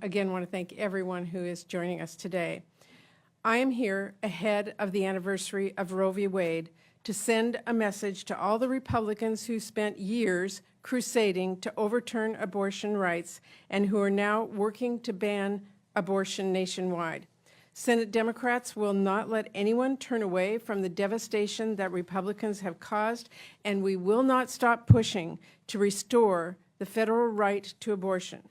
again want to thank everyone who is joining us today. I am here ahead of the anniversary of Roe v. Wade to send a message to all the Republicans who spent years crusading to overturn abortion rights and who are now working to ban abortion nationwide. Senate Democrats will not let anyone turn away from the devastation that Republicans have caused, and we will not stop pushing to restore the federal right to abortion.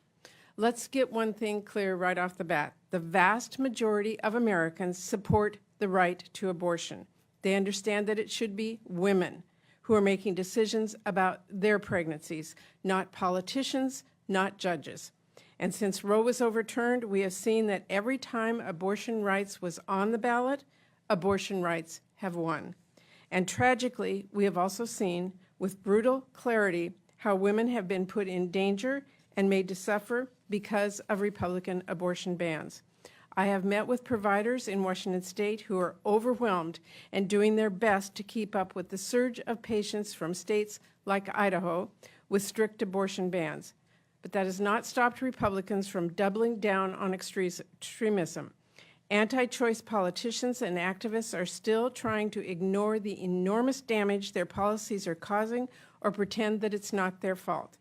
Let's get one thing clear right off the bat. The vast majority of Americans support the right to abortion. They understand that it should be women who are making decisions about their pregnancies, not politicians, not judges. And since Roe was overturned, we have seen that every time abortion rights was on the ballot, abortion rights have won. And tragically, we have also seen with brutal clarity how women have been put in danger and made to suffer because of Republican abortion bans. I have met with providers in Washington State who are overwhelmed and doing their best to keep up with the surge of patients from states like Idaho with strict abortion bans. But that has not stopped Republicans from doubling down on extremism. Anti-choice politicians and activists are still trying to ignore the enormous damage their policies are causing or pretend that it's not their fault.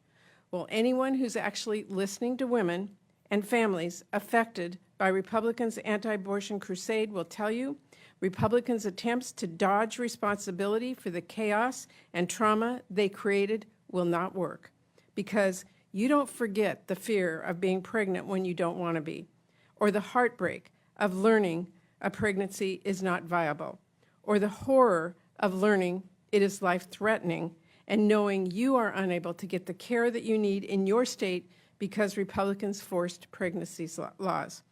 Well, anyone who's actually listening to women and families affected by Republicans' anti-abortion crusade will tell you Republicans' attempts to dodge responsibility for the chaos and trauma they created will not work, because you don't forget the fear of being pregnant when you don't want to be, or the heartbreak of learning a pregnancy is not viable, or the horror of learning it is life-threatening and knowing you are unable to get the care that you need in your state because Republicans forced pregnancy laws.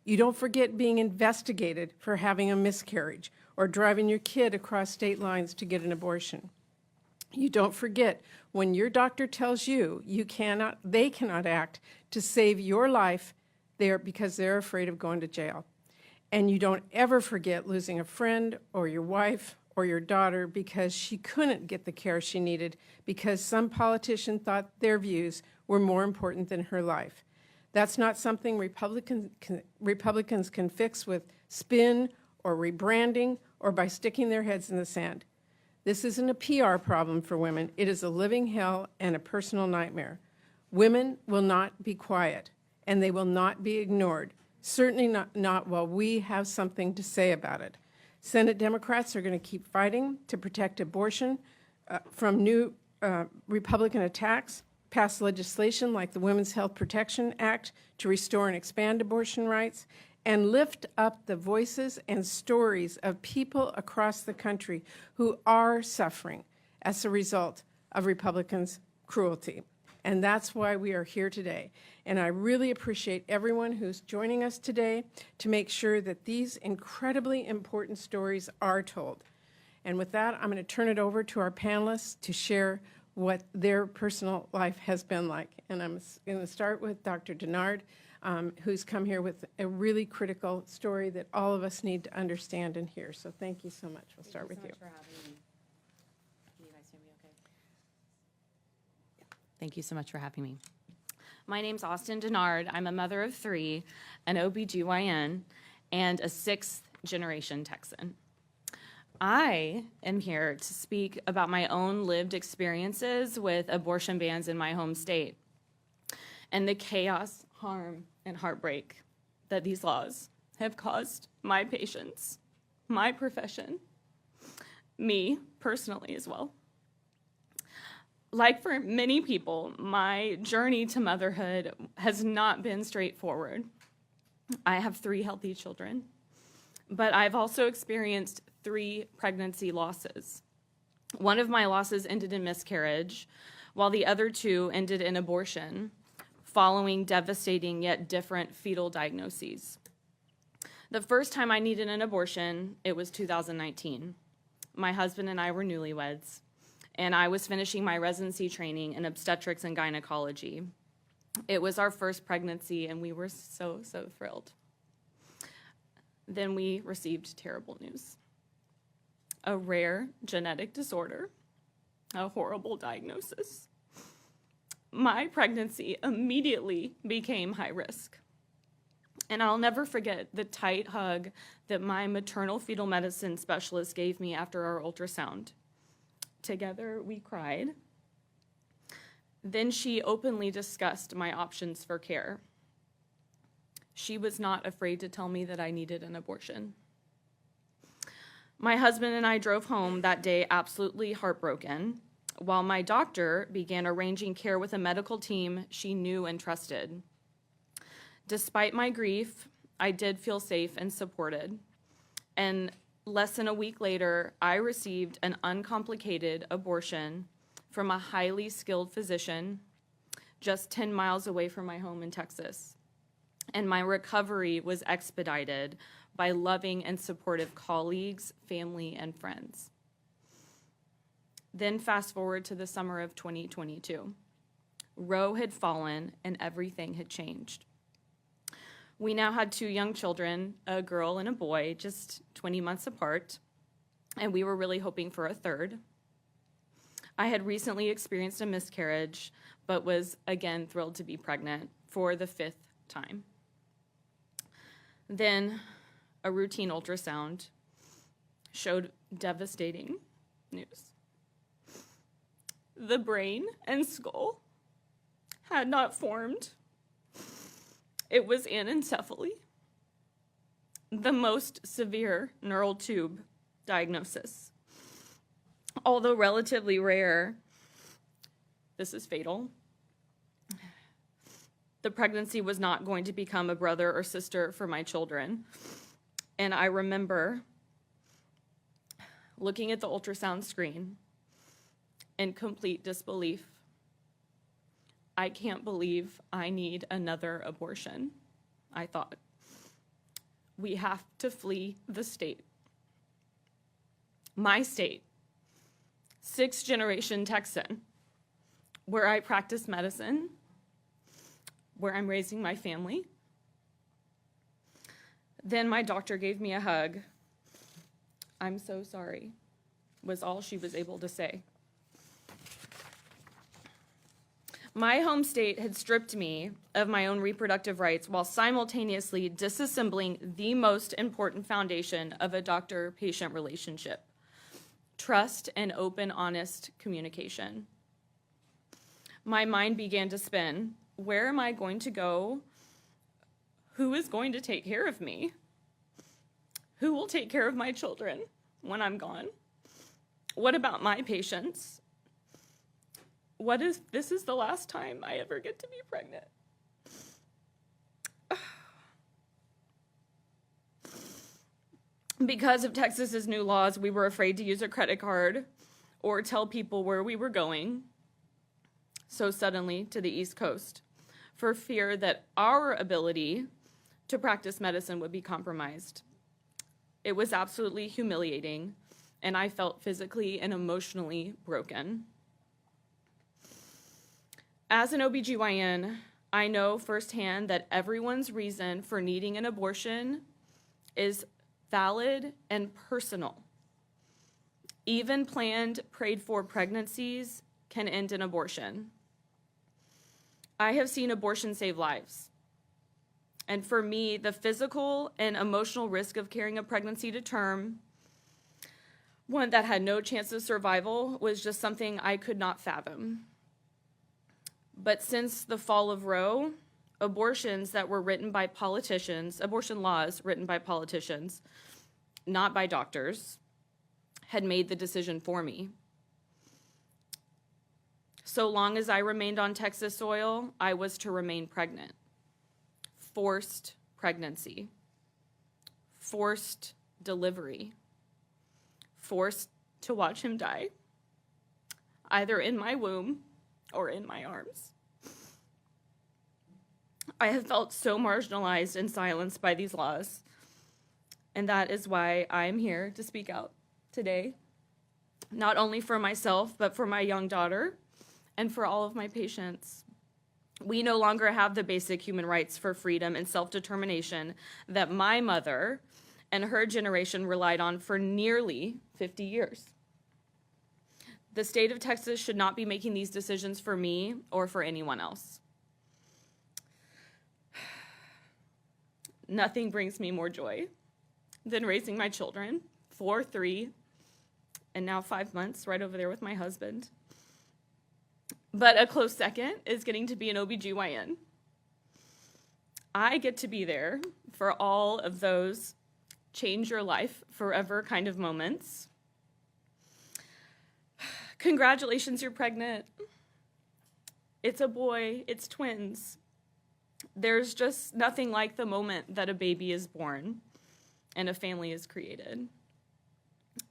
You don't forget being investigated for having a miscarriage or driving your kid across state lines to get an abortion. You don't forget when your doctor tells you they cannot act to save your life because they're afraid of going to jail. And you don't ever forget losing a friend or your wife or your daughter because she couldn't get the care she needed because some politician thought their views were more important than her life. That's not something Republicans can fix with spin or rebranding or by sticking their heads in the sand. This isn't a PR problem for women. It is a living hell and a personal nightmare. Women will not be quiet, and they will not be ignored, certainly not while we have something to say about it. Senate Democrats are going to keep fighting to protect abortion from new Republican attacks, pass legislation like the Women's Health Protection Act to restore and expand abortion rights, and lift up the voices and stories of people across the country who are suffering as a result of Republicans' cruelty. And that's why we are here today. And I really appreciate everyone who's joining us today to make sure that these incredibly important stories are told. And with that, I'm going to turn it over to our panelists to share what their personal life has been like. And I'm going to start with Dr. Dennard, who's come here with a really critical story that all of us need to understand and hear. So thank you so much. We'll start with you. Thank you so much for having me. Can you guys hear me okay? Thank you so much for having me. My name's Austin Dennard. I'm a mother of 3, an OBGYN, and a 6th-generation Texan. I am here to speak about my own lived experiences with abortion bans in my home state and the chaos, harm, and heartbreak that these laws have caused my patients, my profession, me personally as well. Like for many people, my journey to motherhood has not been straightforward. I have 3 healthy children, but I've also experienced 3 pregnancy losses. One of my losses ended in miscarriage, while the other 2 ended in abortion, following devastating yet different fetal diagnoses. The first time I needed an abortion, it was 2019. My husband and I were newlyweds, and I was finishing my residency training in obstetrics and gynecology. It was our first pregnancy, and we were so thrilled. Then we received terrible news. A rare genetic disorder, a horrible diagnosis. My pregnancy immediately became high risk. And I'll never forget the tight hug that my maternal fetal medicine specialist gave me after our ultrasound. Together, we cried. Then she openly discussed my options for care. She was not afraid to tell me that I needed an abortion. My husband and I drove home that day absolutely heartbroken, while my doctor began arranging care with a medical team she knew and trusted. Despite my grief, I did feel safe and supported. And less than a week later, I received an uncomplicated abortion from a highly skilled physician just 10 miles away from my home in Texas. And my recovery was expedited by loving and supportive colleagues, family, and friends. Then fast forward to the summer of 2022. Roe had fallen and everything had changed. We now had 2 young children, a girl and a boy, just 20 months apart, and we were really hoping for a third. I had recently experienced a miscarriage, but was again thrilled to be pregnant for the 5th time. Then a routine ultrasound showed devastating news. The brain and skull had not formed. It was anencephaly, the most severe neural tube diagnosis. Although relatively rare, this is fatal. The pregnancy was not going to become a brother or sister for my children. And I remember looking at the ultrasound screen in complete disbelief. I can't believe I need another abortion, I thought. We have to flee the state. My state, 6th generation Texan, where I practice medicine, where I'm raising my family. Then my doctor gave me a hug. "I'm so sorry," was all she was able to say. My home state had stripped me of my own reproductive rights while simultaneously disassembling the most important foundation of a doctor-patient relationship: trust and open, honest communication. My mind began to spin. Where am I going to go? Who is going to take care of me? Who will take care of my children when I'm gone? What about my patients? What if this is the last time I ever get to be pregnant? Because of Texas's new laws, we were afraid to use a credit card or tell people where we were going so suddenly to the East Coast, for fear that our ability to practice medicine would be compromised. It was absolutely humiliating, and I felt physically and emotionally broken. As an OBGYN, I know firsthand that everyone's reason for needing an abortion is valid and personal. Even planned, prayed-for pregnancies can end in abortion. I have seen abortion save lives. And for me, the physical and emotional risk of carrying a pregnancy to term, one that had no chance of survival, was just something I could not fathom. But since the fall of Roe, abortions that were written by politicians, abortion laws written by politicians, not by doctors, had made the decision for me. So long as I remained on Texas soil, I was to remain pregnant. Forced pregnancy, forced delivery, forced to watch him die, either in my womb or in my arms. I have felt so marginalized and silenced by these laws, and that is why I am here to speak out today, not only for myself, but for my young daughter and for all of my patients. We no longer have the basic human rights for freedom and self-determination that my mother and her generation relied on for nearly 50 years. The state of Texas should not be making these decisions for me or for anyone else. nothing brings me more joy than raising my children, 4, 3, and now 5 months, right over there with my husband. But a close second is getting to be an OBGYN. I get to be there for all of those change your life forever kind of moments. Congratulations, you're pregnant. It's a boy, it's twins. There's just nothing like the moment that a baby is born and a family is created.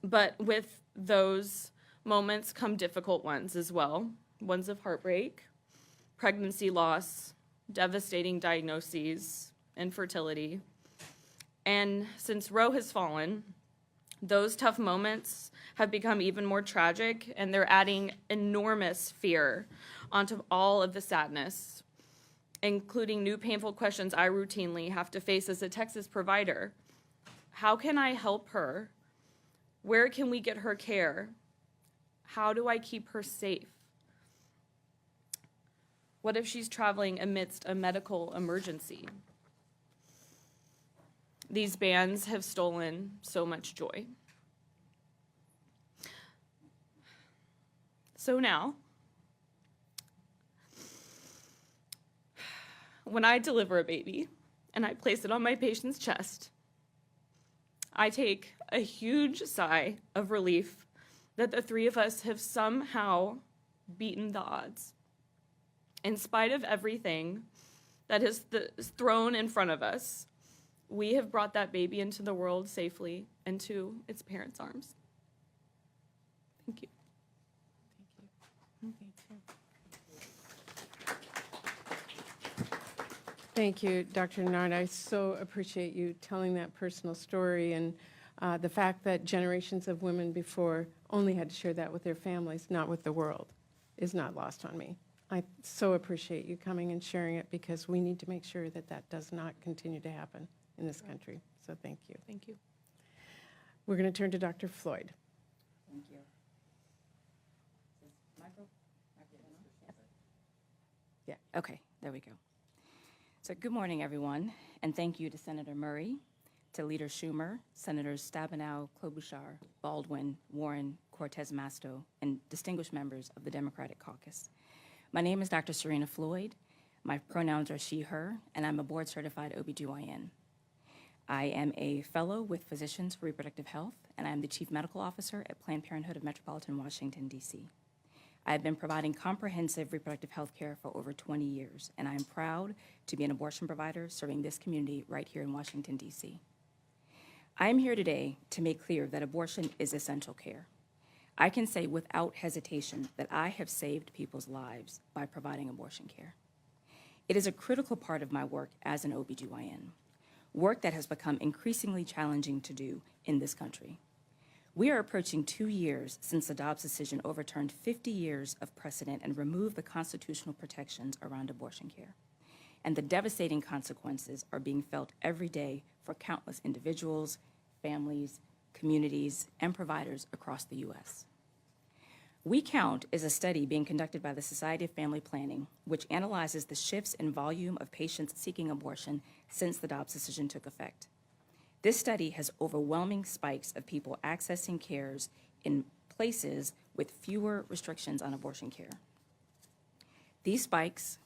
But with those moments come difficult ones as well, ones of heartbreak, pregnancy loss, devastating diagnoses, infertility. And since Roe has fallen, those tough moments have become even more tragic, and they're adding enormous fear onto all of the sadness, including new painful questions I routinely have to face as a Texas provider. How can I help her? Where can we get her care? How do I keep her safe? What if she's traveling amidst a medical emergency? These bans have stolen so much joy. So now, when I deliver a baby and I place it on my patient's chest, I take a huge sigh of relief that the three of us have somehow beaten the odds. In spite of everything that is thrown in front of us, we have brought that baby into the world safely into its parents' arms. Thank you. Thank you, Dr. Dennard. I so appreciate you telling that personal story, and the fact that generations of women before only had to share that with their families, not with the world, is not lost on me. I so appreciate you coming and sharing it, because we need to make sure that that does not continue to happen in this country. So thank you. Thank you. We're going to turn to Dr. Floyd. Thank you. Yeah, okay, there we go. So good morning, everyone, and thank you to Senator Murray, to Leader Schumer, Senators Stabenow, Klobuchar, Baldwin, Warren, Cortez Masto, and distinguished members of the Democratic Caucus. My name is Dr. Serina Floyd. My pronouns are she, her, and I'm a board-certified OBGYN. I am a fellow with Physicians for Reproductive Health, and I'm the Chief Medical Officer at Planned Parenthood of Metropolitan Washington, D.C. I have been providing comprehensive reproductive health care for over 20 years, and I am proud to be an abortion provider serving this community right here in Washington, D.C. I am here today to make clear that abortion is essential care. I can say without hesitation that I have saved people's lives by providing abortion care. It is a critical part of my work as an OBGYN, work that has become increasingly challenging to do in this country. We are approaching 2 years since the Dobbs decision overturned 50 years of precedent and removed the constitutional protections around abortion care. And the devastating consequences are being felt every day for countless individuals, families, communities, and providers across the U.S. We Count is a study being conducted by the Society of Family Planning, which analyzes the shifts in volume of patients seeking abortion since the Dobbs decision took effect. This study has overwhelming spikes of people accessing cares in places with fewer restrictions on abortion care. These spikes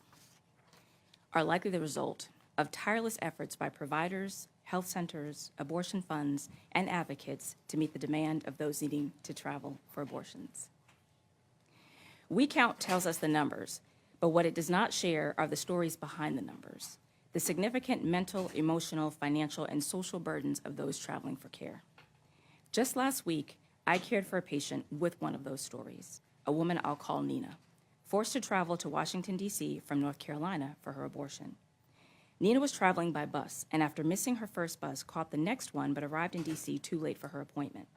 are likely the result of tireless efforts by providers, health centers, abortion funds, and advocates to meet the demand of those needing to travel for abortions. We Count tells us the numbers, but what it does not share are the stories behind the numbers, the significant mental, emotional, financial, and social burdens of those traveling for care. Just last week, I cared for a patient with one of those stories, a woman I'll call Nina, forced to travel to Washington, D.C. from North Carolina for her abortion. Nina was traveling by bus, and after missing her first bus, caught the next one but arrived in D.C. too late for her appointment.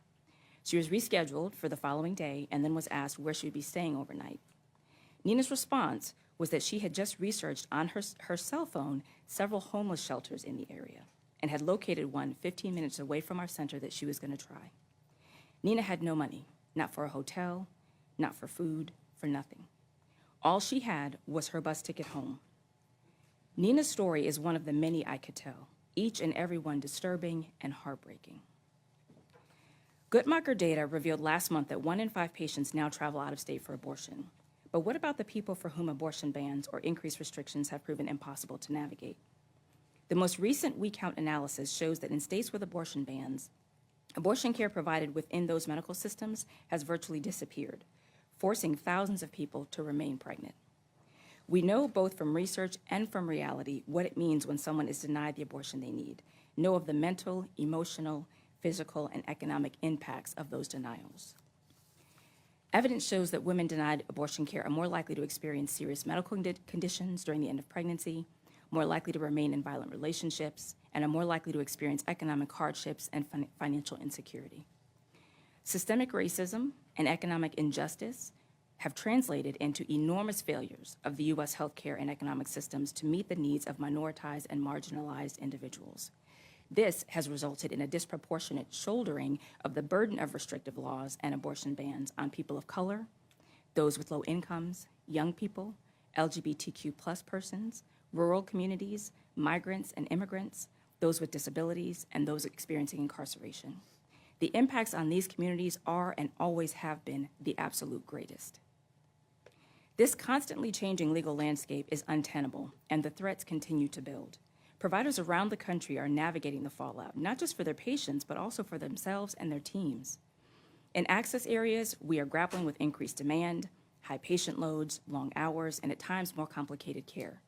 She was rescheduled for the following day and then was asked where she would be staying overnight. Nina's response was that she had just researched on her cell phone several homeless shelters in the area and had located one 15 minutes away from our center that she was going to try. Nina had no money, not for a hotel, not for food, for nothing. All she had was her bus ticket home. Nina's story is one of the many I could tell. each and every one disturbing and heartbreaking. Guttmacher data revealed last month that 1 in 5 patients now travel out of state for abortion. But what about the people for whom abortion bans or increased restrictions have proven impossible to navigate? The most recent WeCount analysis shows that in states with abortion bans, abortion care provided within those medical systems has virtually disappeared, forcing thousands of people to remain pregnant. We know both from research and from reality what it means when someone is denied the abortion they need, know of the mental, emotional, physical, and economic impacts of those denials. Evidence shows that women denied abortion care are more likely to experience serious medical conditions during the end of pregnancy, more likely to remain in violent relationships, and are more likely to experience economic hardships and financial insecurity. Systemic racism and economic injustice have translated into enormous failures of the U.S. healthcare and economic systems to meet the needs of minoritized and marginalized individuals. This has resulted in a disproportionate shouldering of the burden of restrictive laws and abortion bans on people of color, those with low incomes, young people, LGBTQ+ persons, rural communities, migrants and immigrants, those with disabilities, and those experiencing incarceration. The impacts on these communities are and always have been the absolute greatest. This constantly changing legal landscape is untenable, and the threats continue to build. Providers around the country are navigating the fallout, not just for their patients, but also for themselves and their teams. In access areas, we are grappling with increased demand, high patient loads, long hours, and at times more complicated care.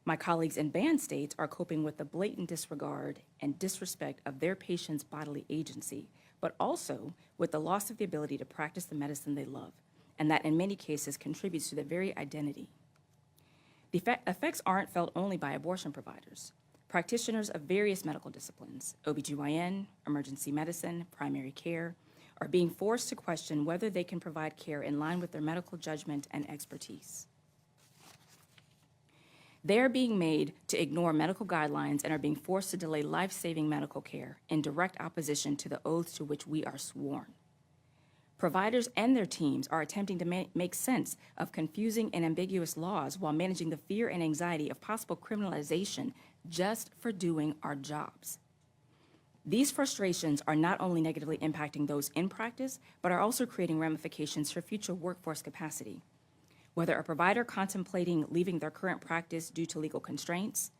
My colleagues in banned states are coping with the blatant disregard and disrespect of their patients' bodily agency, but also with the loss of the ability to practice the medicine they love, and that in many cases contributes to their very identity. The effects aren't felt only by abortion providers. Practitioners of various medical disciplines, OBGYN, emergency medicine, primary care, are being forced to question whether they can provide care in line with their medical judgment and expertise. They are being made to ignore medical guidelines and are being forced to delay life-saving medical care in direct opposition to the oaths to which we are sworn. Providers and their teams are attempting to make sense of confusing and ambiguous laws while managing the fear and anxiety of possible criminalization just for doing our jobs. These frustrations are not only negatively impacting those in practice, but are also creating ramifications for future workforce capacity. Whether a provider contemplating leaving their current practice due to legal constraints,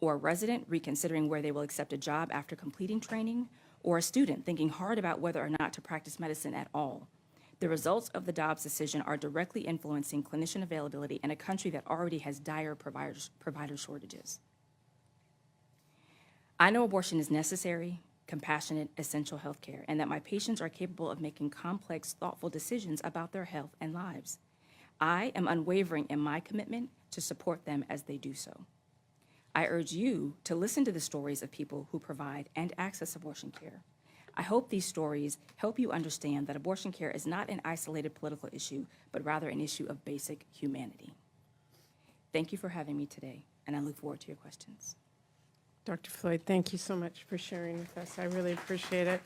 or a resident reconsidering where they will accept a job after completing training, or a student thinking hard about whether or not to practice medicine at all, the results of the Dobbs decision are directly influencing clinician availability in a country that already has dire provider shortages. I know abortion is necessary, compassionate, essential health care, and that my patients are capable of making complex, thoughtful decisions about their health and lives. I am unwavering in my commitment to support them as they do so. I urge you to listen to the stories of people who provide and access abortion care. I hope these stories help you understand that abortion care is not an isolated political issue, but rather an issue of basic humanity. Thank you for having me today, and I look forward to your questions. Dr. Floyd, thank you so much for sharing with us. I really appreciate it.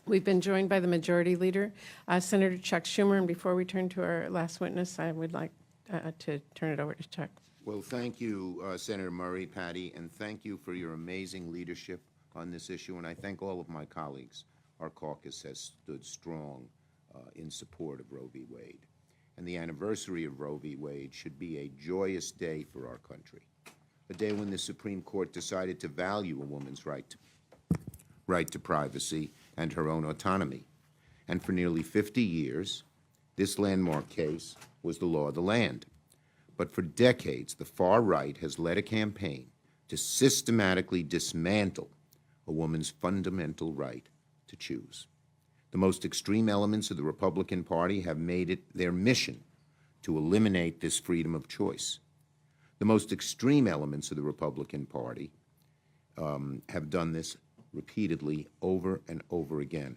We've been joined by the Majority Leader, Senator Chuck Schumer, and before we turn to our last witness, I would like to turn it over to Chuck. Well, thank you, Senator Murray, Patty, and thank you for your amazing leadership on this issue, and I thank all of my colleagues. Our caucus has stood strong in support of Roe v. Wade, and the anniversary of Roe v. Wade should be a joyous day for our country, a day when the Supreme Court decided to value a woman's right to privacy and her own autonomy. And for nearly 50 years, this landmark case was the law of the land. But for decades, the far right has led a campaign to systematically dismantle a woman's fundamental right to choose. The most extreme elements of the Republican Party have made it their mission to eliminate this freedom of choice. The most extreme elements of the Republican Party have done this repeatedly over and over again.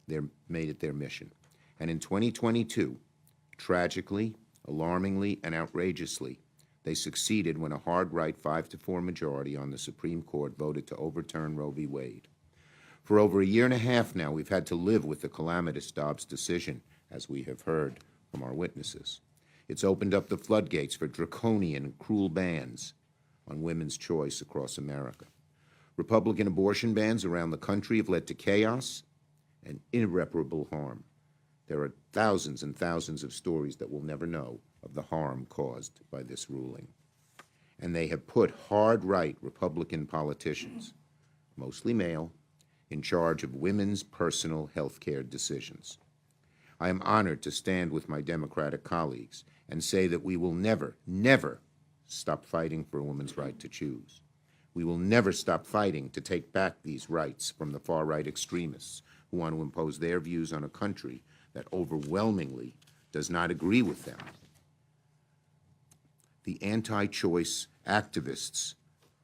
They've made it their mission. And in 2022, tragically, alarmingly, and outrageously, they succeeded when a hard right 5-4 majority on the Supreme Court voted to overturn Roe v. Wade. For over a year and a half now, we've had to live with the calamitous Dobbs decision, as we have heard from our witnesses. It's opened up the floodgates for draconian and cruel bans on women's choice across America. Republican abortion bans around the country have led to chaos and irreparable harm. There are thousands and thousands of stories that we'll never know of the harm caused by this ruling. And they have put hard-right Republican politicians, mostly male, in charge of women's personal health care decisions. I am honored to stand with my Democratic colleagues and say that we will never, never stop fighting for a woman's right to choose. We will never stop fighting to take back these rights from the far-right extremists who want to impose their views on a country that overwhelmingly does not agree with them. The anti-choice activists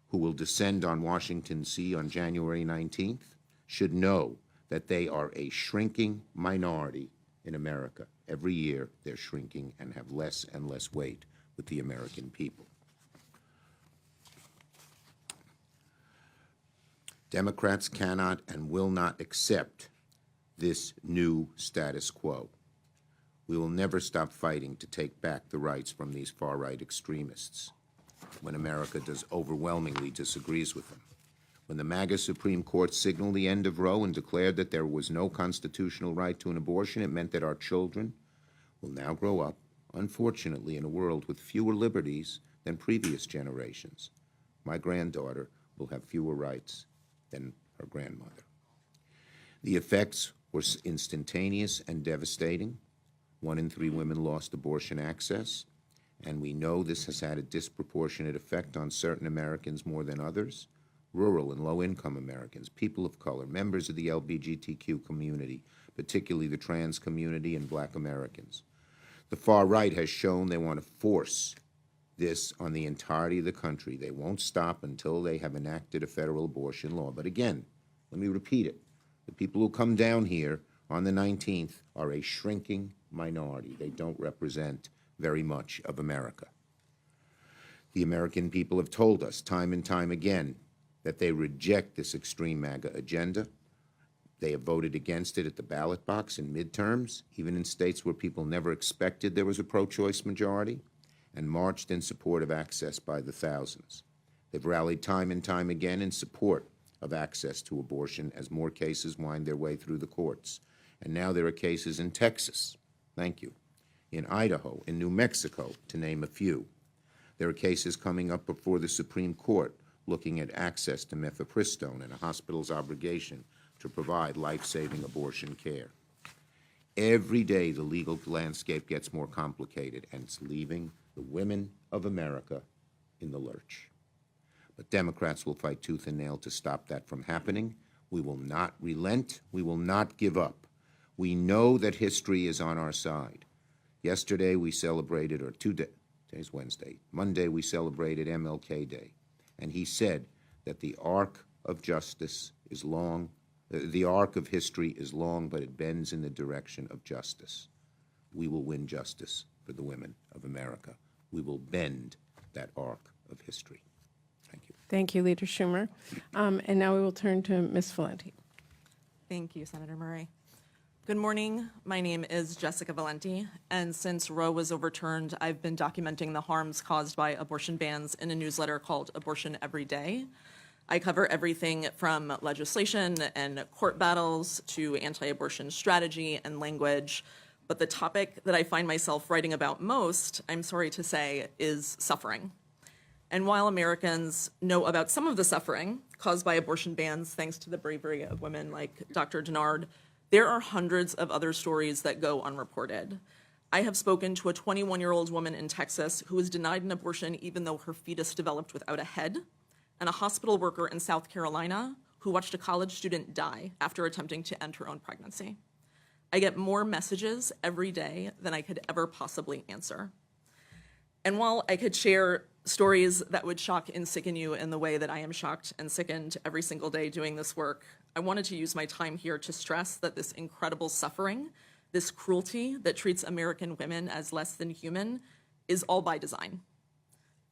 who will descend on Washington, D.C. on January 19th should know that they are a shrinking minority in America. Every year, they're shrinking and have less and less weight with the American people. Democrats cannot and will not accept this new status quo. We will never stop fighting to take back the rights from these far-right extremists when America overwhelmingly disagrees with them. When the MAGA Supreme Court signaled the end of Roe and declared that there was no constitutional right to an abortion, it meant that our children will now grow up, unfortunately, in a world with fewer liberties than previous generations. My granddaughter will have fewer rights than her grandmother. The effects were instantaneous and devastating. 1 in 3 women lost abortion access, and we know this has had a disproportionate effect on certain Americans more than others. Rural and low-income Americans, people of color, members of the LGBTQ community, particularly the trans community and Black Americans. The far right has shown they want to force this on the entirety of the country. They won't stop until they have enacted a federal abortion law. But again, let me repeat it. The people who come down here on the 19th are a shrinking minority. They don't represent very much of America. The American people have told us time and time again that they reject this extreme MAGA agenda. They have voted against it at the ballot box in midterms, even in states where people never expected there was a pro-choice majority, and marched in support of access by the thousands. They've rallied time and time again in support of access to abortion as more cases wind their way through the courts. And now there are cases in Texas, thank you, in Idaho, in New Mexico, to name a few. There are cases coming up before the Supreme Court looking at access to mifepristone and a hospital's obligation to provide life-saving abortion care. Every day the legal landscape gets more complicated, and it's leaving the women of America in the lurch. But Democrats will fight tooth and nail to stop that from happening. We will not relent. We will not give up. We know that history is on our side. Yesterday we celebrated, or today's Wednesday, Monday we celebrated MLK Day. And he said that the arc of justice is long, the arc of history is long, but it bends in the direction of justice. We will win justice for the women of America. We will bend that arc of history. Thank you. Thank you, Leader Schumer. And now we will turn to Ms. Valente. Thank you, Senator Murray. Good morning. My name is Jessica Valente, and since Roe was overturned, I've been documenting the harms caused by abortion bans in a newsletter called Abortion Every Day. I cover everything from legislation and court battles to anti-abortion strategy and language, but the topic that I find myself writing about most, I'm sorry to say, is suffering. And while Americans know about some of the suffering caused by abortion bans, thanks to the bravery of women like Dr. Dennard, there are hundreds of other stories that go unreported. I have spoken to a 21-year-old woman in Texas who was denied an abortion even though her fetus developed without a head, and a hospital worker in South Carolina who watched a college student die after attempting to end her own pregnancy. I get more messages every day than I could ever possibly answer. And while I could share stories that would shock and sicken you in the way that I am shocked and sickened every single day doing this work, I wanted to use my time here to stress that this incredible suffering, this cruelty that treats American women as less than human, is all by design.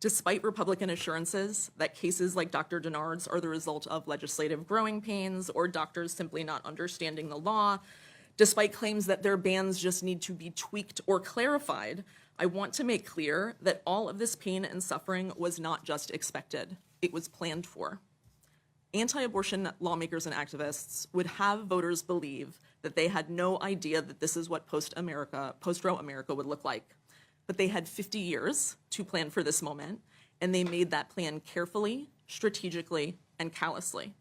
Despite Republican assurances that cases like Dr. Dennard's are the result of legislative growing pains or doctors simply not understanding the law, despite claims that their bans just need to be tweaked or clarified, I want to make clear that all of this pain and suffering was not just expected. It was planned for. Anti-abortion lawmakers and activists would have voters believe that they had no idea that this is what post-Roe America would look like. But they had 50 years to plan for this moment, and they made that plan carefully, strategically, and callously.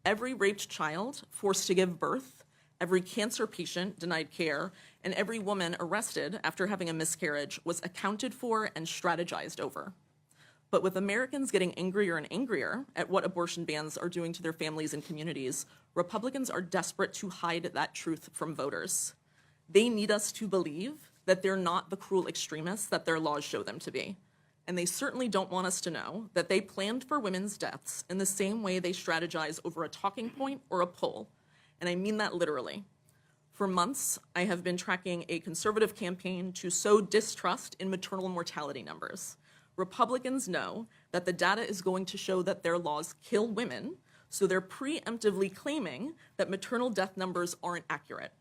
Every raped child forced to give birth, every cancer patient denied care, and every woman arrested after having a miscarriage was accounted for and strategized over. But with Americans getting angrier and angrier at what abortion bans are doing to their families and communities, Republicans are desperate to hide that truth from voters. They need us to believe that they're not the cruel extremists that their laws show them to be. And they certainly don't want us to know that they planned for women's deaths in the same way they strategize over a talking point or a poll. And I mean that literally. For months, I have been tracking a conservative campaign to sow distrust in maternal mortality numbers. Republicans know that the data is going to show that their laws kill women, so they're preemptively claiming that maternal death numbers aren't accurate.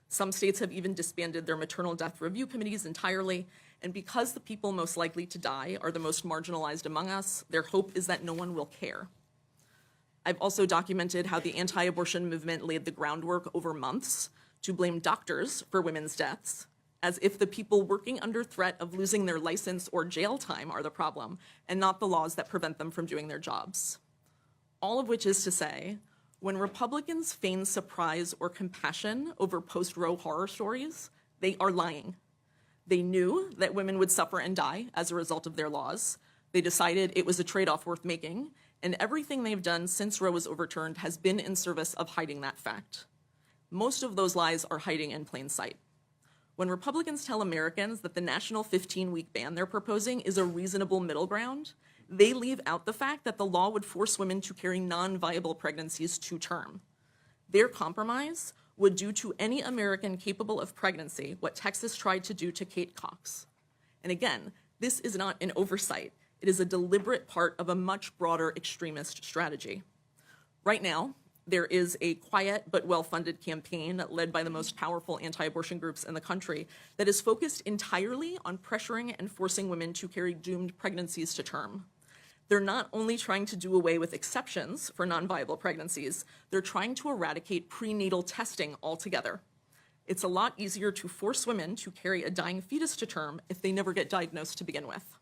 Some states have even disbanded their maternal death review committees entirely, and because the people most likely to die are the most marginalized among us, their hope is that no one will care. I've also documented how the anti-abortion movement laid the groundwork over months to blame doctors for women's deaths, as if the people working under threat of losing their license or jail time are the problem, and not the laws that prevent them from doing their jobs. All of which is to say, when Republicans feign surprise or compassion over post-Roe horror stories, they are lying. They knew that women would suffer and die as a result of their laws. They decided it was a trade-off worth making, and everything they've done since Roe was overturned has been in service of hiding that fact. Most of those lies are hiding in plain sight. When Republicans tell Americans that the national 15-week ban they're proposing is a reasonable middle ground, they leave out the fact that the law would force women to carry non-viable pregnancies to term. Their compromise would do to any American capable of pregnancy what Texas tried to do to Kate Cox. And again, this is not an oversight. It is a deliberate part of a much broader extremist strategy. Right now, there is a quiet but well-funded campaign led by the most powerful anti-abortion groups in the country that is focused entirely on pressuring and forcing women to carry doomed pregnancies to term. They're not only trying to do away with exceptions for non-viable pregnancies, they're trying to eradicate prenatal testing altogether. It's a lot easier to force women to carry a dying fetus to term if they never get diagnosed to begin with.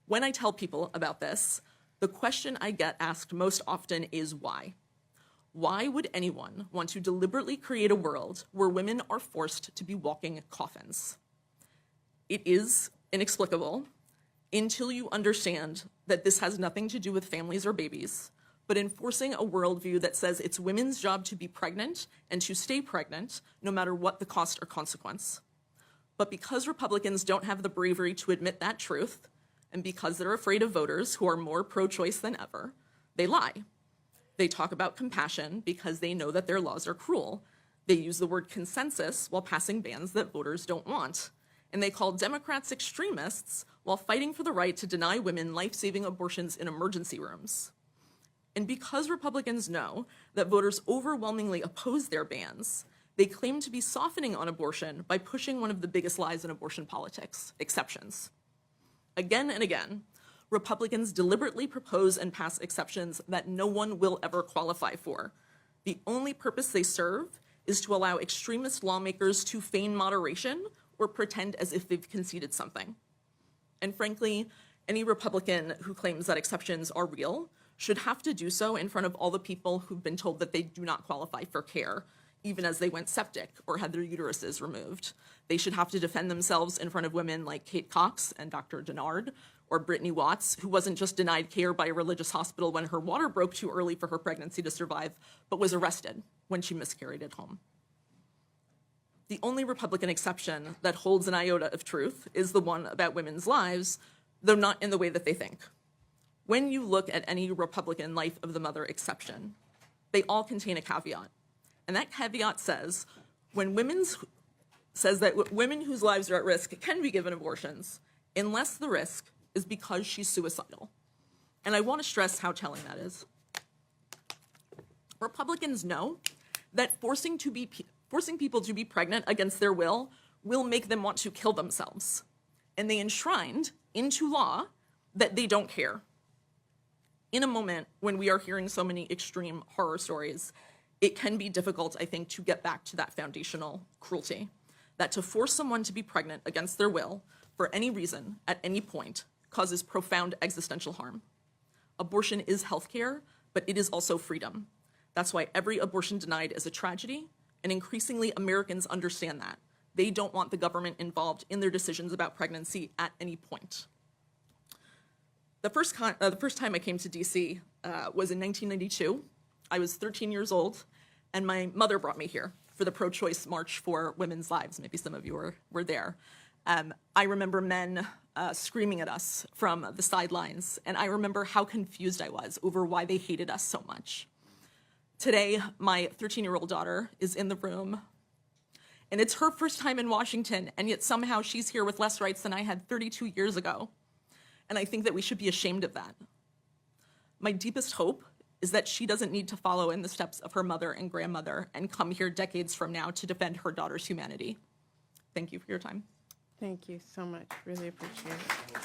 When I tell people about this, the question I get asked most often is why? Why would anyone want to deliberately create a world where women are forced to be walking coffins? It is inexplicable until you understand that this has nothing to do with families or babies, but enforcing a worldview that says it's women's job to be pregnant and to stay pregnant, no matter what the cost or consequence. But because Republicans don't have the bravery to admit that truth, and because they're afraid of voters who are more pro-choice than ever, they lie. They talk about compassion because they know that their laws are cruel. They use the word consensus while passing bans that voters don't want. And they call Democrats extremists while fighting for the right to deny women life-saving abortions in emergency rooms. And because Republicans know that voters overwhelmingly oppose their bans, they claim to be softening on abortion by pushing one of the biggest lies in abortion politics, exceptions. Again and again, Republicans deliberately propose and pass exceptions that no one will ever qualify for. The only purpose they serve is to allow extremist lawmakers to feign moderation or pretend as if they've conceded something. And frankly, any Republican who claims that exceptions are real should have to do so in front of all the people who've been told that they do not qualify for care, even as they went septic or had their uteruses removed. They should have to defend themselves in front of women like Kate Cox and Dr. Dennard, or Brittany Watts, who wasn't just denied care by a religious hospital when her water broke too early for her pregnancy to survive, but was arrested when she miscarried at home. The only Republican exception that holds an iota of truth is the one about women's lives, though not in the way that they think. When you look at any Republican life of the mother exception, they all contain a caveat. And that caveat says, that women whose lives are at risk can be given abortions, unless the risk is because she's suicidal. And I want to stress how telling that is. Republicans know that forcing people to be pregnant against their will will make them want to kill themselves. And they enshrined into law that they don't care. In a moment when we are hearing so many extreme horror stories, it can be difficult, I think, to get back to that foundational cruelty, that to force someone to be pregnant against their will for any reason at any point causes profound existential harm. Abortion is healthcare, but it is also freedom. That's why every abortion denied is a tragedy, and increasingly Americans understand that. They don't want the government involved in their decisions about pregnancy at any point. The first time I came to DC was in 1992. I was 13 years old, and my mother brought me here for the pro-choice March for Women's Lives. Maybe some of you were there. I remember men screaming at us from the sidelines, and I remember how confused I was over why they hated us so much. Today, my 13-year-old daughter is in the room, and it's her first time in Washington, and yet somehow she's here with less rights than I had 32 years ago. And I think that we should be ashamed of that. My deepest hope is that she doesn't need to follow in the steps of her mother and grandmother and come here decades from now to defend her daughter's humanity. Thank you for your time. Thank you so much. Really appreciate it.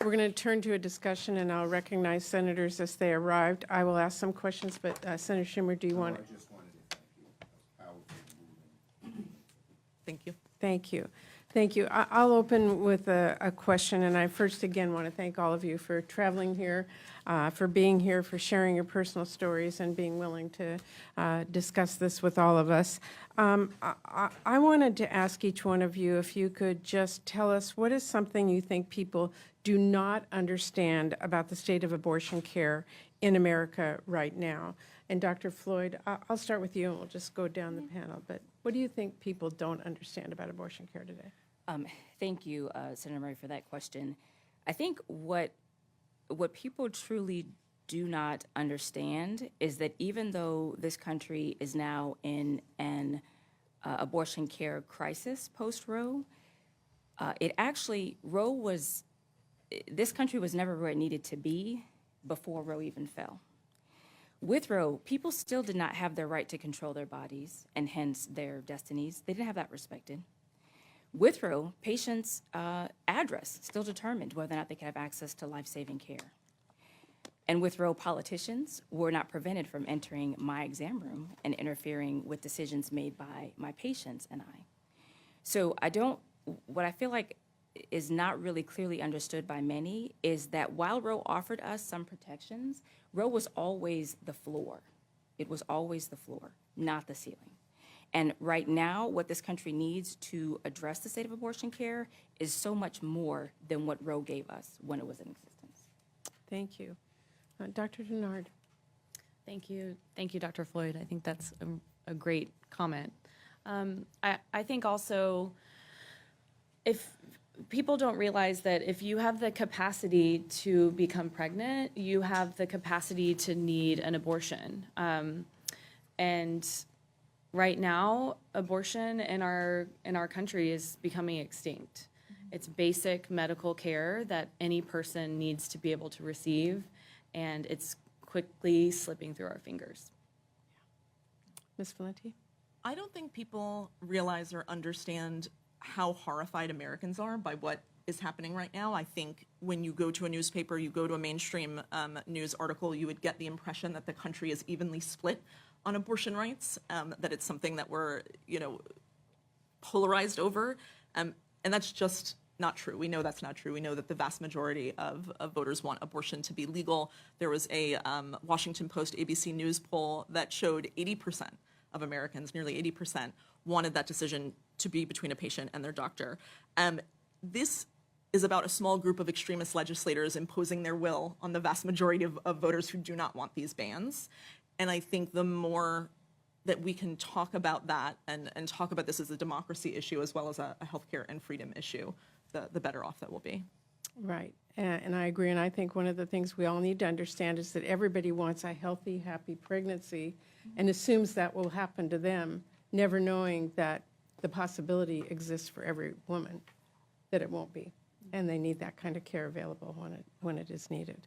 We're going to turn to a discussion, and I'll recognize senators as they arrived. I will ask some questions, but Senator Schumer, do you want to? I just wanted to thank you. That was powerful moving. Thank you. Thank you. Thank you. I'll open with a question, and I first again want to thank all of you for traveling here, for being here, for sharing your personal stories, and being willing to discuss this with all of us. I wanted to ask each one of you if you could just tell us what is something you think people do not understand about the state of abortion care in America right now. And Dr. Floyd, I'll start with you, and we'll just go down the panel. But what do you think people don't understand about abortion care today? Thank you, Senator Murray, for that question. I think what people truly do not understand is that even though this country is now in an abortion care crisis post-Roe, this country was never where it needed to be before Roe even fell. With Roe, people still did not have their right to control their bodies and hence their destinies. They didn't have that respected. With Roe, patients' address still determined whether or not they could have access to life-saving care. And with Roe, politicians were not prevented from entering my exam room and interfering with decisions made by my patients and I. So what I feel like is not really clearly understood by many is that while Roe offered us some protections, Roe was always the floor. It was always the floor, not the ceiling. And right now, what this country needs to address the state of abortion care is so much more than what Roe gave us when it was in existence. Thank you. Dr. Dennard. Thank you. Thank you, Dr. Floyd. I think that's a great comment. I think also if people don't realize that if you have the capacity to become pregnant, you have the capacity to need an abortion. And right now, abortion in our country is becoming extinct. It's basic medical care that any person needs to be able to receive, and it's quickly slipping through our fingers. Ms. Valente? I don't think people realize or understand how horrified Americans are by what is happening right now. I think when you go to a newspaper, you go to a mainstream news article, you would get the impression that the country is evenly split on abortion rights, that it's something that we're, polarized over. And that's just not true. We know that's not true. We know that the vast majority of voters want abortion to be legal. There was a Washington Post ABC News poll that showed 80% of Americans, nearly 80%, wanted that decision to be between a patient and their doctor. This is about a small group of extremist legislators imposing their will on the vast majority of voters who do not want these bans. And I think the more that we can talk about that and talk about this as a democracy issue as well as a healthcare and freedom issue, the better off that will be. Right. And I agree. And I think one of the things we all need to understand is that everybody wants a healthy, happy pregnancy and assumes that will happen to them, never knowing that the possibility exists for every woman that it won't be. And they need that kind of care available when it is needed.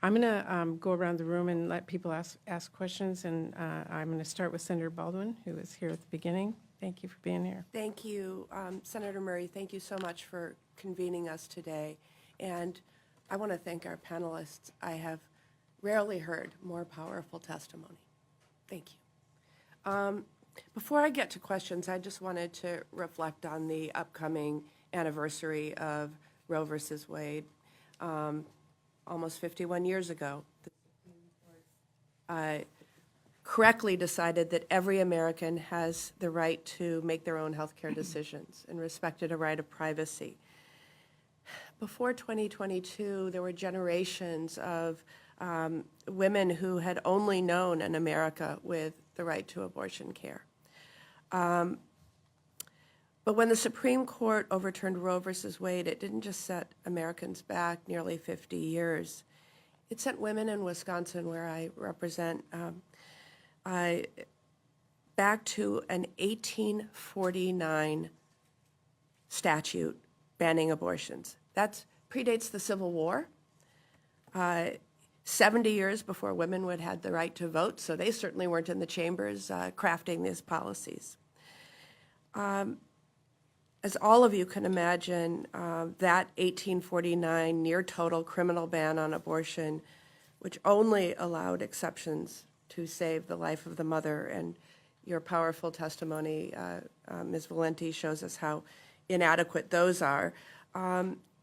I'm going to go around the room and let people ask questions, and I'm going to start with Senator Baldwin, who was here at the beginning. Thank you for being here. Thank you, Senator Murray. Thank you so much for convening us today. And I want to thank our panelists. I have rarely heard more powerful testimony. Thank you. Before I get to questions, I just wanted to reflect on the upcoming anniversary of Roe versus Wade. Almost 51 years ago, the Supreme Court correctly decided that every American has the right to make their own health care decisions and respected a right of privacy. Before 2022, there were generations of women who had only known an America with the right to abortion care. But when the Supreme Court overturned Roe versus Wade, it didn't just set Americans back nearly 50 years. It sent women in Wisconsin, where I represent, back to an 1849 statute banning abortions. That predates the Civil War, 70 years before women would have the right to vote, so they certainly weren't in the chambers crafting these policies. As all of you can imagine, that 1849 near-total criminal ban on abortion, which only allowed exceptions to save the life of the mother, and your powerful testimony, Ms. Valente, shows us how inadequate those are.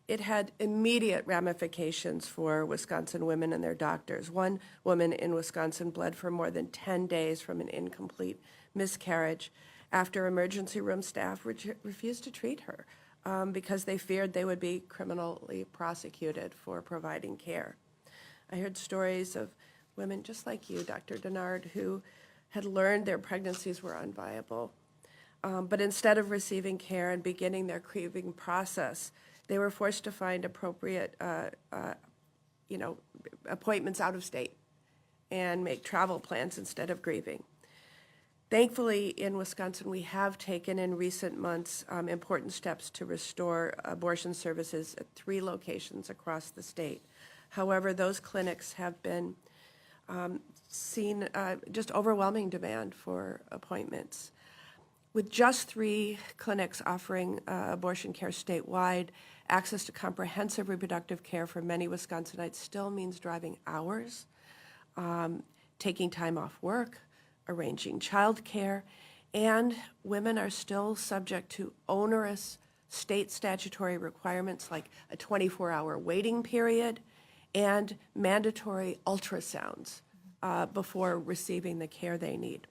It had immediate ramifications for Wisconsin women and their doctors. One woman in Wisconsin bled for more than 10 days from an incomplete miscarriage after emergency room staff refused to treat her because they feared they would be criminally prosecuted for providing care. I heard stories of women just like you, Dr. Dennard, who had learned their pregnancies were unviable. But instead of receiving care and beginning their grieving process, they were forced to find appropriate appointments out of state and make travel plans instead of grieving. Thankfully, in Wisconsin, we have taken in recent months important steps to restore abortion services at 3 locations across the state. However, those clinics have been seen just overwhelming demand for appointments. With just 3 clinics offering abortion care statewide, access to comprehensive reproductive care for many Wisconsinites still means driving hours, taking time off work, arranging child care, and women are still subject to onerous state statutory requirements like a 24-hour waiting period and mandatory ultrasounds before receiving the care they need.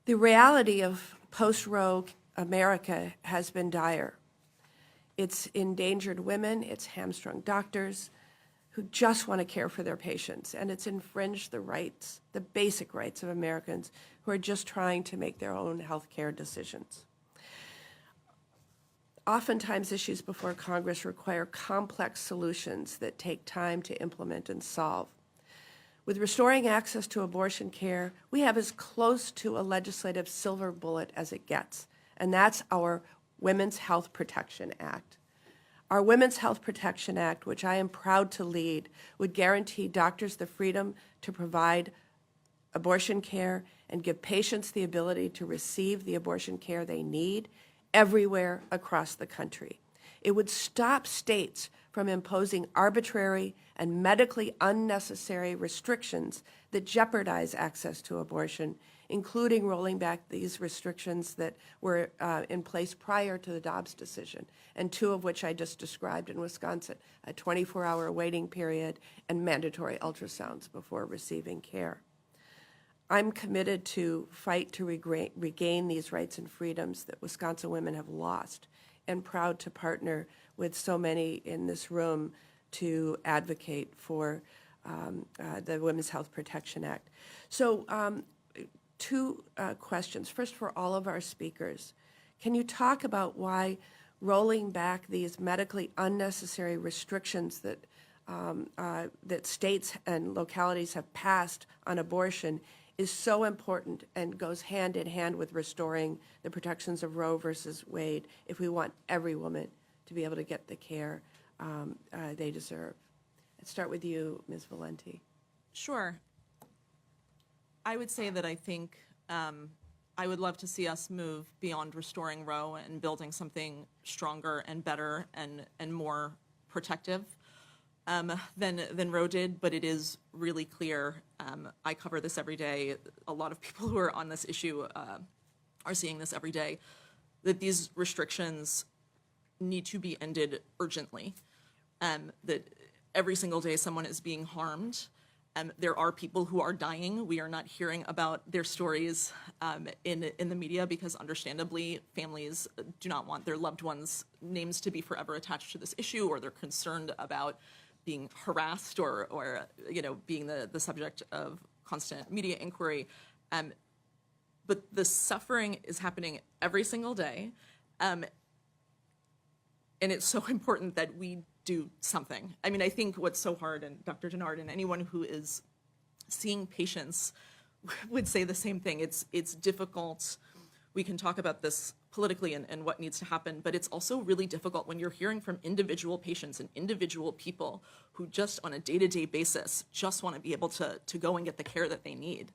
The reality of post-Roe America has been dire. It's endangered women, it's hamstrung doctors who just want to care for their patients, and it's infringed the rights, the basic rights of Americans who are just trying to make their own health care decisions. Oftentimes, issues before Congress require complex solutions that take time to implement and solve. With restoring access to abortion care, we have as close to a legislative silver bullet as it gets, and that's our Women's Health Protection Act. Our Women's Health Protection Act, which I am proud to lead, would guarantee doctors the freedom to provide abortion care and give patients the ability to receive the abortion care they need everywhere across the country. It would stop states from imposing arbitrary and medically unnecessary restrictions that jeopardize access to abortion, including rolling back these restrictions that were in place prior to the Dobbs decision, and 2 of which I just described in Wisconsin, a 24-hour waiting period and mandatory ultrasounds before receiving care. I'm committed to fight to regain these rights and freedoms that Wisconsin women have lost, and proud to partner with so many in this room to advocate for the Women's Health Protection Act. So 2 questions. First, for all of our speakers, can you talk about why rolling back these medically unnecessary restrictions that that states and localities have passed on abortion is so important and goes hand in hand with restoring the protections of Roe versus Wade if we want every woman to be able to get the care they deserve? could start with you, Ms. Valente. Sure. I would say that I think I would love to see us move beyond restoring Roe and building something stronger and better and more protective than Roe did, but it is really clear. I cover this every day. A lot of people who are on this issue are seeing this every day, that these restrictions need to be ended urgently, that every single day someone is being harmed. There are people who are dying. We are not hearing about their stories in the media because, understandably, families do not want their loved ones' names to be forever attached to this issue, or they're concerned about being harassed or being the subject of constant media inquiry. But the suffering is happening every single day, and it's so important that we do something. I mean, I think what's so hard, and Dr. Dennard and anyone who is seeing patients would say the same thing. It's difficult. We can talk about this politically and what needs to happen, but it's also really difficult when you're hearing from individual patients and individual people who just on a day-to-day basis just want to be able to go and get the care that they need.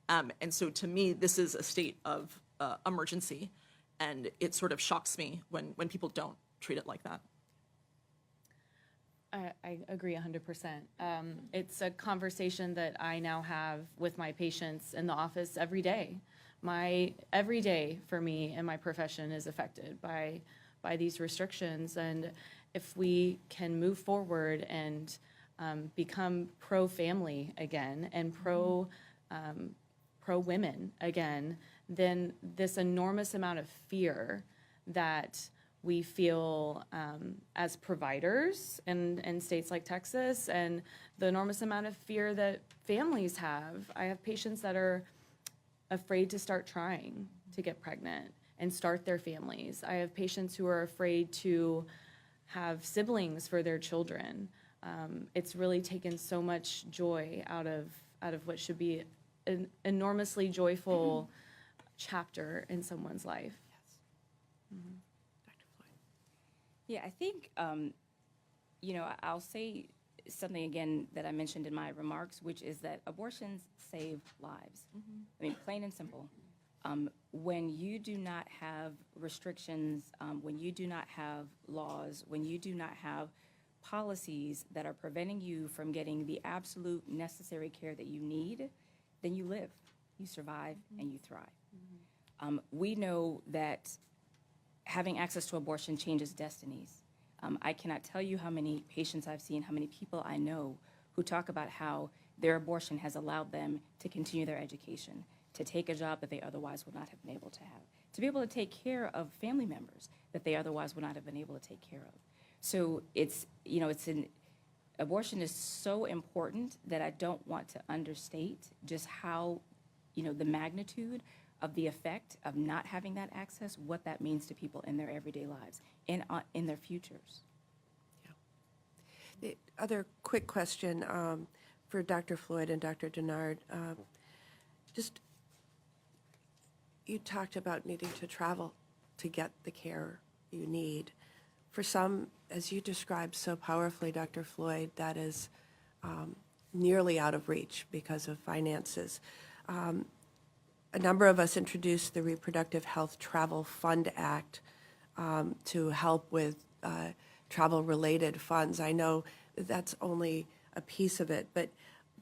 And so to me, this is a state of emergency, and it sort of shocks me when people don't treat it like that. I agree 100%. It's a conversation that I now have with my patients in the office every day. Every day for me and my profession is affected by these restrictions. And if we can move forward and become pro-family again and pro-women again, then this enormous amount of fear that we feel as providers in states like Texas, and the enormous amount of fear that families have. I have patients that are afraid to start trying to get pregnant and start their families. I have patients who are afraid to have siblings for their children. It's really taken so much joy out of what should be an enormously joyful chapter in someone's life. Yeah, I think, I'll say something again that I mentioned in my remarks, which is that abortions save lives. I mean, plain and simple. When you do not have restrictions, when you do not have laws, when you do not have policies that are preventing you from getting the absolute necessary care that you need, then you live, you survive, and you thrive. We know that having access to abortion changes destinies. I cannot tell you how many patients I've seen, how many people I know who talk about how their abortion has allowed them to continue their education, to take a job that they otherwise would not have been able to have, to be able to take care of family members that they otherwise would not have been able to take care of. So abortion is so important that I don't want to understate just how, the magnitude of the effect of not having that access, what that means to people in their everyday lives and in their futures. The other quick question for Dr. Floyd and Dr. Dennard. You talked about needing to travel to get the care you need. For some, as you described so powerfully, Dr. Floyd, that is nearly out of reach because of finances. A number of us introduced the Reproductive Health Travel Fund Act to help with travel-related funds. I know that that's only a piece of it, but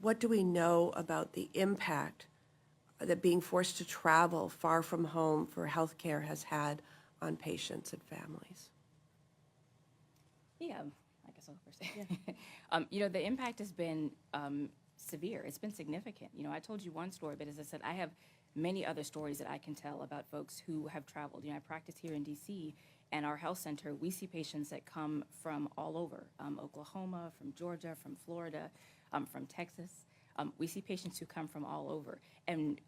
what do we know about the impact that being forced to travel far from home for health care has had on patients and families? Yeah, I guess I'll first say. The impact has been severe. It's been significant. I told you one story, but as I said, I have many other stories that I can tell about folks who have traveled. I practice here in D.C., and our health center, we see patients that come from all over, Oklahoma, from Georgia, from Florida, from Texas. We see patients who come from all over. And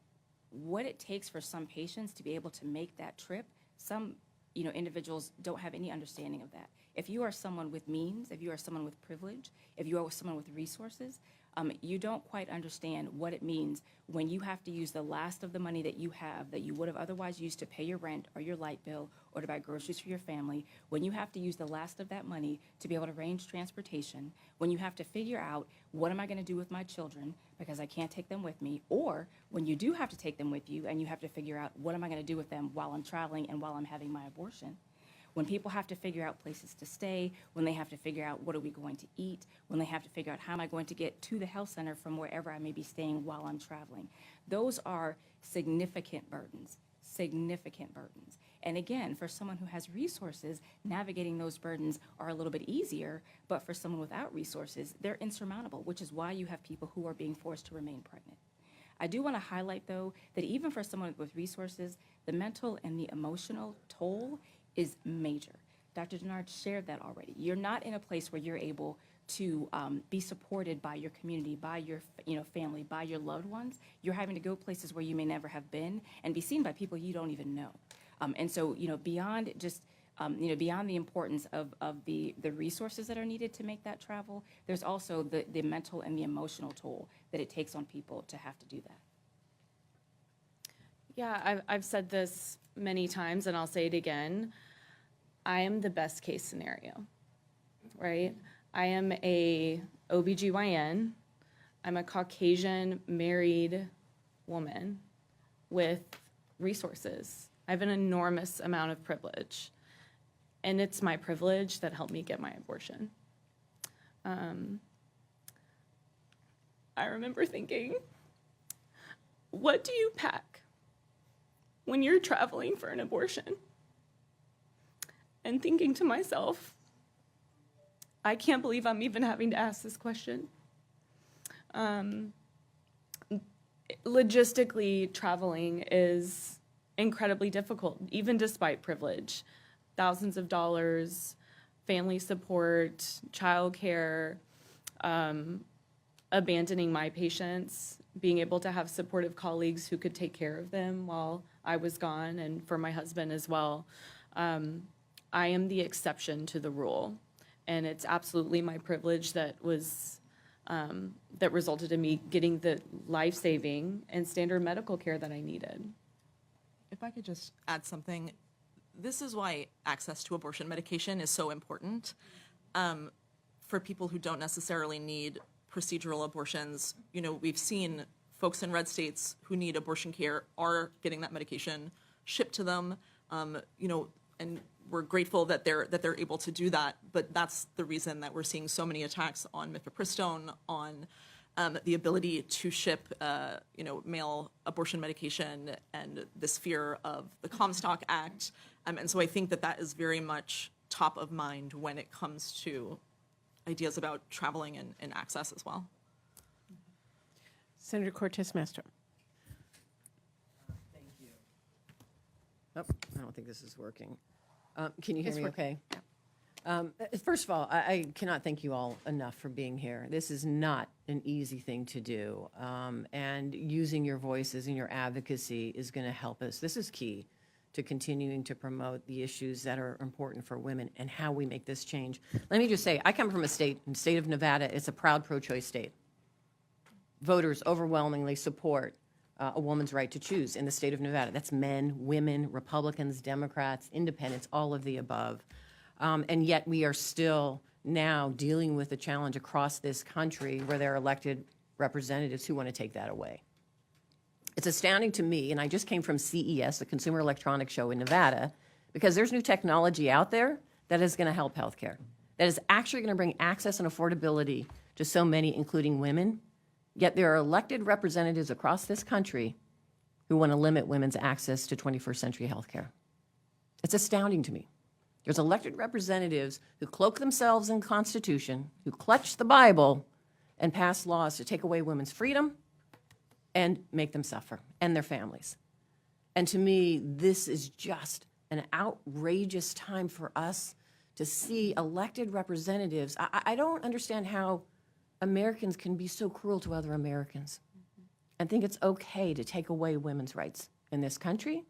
what it takes for some patients to be able to make that trip, some individuals don't have any understanding of that. If you are someone with means, if you are someone with privilege, if you are someone with resources, You don't quite understand what it means when you have to use the last of the money that you have that you would have otherwise used to pay your rent or your light bill or to buy groceries for your family, when you have to use the last of that money to be able to arrange transportation, when you have to figure out what am I going to do with my children because I can't take them with me, or when you do have to take them with you and you have to figure out what am I going to do with them while I'm traveling and while I'm having my abortion. When people have to figure out places to stay, when they have to figure out what are we going to eat, when they have to figure out how am I going to get to the health center from wherever I may be staying while I'm traveling. Those are significant burdens, significant burdens. And again, for someone who has resources, navigating those burdens are a little bit easier, but for someone without resources, they're insurmountable, which is why you have people who are being forced to remain pregnant. I do want to highlight, though, that even for someone with resources, the mental and the emotional toll is major. Dr. Dennard shared that already. You're not in a place where you're able to be supported by your community, by your family, by your loved ones. You're having to go places where you may never have been and be seen by people you don't even know. And so, beyond just, beyond the importance of the resources that are needed to make that travel, there's also the mental and the emotional toll that it takes on people to have to do that. Yeah, I've said this many times, and I'll say it again. I am the best case scenario, right? I am a OBGYN. I'm a Caucasian married woman with resources. I have an enormous amount of privilege, and it's my privilege that helped me get my abortion. I remember thinking, what do you pack when you're traveling for an abortion? And thinking to myself, I can't believe I'm even having to ask this question. Logistically, traveling is incredibly difficult, even despite privilege. Thousands of dollars, family support, childcare, abandoning my patients, being able to have supportive colleagues who could take care of them while I was gone, and for my husband as well. I am the exception to the rule, and it's absolutely my privilege that was that resulted in me getting the life-saving and standard medical care that I needed. If I could just add something, this is why access to abortion medication is so important. For people who don't necessarily need procedural abortions, we've seen folks in red states who need abortion care are getting that medication shipped to them, and we're grateful that they're able to do that. But that's the reason that we're seeing so many attacks on mifepristone, on the ability to ship, mail abortion medication, and this fear of the Comstock Act. And so I think that is very much top of mind when it comes to ideas about traveling and access as well. Senator Cortez Masto. Thank you. Oh, I don't think this is working. Can you hear It's me working. okay? First of all, I cannot thank you all enough for being here. This is not an easy thing to do, and using your voices and your advocacy is going to help us. This is key to continuing to promote the issues that are important for women and how we make this change. Let me just say, I come from the state of Nevada. It's a proud pro-choice state. Voters overwhelmingly support a woman's right to choose in the state of Nevada. That's men, women, Republicans, Democrats, independents, all of the above. And yet we are still now dealing with a challenge across this country where there are elected representatives who want to take that away. It's astounding to me, and I just came from CES, the Consumer Electronics Show in Nevada, because there's new technology out there that is going to help healthcare, that is actually going to bring access and affordability to so many, including women. Yet there are elected representatives across this country who want to limit women's access to 21st century healthcare. It's astounding to me. There's elected representatives who cloak themselves in the Constitution, who clutch the Bible, and pass laws to take away women's freedom and make them suffer, and their families. And to me, this is just an outrageous time for us to see elected representatives. I don't understand how Americans can be so cruel to other Americans and think it's okay to take away women's rights in this country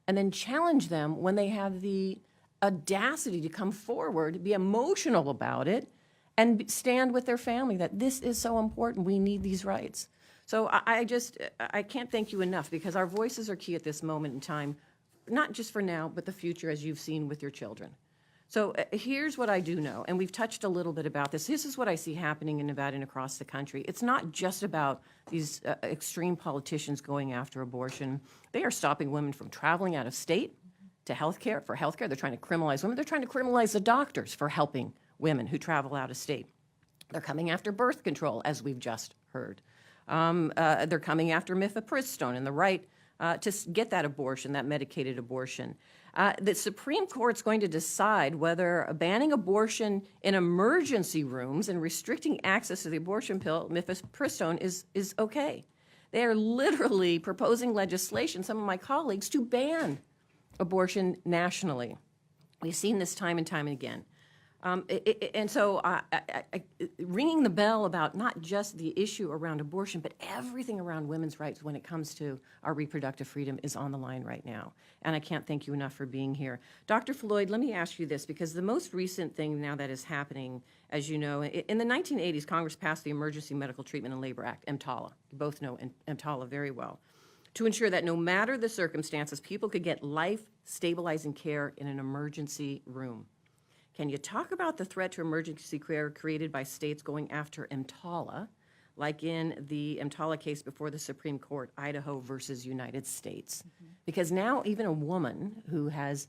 and then challenge them when they have the audacity to come forward, be emotional about it, and stand with their family that this is so important. We need these rights. So I can't thank you enough, because our voices are key at this moment in time, not just for now, but the future, as you've seen with your children. So here's what I do know, and we've touched a little bit about this. This is what I see happening in Nevada and across the country. It's not just about these extreme politicians going after abortion. They are stopping women from traveling out of state to healthcare, for healthcare. They're trying to criminalize women. They're trying to criminalize the doctors for helping women who travel out of state. They're coming after birth control, as we've just heard. They're coming after mifepristone and the right to get that abortion, that medicated abortion. The Supreme Court's going to decide whether banning abortion in emergency rooms and restricting access to the abortion pill, mifepristone, is okay. They are literally proposing legislation, some of my colleagues, to ban abortion nationally. We've seen this time and time again. And so ringing the bell about not just the issue around abortion, but everything around women's rights when it comes to our reproductive freedom is on the line right now. And I can't thank you enough for being here. Dr. Floyd, let me ask you this, because the most recent thing now that is happening, as you know, in the 1980s, Congress passed the Emergency Medical Treatment and Labor Act, EMTALA. You both know EMTALA very well, to ensure that no matter the circumstances, people could get life-stabilizing care in an emergency room. Can you talk about the threat to emergency care created by states going after EMTALA, like in the EMTALA case before the Supreme Court, Idaho versus United States? Because now even a woman who has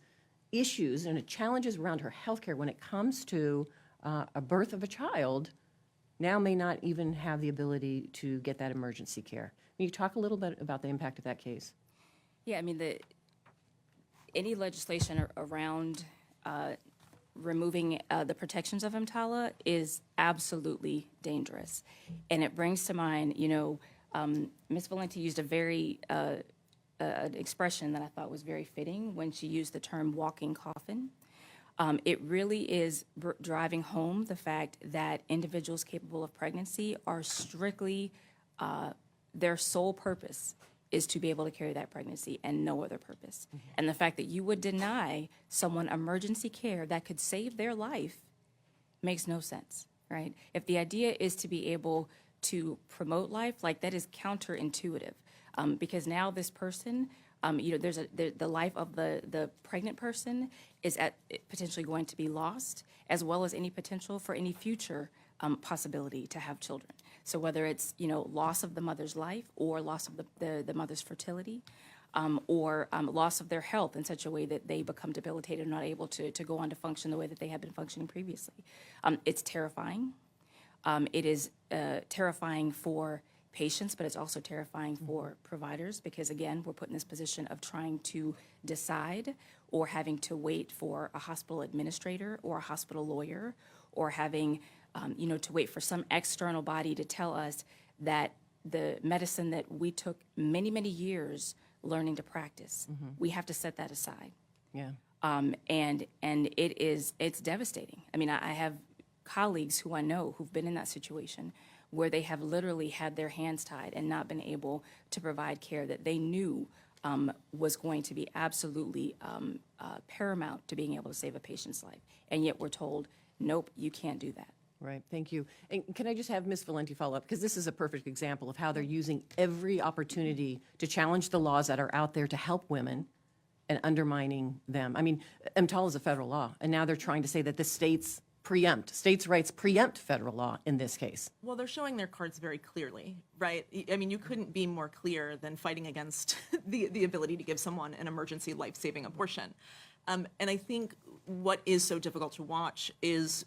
issues and challenges around her health care when it comes to a birth of a child now may not even have the ability to get that emergency care. Can you talk a little bit about the impact of that case? Yeah, I mean, any legislation around removing the protections of EMTALA is absolutely dangerous. And it brings to mind, Ms. Valente used a very an expression that I thought was very fitting when she used the term walking coffin. It really is driving home the fact that individuals capable of pregnancy are strictly, their sole purpose is to be able to carry that pregnancy and no other purpose. And the fact that you would deny someone emergency care that could save their life makes no sense, right? If the idea is to be able to promote life, like, that is counterintuitive, because now this person, the life of the pregnant person is potentially going to be lost, as well as any potential for any future possibility to have children. So whether it's, loss of the mother's life, or loss of the mother's fertility, or loss of their health in such a way that they become debilitated and not able to go on to function the way that they had been functioning previously. It's terrifying. It is terrifying for patients, but it's also terrifying for providers, because, again, we're put in this position of trying to decide, or having to wait for a hospital administrator or a hospital lawyer, or having to wait for some external body to tell us that the medicine that we took many, many years learning to practice, we have to set that aside. Yeah. And it's devastating. I mean, I have colleagues who I know who've been in that situation where they have literally had their hands tied and not been able to provide care that they knew was going to be absolutely paramount to being able to save a patient's life. And yet we're told, nope, you can't do that. Right, thank you. And can I just have Ms. Valente follow up? Because this is a perfect example of how they're using every opportunity to challenge the laws that are out there to help women and undermining them. I mean, EMTALA is a federal law, and now they're trying to say that the states rights preempt federal law in this case. Well, they're showing their cards very clearly, right? I mean, you couldn't be more clear than fighting against the ability to give someone an emergency life-saving abortion. And I think what is so difficult to watch is,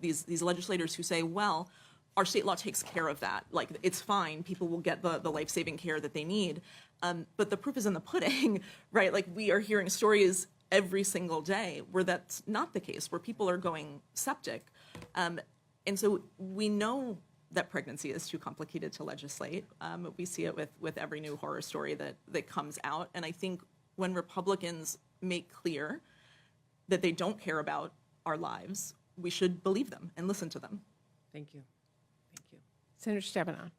these legislators who say, well, our state law takes care of that. Like, it's fine. People will get the life-saving care that they need. But the proof is in the pudding, right? Like, we are hearing stories every single day where that's not the case, where people are going septic. And so we know that pregnancy is too complicated to legislate. We see it with every new horror story that comes out. And I think when Republicans make clear that they don't care about our lives, we should believe them and listen to them. Thank you. Thank you. Senator Stabenow.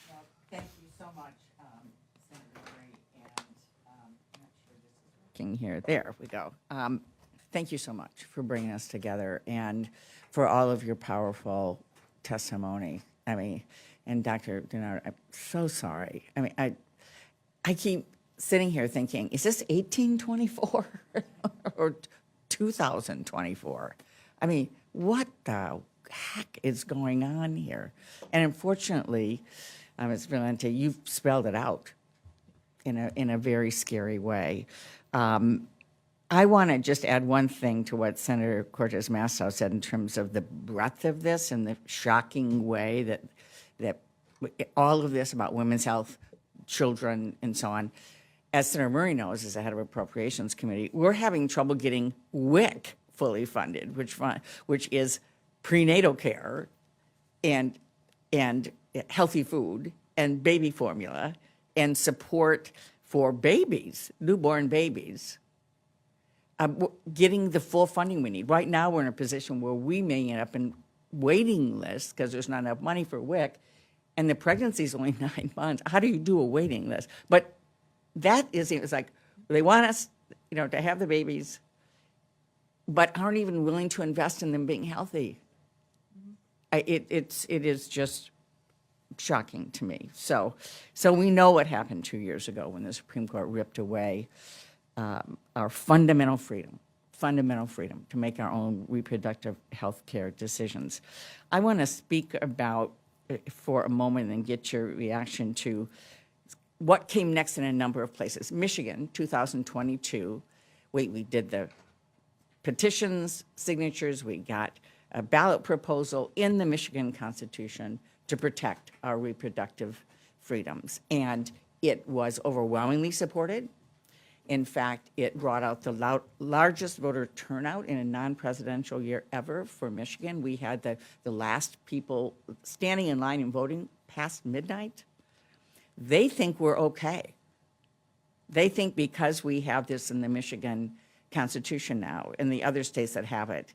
Well, thank you so much, Senator Murray, and I'm not sure this is working here. There we go. Thank you so much for bringing us together and for all of your powerful testimony. I mean, and Dr. Dennard, I'm so sorry. I mean, I keep sitting here thinking, is this 1824 or 2024? I mean, what the heck is going on here? And unfortunately, Ms. Valente, you've spelled it out in a very scary way. I want to just add one thing to what Senator Cortez Masto said in terms of the breadth of this and the shocking way that all of this about women's health, children, and so on. As Senator Murray knows, as the head of Appropriations Committee, we're having trouble getting WIC fully funded, which is prenatal care and healthy food and baby formula and support for babies, newborn babies. Getting the full funding we need. Right now, we're in a position where we may end up in waiting lists because there's not enough money for WIC, and the pregnancy is only 9 months. How do you do a waiting list? But that is, it's like they want us, to have the babies, but aren't even willing to invest in them being healthy. It is just shocking to me. So we know what happened 2 years ago when the Supreme Court ripped away our fundamental freedom to make our own reproductive health care decisions. I want to speak about, for a moment, and get your reaction to what came next in a number of places. Michigan, 2022, we did the petitions, signatures, we got a ballot proposal in the Michigan Constitution to protect our reproductive freedoms. And it was overwhelmingly supported. In fact, it brought out the largest voter turnout in a non-presidential year ever for Michigan. We had the last people standing in line and voting past midnight. They think we're okay. They think because we have this in the Michigan Constitution now, and the other states that have it,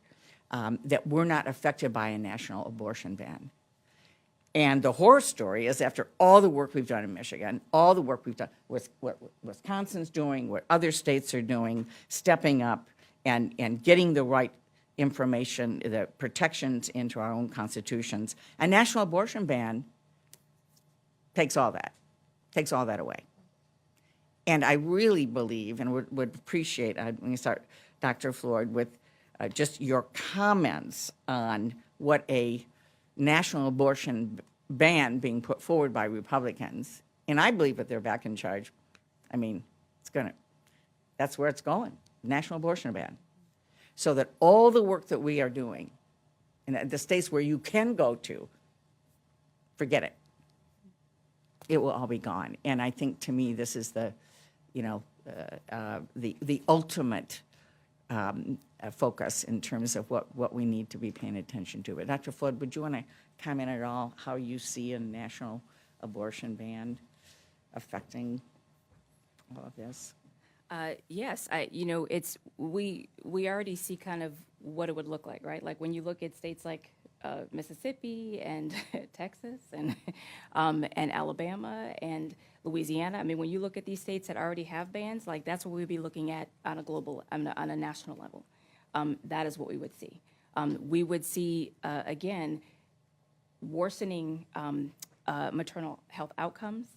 that we're not affected by a national abortion ban. And the horror story is, after all the work we've done in Michigan, all the work we've done with what Wisconsin's doing, what other states are doing, stepping up and getting the right information, the protections into our own constitutions, a national abortion ban takes all that away. And I really believe and would appreciate, when you start, Dr. Floyd, with just your comments on what a national abortion ban being put forward by Republicans, and I believe that they're back in charge. I mean, that's where it's going, national abortion ban. So that all the work that we are doing in the states where you can go to, forget it. It will all be gone. And I think, to me, this is the ultimate focus in terms of what we need to be paying attention to. But Dr. Floyd, would you want to comment at all how you see a national abortion ban affecting all of this? Yes, we already see kind of what it would look like, right? Like when you look at states like Mississippi and Texas and Alabama and Louisiana. I mean, when you look at these states that already have bans, like that's what we'd be looking at on a national level. That is what we would see. We would see again worsening maternal health outcomes.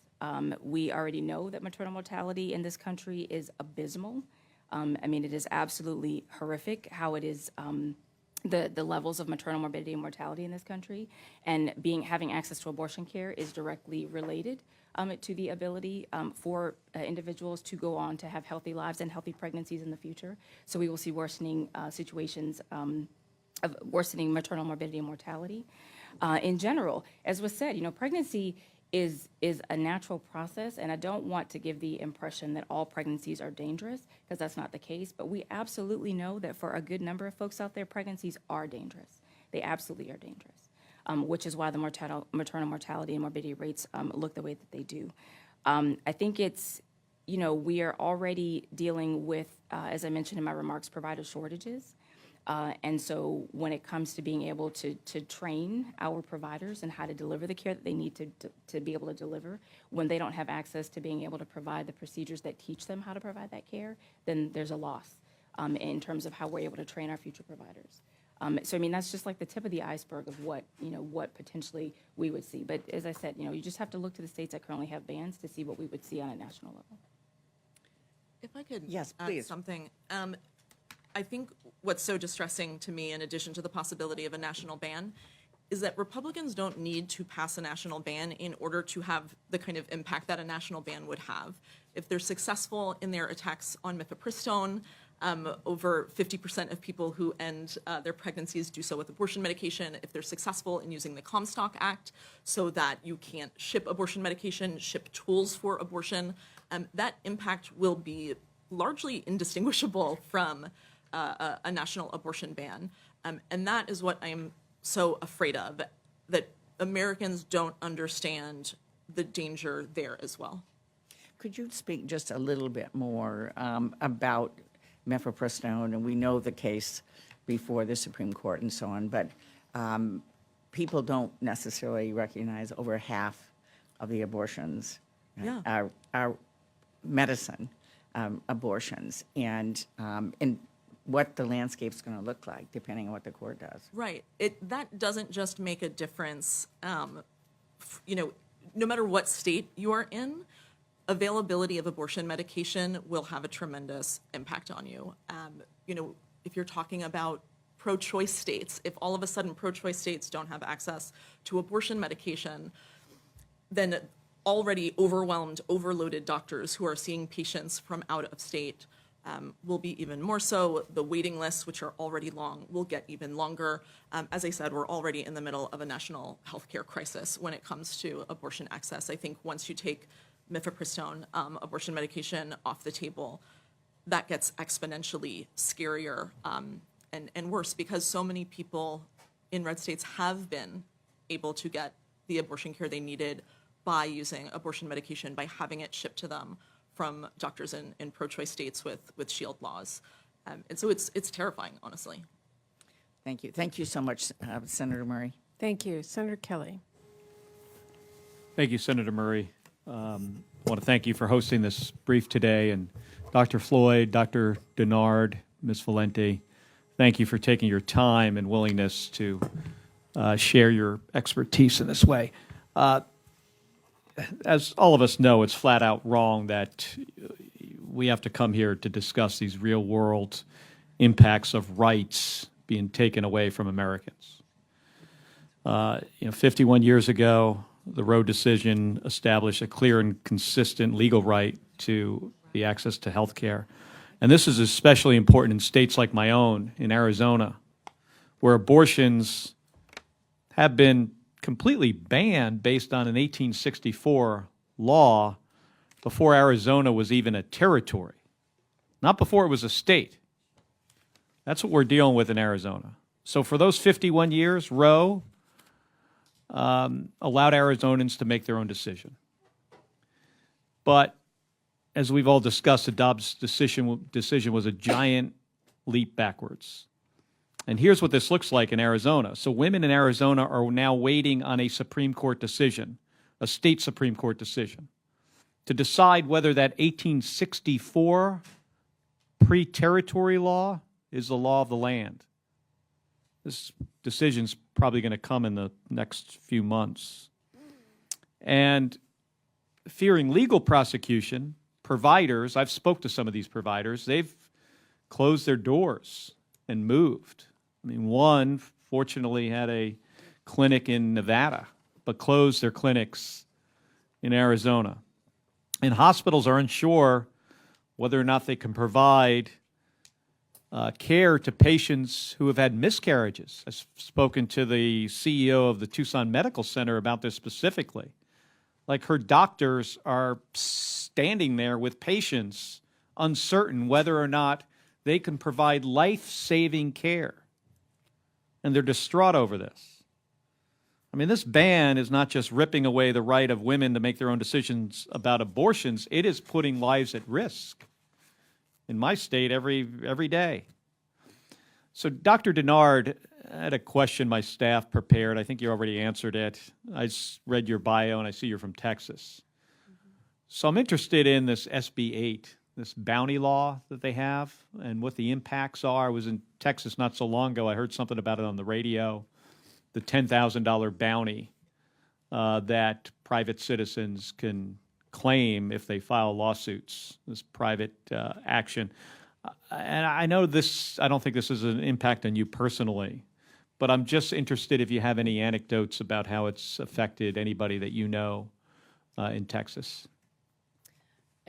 We already know that maternal mortality in this country is abysmal. I mean, it is absolutely horrific how it is. The levels of maternal morbidity and mortality in this country, and having access to abortion care is directly related to the ability for individuals to go on to have healthy lives and healthy pregnancies in the future. So we will see worsening situations of worsening maternal morbidity and mortality. In general, as was said, pregnancy is a natural process, and I don't want to give the impression that all pregnancies are dangerous, because that's not the case, but we absolutely know that for a good number of folks out there, pregnancies are dangerous. They absolutely are dangerous, which is why the maternal mortality and morbidity rates look the way that they do. I think it's, we are already dealing with, as I mentioned in my remarks, provider shortages. And so when it comes to being able to train our providers and how to deliver the care that they need to be able to deliver, when they don't have access to being able to provide the procedures that teach them how to provide that care, then there's a loss. in terms of how we're able to train our future providers. So, I mean, that's just like the tip of the iceberg of what, what potentially we would see. But as I said, you just have to look to the states that currently have bans to see what we would see on a national level. If I could Yes, add please. something. I think what's so distressing to me, in addition to the possibility of a national ban, is that Republicans don't need to pass a national ban in order to have the kind of impact that a national ban would have. If they're successful in their attacks on mifepristone, over 50% of people who end their pregnancies do so with abortion medication. If they're successful in using the Comstock Act so that you can't ship abortion medication, ship tools for abortion, that impact will be largely indistinguishable from a national abortion ban. And that is what I'm so afraid of, that Americans don't understand the danger there as well. Could you speak just a little bit more about mifepristone? And we know the case before the Supreme Court and so on, but people don't necessarily recognize over half of the abortions Yeah. are medicine abortions, and what the landscape's going to look like depending on what the court does. Right. That doesn't just make a difference, no matter what state you are in, availability of abortion medication will have a tremendous impact on you. If you're talking about pro-choice states, if all of a sudden pro-choice states don't have access to abortion medication, then already overwhelmed, overloaded doctors who are seeing patients from out of state will be even more so. The waiting lists, which are already long, will get even longer. As I said, we're already in the middle of a national healthcare crisis when it comes to abortion access. I think once you take mifepristone, abortion medication, off the table, that gets exponentially scarier and worse, because so many people in red states have been able to get the abortion care they needed by using abortion medication, by having it shipped to them from doctors in pro-choice states with shield laws. And so it's terrifying, honestly. Thank you. Thank you so much, Senator Murray. Thank you. Senator Kelly. Thank you, Senator Murray. I want to thank you for hosting this brief today, and Dr. Floyd, Dr. Dennard, Ms. Valente, thank you for taking your time and willingness to share your expertise in this way. As all of us know, it's flat out wrong that we have to come here to discuss these real world impacts of rights being taken away from Americans. 51 years ago, the Roe decision established a clear and consistent legal right to the access to health care. And this is especially important in states like my own, in Arizona, where abortions have been completely banned based on an 1864 law before Arizona was even a territory, not before it was a state. That's what we're dealing with in Arizona. So for those 51 years, Roe allowed Arizonans to make their own decision. But as we've all discussed, the Dobbs decision was a giant leap backwards. And here's what this looks like in Arizona. So women in Arizona are now waiting on a Supreme Court decision, a state Supreme Court decision, to decide whether that 1864 pre-territory law is the law of the land. This decision's probably going to come in the next few months. And fearing legal prosecution, providers, I've spoke to some of these providers, they've closed their doors and moved. I mean, one fortunately had a clinic in Nevada, but closed their clinics in Arizona. And hospitals are unsure whether or not they can provide care to patients who have had miscarriages. I've spoken to the CEO of the Tucson Medical Center about this specifically. Like, her doctors are standing there with patients uncertain whether or not they can provide life-saving care. And they're distraught over this. I mean, this ban is not just ripping away the right of women to make their own decisions about abortions. It is putting lives at risk in my state every day. So, Dr. Dennard, I had a question my staff prepared. I think you already answered it. I read your bio, and I see you're from Texas. So I'm interested in this SB 8, this bounty law that they have and what the impacts are. I was in Texas not so long ago. I heard something about it on the radio, the $10,000 bounty that private citizens can claim if they file lawsuits, this private action. And I know this, I don't think this is an impact on you personally, but I'm just interested if you have any anecdotes about how it's affected anybody that you know in Texas.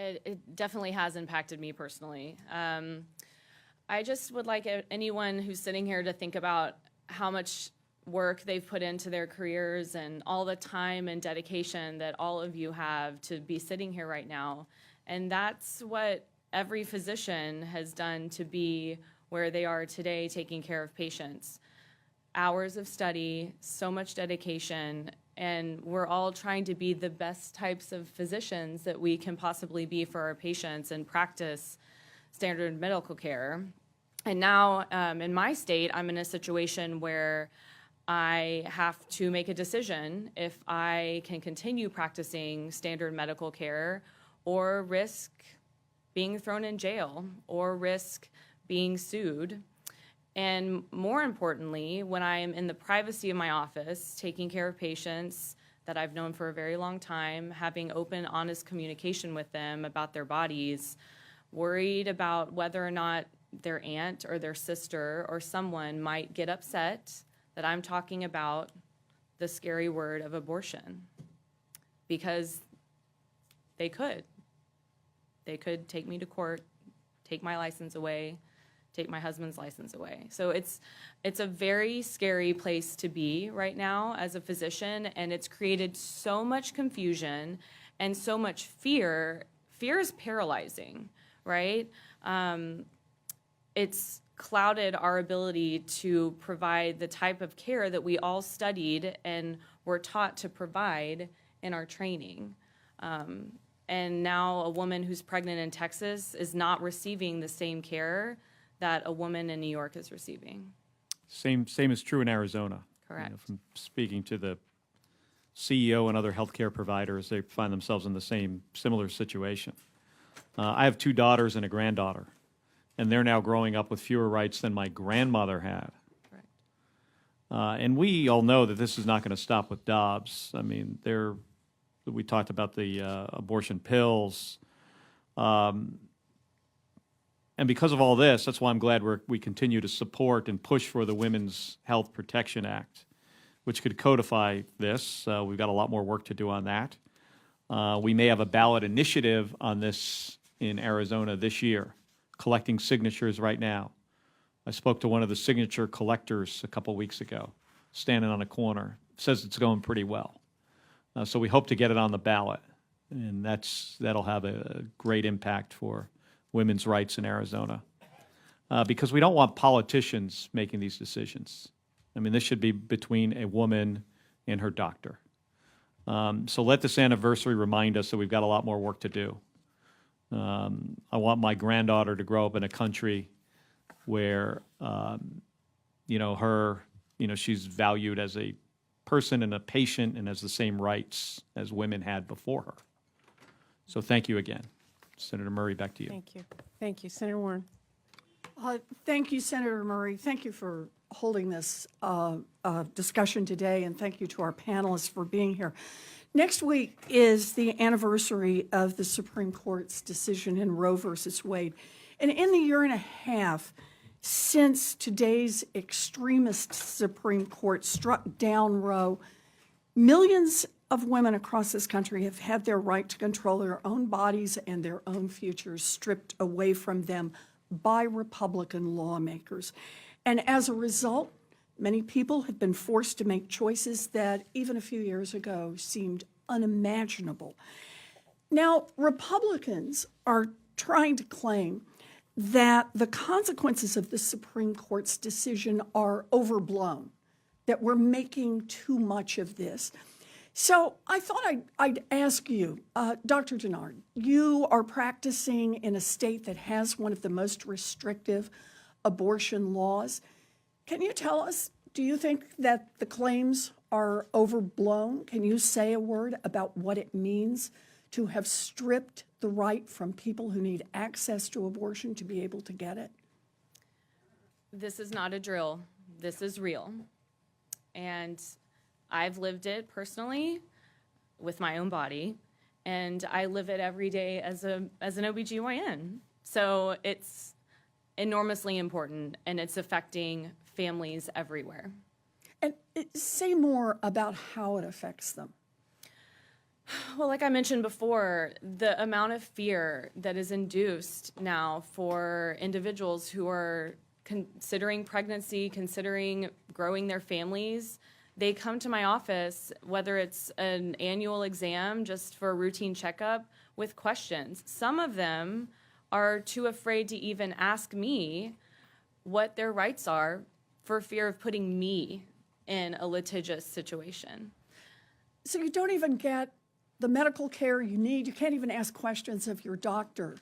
It definitely has impacted me personally. I just would like anyone who's sitting here to think about how much work they've put into their careers and all the time and dedication that all of you have to be sitting here right now. And that's what every physician has done to be where they are today, taking care of patients. Hours of study, so much dedication, and we're all trying to be the best types of physicians that we can possibly be for our patients and practice standard medical care. And now in my state, I'm in a situation where I have to make a decision if I can continue practicing standard medical care or risk being thrown in jail or risk being sued. And more importantly, when I am in the privacy of my office, taking care of patients that I've known for a very long time, having open, honest communication with them about their bodies, worried about whether or not their aunt or their sister or someone might get upset that I'm talking about the scary word of abortion, because they could. They could take me to court, take my license away, take my husband's license away. So it's a very scary place to be right now as a physician, and it's created so much confusion and so much fear. Fear is paralyzing, right? It's clouded our ability to provide the type of care that we all studied and were taught to provide in our training. And now a woman who's pregnant in Texas is not receiving the same care that a woman in New York is receiving. Same is true in Arizona. Correct. From speaking to the CEO and other healthcare providers, they find themselves in the similar situation. I have 2 daughters and a granddaughter, and they're now growing up with fewer rights than my grandmother had. Correct. And we all know that this is not going to stop with Dobbs. I mean, we talked about the abortion pills. And because of all this, that's why I'm glad we continue to support and push for the Women's Health Protection Act, which could codify this. We've got a lot more work to do on that. We may have a ballot initiative on this in Arizona this year, collecting signatures right now. I spoke to one of the signature collectors a couple weeks ago, standing on a corner. Says it's going pretty well. So we hope to get it on the ballot, and that'll have a great impact for women's rights in Arizona, because we don't want politicians making these decisions. I mean, this should be between a woman and her doctor. So let this anniversary remind us that we've got a lot more work to do. I want my granddaughter to grow up in a country where, she's valued as a person and a patient and has the same rights as women had before her. So thank you again. Senator Murray, back to you. Thank you. Thank you. Senator Warren. Thank you, Senator Murray. Thank you for holding this discussion today, and thank you to our panelists for being here. Next week is the anniversary of the Supreme Court's decision in Roe versus Wade. And in the year and a half since today's extremist Supreme Court struck down Roe, millions of women across this country have had their right to control their own bodies and their own futures stripped away from them by Republican lawmakers. And as a result, many people have been forced to make choices that even a few years ago seemed unimaginable. Now, Republicans are trying to claim that the consequences of the Supreme Court's decision are overblown, that we're making too much of this. So I thought I'd ask you, Dr. Dennard, you are practicing in a state that has one of the most restrictive abortion laws. Can you tell us, do you think that the claims are overblown? Can you say a word about what it means to have stripped the right from people who need access to abortion to be able to get it? This is not a drill. This is real. And I've lived it personally with my own body, and I live it every day as an OBGYN. So it's enormously important, and it's affecting families everywhere. And say more about how it affects them. Well, like I mentioned before, the amount of fear that is induced now for individuals who are considering pregnancy, considering growing their families, they come to my office, whether it's an annual exam just for a routine checkup, with questions. Some of them are too afraid to even ask me what their rights are for fear of putting me in a litigious situation. So you don't even get the medical care you need. You can't even ask questions of your doctor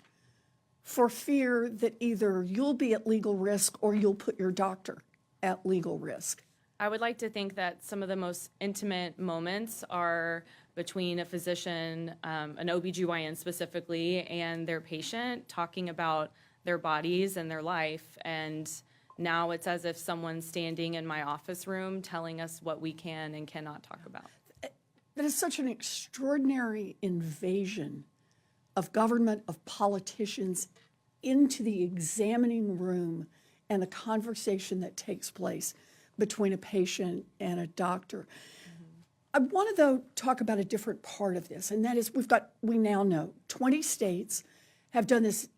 for fear that either you'll be at legal risk or you'll put your doctor at legal risk. I would like to think that some of the most intimate moments are between a physician, an OBGYN specifically, and their patient, talking about their bodies and their life. And now it's as if someone's standing in my office room telling us what we can and cannot talk about. That is such an extraordinary invasion of government, of politicians into the examining room and the conversation that takes place between a patient and a doctor. I want to, though, talk about a different part of this, and that is we now know 20 states have done this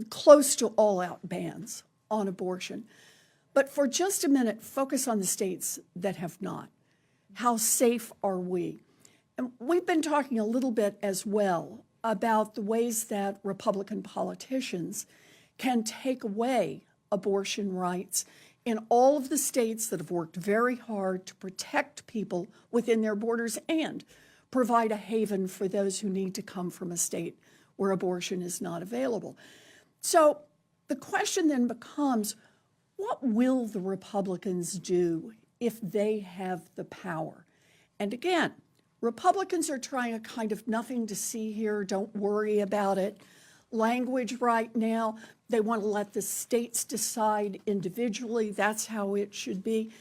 close to all-out bans on abortion. But for just a minute, focus on the states that have not. How safe are we? And we've been talking a little bit as well about the ways that Republican politicians can take away abortion rights in all of the states that have worked very hard to protect people within their borders and provide a haven for those who need to come from a state where abortion is not available. So the question then becomes, what will the Republicans do if they have the power? And again, Republicans are trying a kind of nothing to see here, don't worry about it language right now. They want to let the states decide individually. That's how it should be.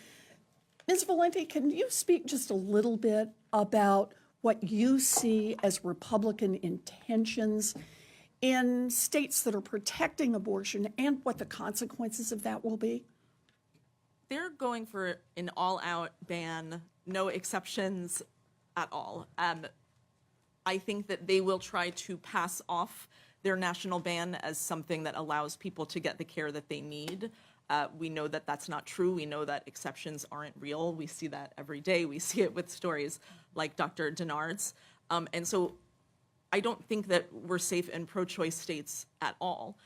Ms. Valente, can you speak just a little bit about what you see as Republican intentions in states that are protecting abortion and what the consequences of that will be? They're going for an all-out ban, no exceptions at all. I think that they will try to pass off their national ban as something that allows people to get the care that they need. We know that that's not true. We know that exceptions aren't real. We see that every day. We see it with stories like Dr. Dennard's. And so I don't think that we're safe in pro-choice states at all.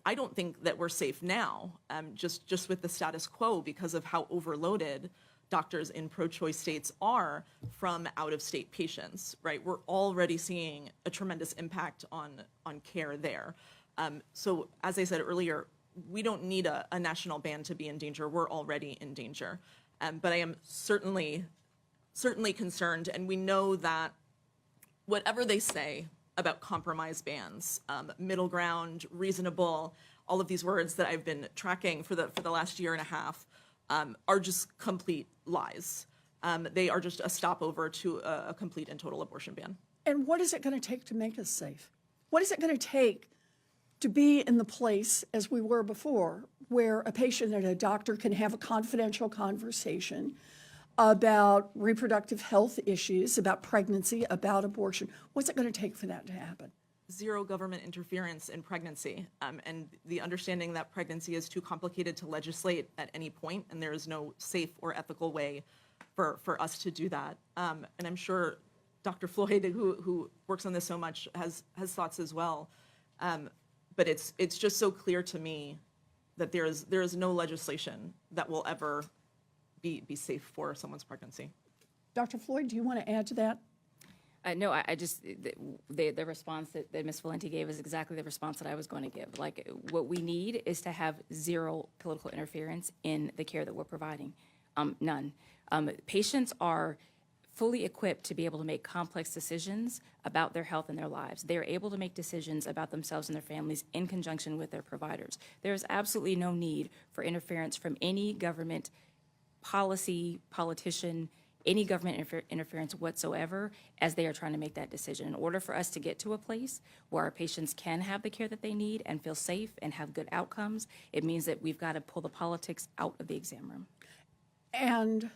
I don't think that we're safe now, just with the status quo because of how overloaded doctors in pro-choice states are from out-of-state patients, right? We're already seeing a tremendous impact on care there. So as I said earlier, we don't need a national ban to be in danger. We're already in danger. But I am certainly concerned, and we know that whatever they say about compromise bans, middle ground, reasonable, all of these words that I've been tracking for the last year and a half are just complete lies. They are just a stopover to a complete and total abortion ban. And what is it going to take to make us safe? What is it going to take to be in the place, as we were before, where a patient and a doctor can have a confidential conversation about reproductive health issues, about pregnancy, about abortion? What's it going to take for that to happen? Zero government interference in pregnancy, and the understanding that pregnancy is too complicated to legislate at any point, and there is no safe or ethical way for us to do that. And I'm sure Dr. Floyd, who works on this so much, has thoughts as well. But it's just so clear to me that there is no legislation that will ever be safe for someone's pregnancy. Dr. Floyd, do you want to add to that? No, I just, the response that Ms. Valente gave is exactly the response that I was going to give. Like, what we need is to have zero political interference in the care that we're providing. None. Patients are fully equipped to be able to make complex decisions about their health and their lives. They are able to make decisions about themselves and their families in conjunction with their providers. There is absolutely no need for interference from any government policy, politician, any government interference whatsoever as they are trying to make that decision. In order for us to get to a place where our patients can have the care that they need and feel safe and have good outcomes, it means that we've got to pull the politics out of the exam room. And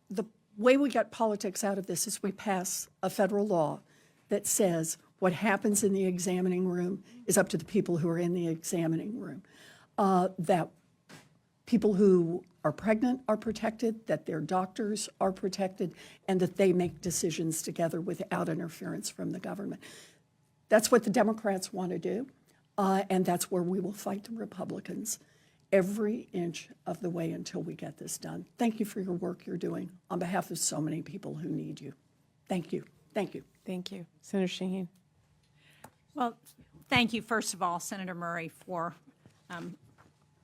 the way we get politics out of this is we pass a federal law that says what happens in the examining room is up to the people who are in the examining room. That people who are pregnant are protected, that their doctors are protected, and that they make decisions together without interference from the government. That's what the Democrats want to do, and that's where we will fight the Republicans every inch of the way until we get this done. Thank you for your work you're doing on behalf of so many people who need you. Thank you. Thank you. Thank you. Senator Shaheen. Well, thank you, first of all, Senator Murray, for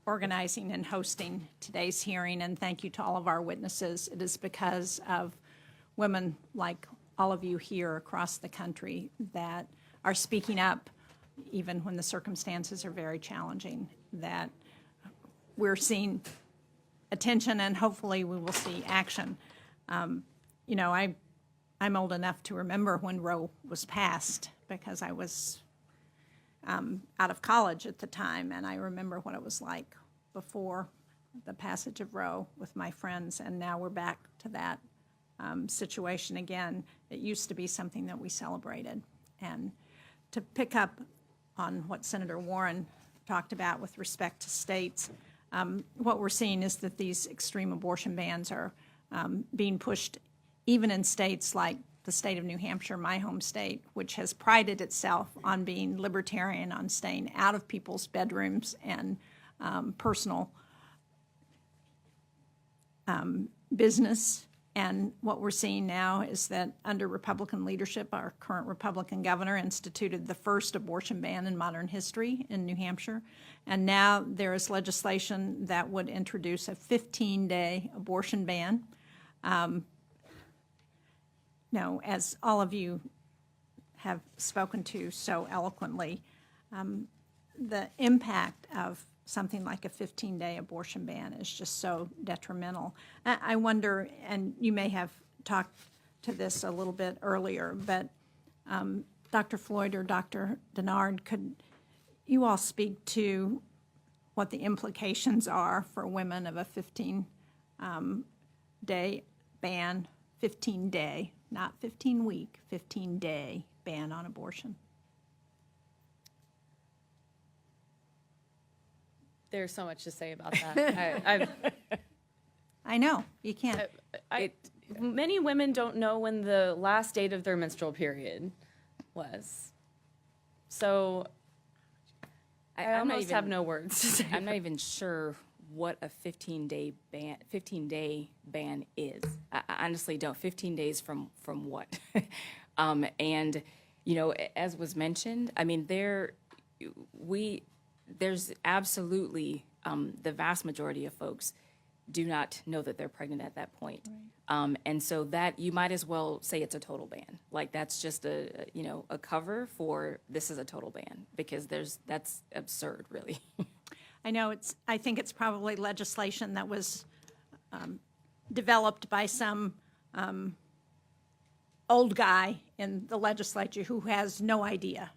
organizing and hosting today's hearing, and thank you to all of our witnesses. It is because of women like all of you here across the country that are speaking up, even when the circumstances are very challenging, that we're seeing attention and hopefully we will see action. You know, I'm old enough to remember when Roe was passed because I was out of college at the time, and I remember what it was like before the passage of Roe with my friends, and now we're back to that situation again. It used to be something that we celebrated. And to pick up on what Senator Warren talked about with respect to states, what we're seeing is that these extreme abortion bans are being pushed even in states like the state of New Hampshire, my home state, which has prided itself on being libertarian, on staying out of people's bedrooms and personal business. And what we're seeing now is that under Republican leadership, our current Republican governor instituted the first abortion ban in modern history in New Hampshire. And now there is legislation that would introduce a 15-day abortion ban. Now, as all of you have spoken to so eloquently, the impact of something like a 15-day abortion ban is just so detrimental. I wonder, and you may have talked to this a little bit earlier, but Dr. Floyd or Dr. Dennard, could you all speak to what the implications are for women of a 15-day ban, 15-day, not 15-week, 15-day ban on abortion? There's so much to say about that. I know, you can't. Many women don't know when the last date of their menstrual period was. So I almost have no words to say. I'm not even sure what a 15-day ban is. I honestly don't. 15 days from what? And you know, as was mentioned, I mean, there's absolutely the vast majority of folks do not know that they're pregnant at that point. Right. And so that you might as well say it's a total ban. Like that's just a cover for this is a total ban, because that's absurd, really. I know I think it's probably legislation that was developed by some old guy in the legislature who has no idea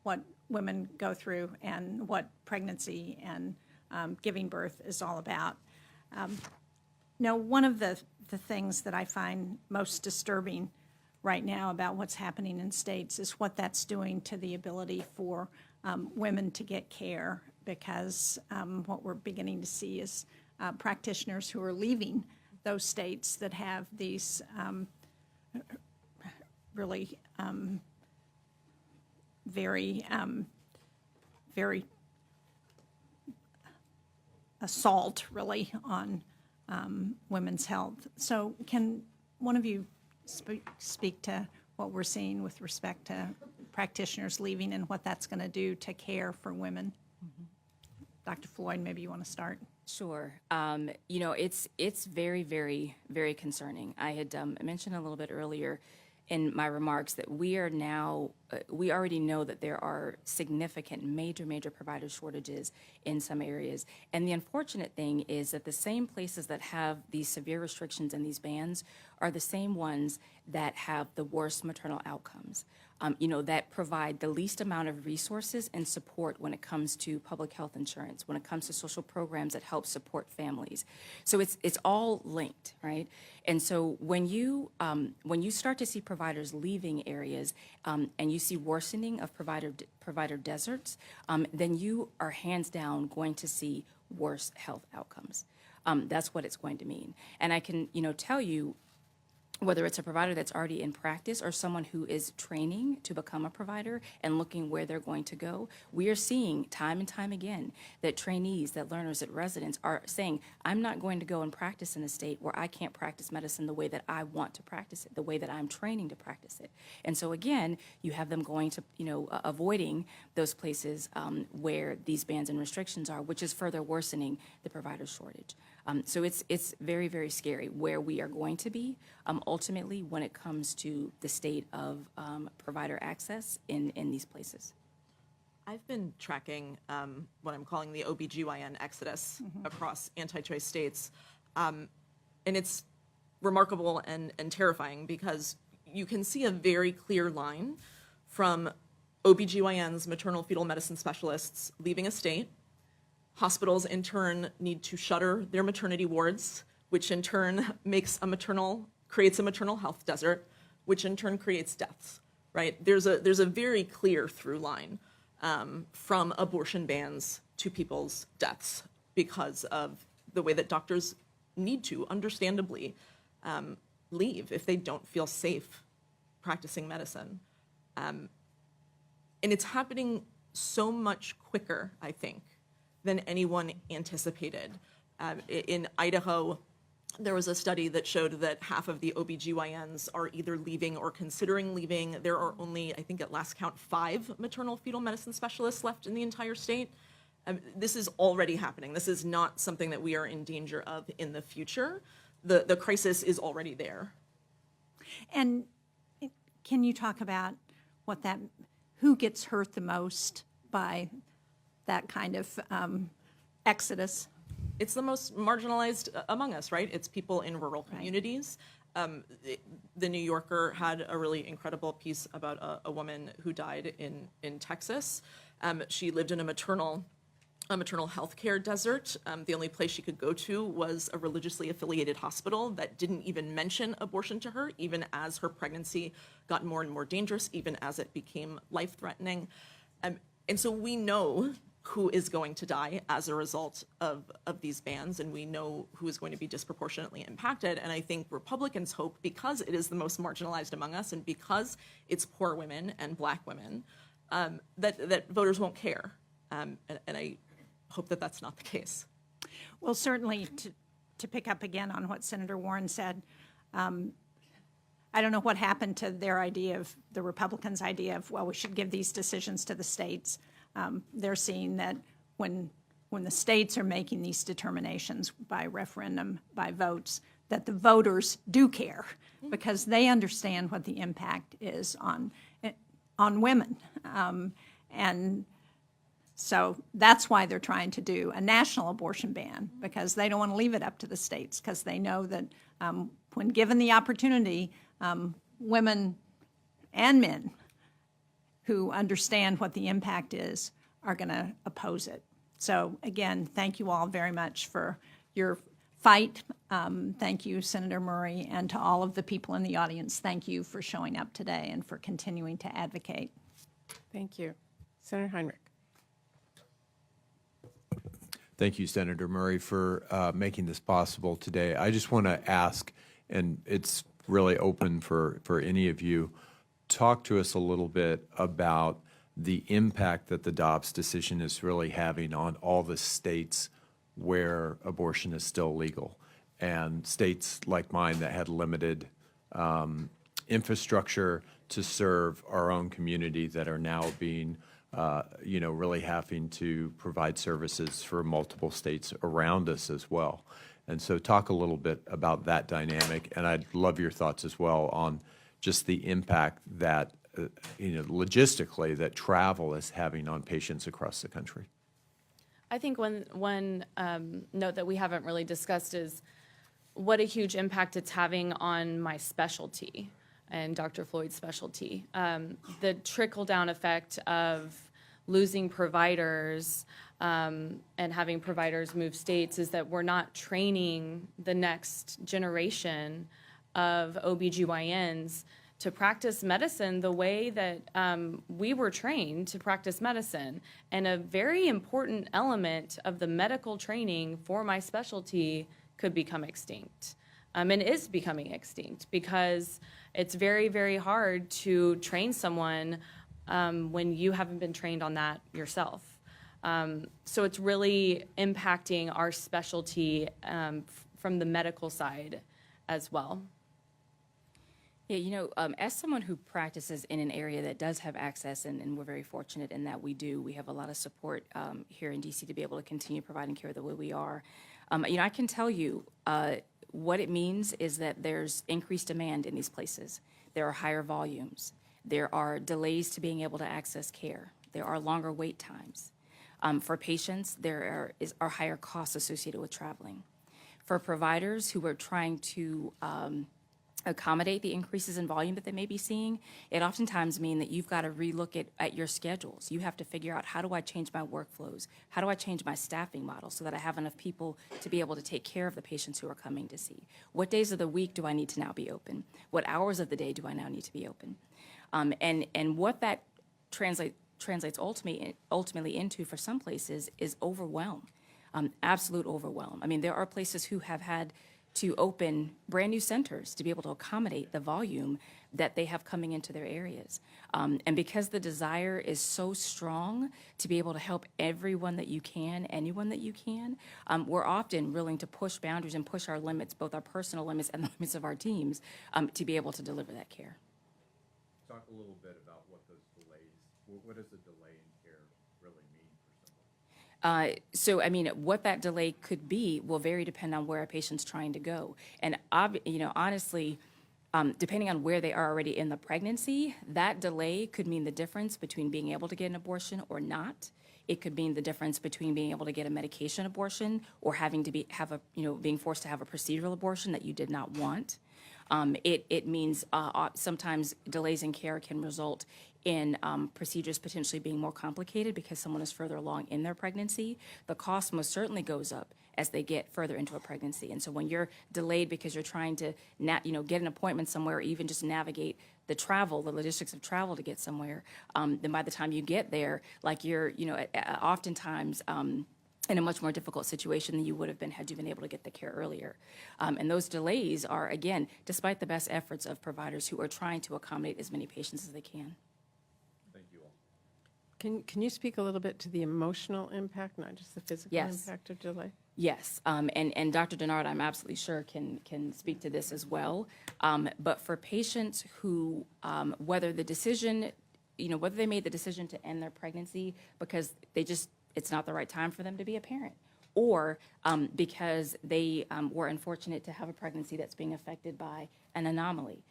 what women go through and what pregnancy and giving birth is all about. Now, one of the things that I find most disturbing right now about what's happening in states is what that's doing to the ability for women to get care, because what we're beginning to see is practitioners who are leaving those states that have these really very assault, really, on women's health. So can one of you speak to what we're seeing with respect to practitioners leaving and what that's going to do to care for women? Mm-hmm. Dr. Floyd, maybe you want to start. Sure. It's very, very, very concerning. I had mentioned a little bit earlier in my remarks that we already know that there are significant, major provider shortages in some areas. And the unfortunate thing is that the same places that have these severe restrictions and these bans are the same ones that have the worst maternal outcomes. That provide the least amount of resources and support when it comes to public health insurance, when it comes to social programs that help support families. So it's all linked, right? And so when you start to see providers leaving areas and you see worsening of provider deserts, then you are hands down going to see worse health outcomes. That's what it's going to mean. And I can tell you, whether it's a provider that's already in practice or someone who is training to become a provider and looking where they're going to go, we are seeing time and time again that trainees, that learners, that residents are saying, I'm not going to go and practice in a state where I can't practice medicine the way that I want to practice it, the way that I'm training to practice it. And so again, you have them going to, avoiding those places where these bans and restrictions are, which is further worsening the provider shortage. So it's very, very scary where we are going to be ultimately when it comes to the state of provider access in these places. I've been tracking what I'm calling the OBGYN exodus across anti-choice states. And it's remarkable and terrifying because you can see a very clear line from OBGYNs, maternal fetal medicine specialists, leaving a state. Hospitals, in turn, need to shutter their maternity wards, which in turn creates a maternal health desert, which in turn creates deaths, right? There's a very clear through line from abortion bans to people's deaths because of the way that doctors need to, understandably, leave if they don't feel safe practicing medicine. And it's happening so much quicker, I think, than anyone anticipated. In Idaho, there was a study that showed that half of the OBGYNs are either leaving or considering leaving. There are only, I think at last count, 5 maternal fetal medicine specialists left in the entire state. This is already happening. This is not something that we are in danger of in the future. The crisis is already there. And can you talk about who gets hurt the most by that kind of exodus? It's the most marginalized among us, right? It's people in rural communities. The New Yorker had a really incredible piece about a woman who died in Texas. She lived in a maternal health care desert. The only place she could go to was a religiously affiliated hospital that didn't even mention abortion to her, even as her pregnancy got more and more dangerous, even as it became life-threatening. And so we know who is going to die as a result of these bans, and we know who is going to be disproportionately impacted. And I think Republicans hope, because it is the most marginalized among us and because it's poor women and Black women, that voters won't care. And I hope that that's not the case. Well, certainly to pick up again on what Senator Warren said, I don't know what happened to their idea of, the Republicans' idea of, well, we should give these decisions to the states. They're seeing that when the states are making these determinations by referendum, by votes, that the voters do care because they understand what the impact is on women. And so that's why they're trying to do a national abortion ban, because they don't want to leave it up to the states, because they know that when given the opportunity, women and men who understand what the impact is are going to oppose it. So again, thank you all very much for your fight. Thank you, Senator Murray, and to all of the people in the audience. Thank you for showing up today and for continuing to advocate. Thank you. Senator Heinrich. Thank you, Senator Murray, for making this possible today. I just want to ask, and it's really open for any of you, talk to us a little bit about the impact that the Dobbs decision is really having on all the states where abortion is still legal, and states like mine that had limited infrastructure to serve our own community that are now being really having to provide services for multiple states around us as well. And so talk a little bit about that dynamic, and I'd love your thoughts as well on just the impact that, logistically, that travel is having on patients across the country. I think one note that we haven't really discussed is what a huge impact it's having on my specialty and Dr. Floyd's specialty. The trickle-down effect of losing providers and having providers move states is that we're not training the next generation of OBGYNs to practice medicine the way that we were trained to practice medicine. And a very important element of the medical training for my specialty could become extinct, and is becoming extinct, because it's very, very hard to train someone when you haven't been trained on that yourself. So it's really impacting our specialty from the medical side as well. Yeah, as someone who practices in an area that does have access, and we're very fortunate in that we have a lot of support here in DC to be able to continue providing care the way we are. I can tell you what it means is that there's increased demand in these places. There are higher volumes. There are delays to being able to access care. There are longer wait times. For patients, there are higher costs associated with traveling. For providers who are trying to accommodate the increases in volume that they may be seeing, it oftentimes means that you've got to relook at your schedules. You have to figure out, how do I change my workflows? How do I change my staffing model so that I have enough people to be able to take care of the patients who are coming to see? What days of the week do I need to now be open? What hours of the day do I now need to be open? And what that translates ultimately into for some places is overwhelm, absolute overwhelm. I mean, there are places who have had to open brand new centers to be able to accommodate the volume that they have coming into their areas. And because the desire is so strong to be able to help everyone that you can, anyone that you can, we're often willing to push boundaries and push our limits, both our personal limits and the limits of our teams, to be able to deliver that care. Talk a little bit about what those delays, what does a delay in care really mean for someone? What that delay could be will vary depending on where a patient's trying to go. And, honestly, depending on where they are already in the pregnancy, that delay could mean the difference between being able to get an abortion or not. It could mean the difference between being able to get a medication abortion or having to being forced to have a procedural abortion that you did not want. It means sometimes delays in care can result in procedures potentially being more complicated because someone is further along in their pregnancy. The cost most certainly goes up as they get further into a pregnancy. And so when you're delayed because you're trying to get an appointment somewhere, or even just navigate the logistics of travel to get somewhere, then by the time you get there, you're oftentimes in a much more difficult situation than you would have been had you been able to get the care earlier. And those delays are, again, despite the best efforts of providers who are trying to accommodate as many patients as they can. Thank you all. Can you speak a little bit to the emotional impact, not just the physical Yes. impact of delay? Yes, and Dr. Dennard, I'm absolutely sure, can speak to this as well. But for patients who, whether they made the decision to end their pregnancy because it's not the right time for them to be a parent, or because they were unfortunate to have a pregnancy that's being affected by an anomaly.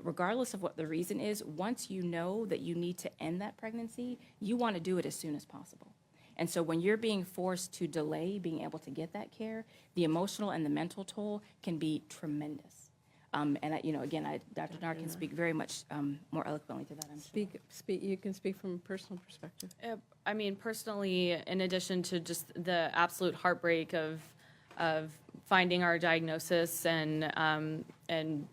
Regardless of what the reason is, once you know that you need to end that pregnancy, you want to do it as soon as possible. And so when you're being forced to delay being able to get that care, the emotional and the mental toll can be tremendous. Dr. Dennard can speak very much more eloquently to that, I'm sure. Speak. You can speak from a personal perspective. Personally, in addition to just the absolute heartbreak of finding our diagnosis and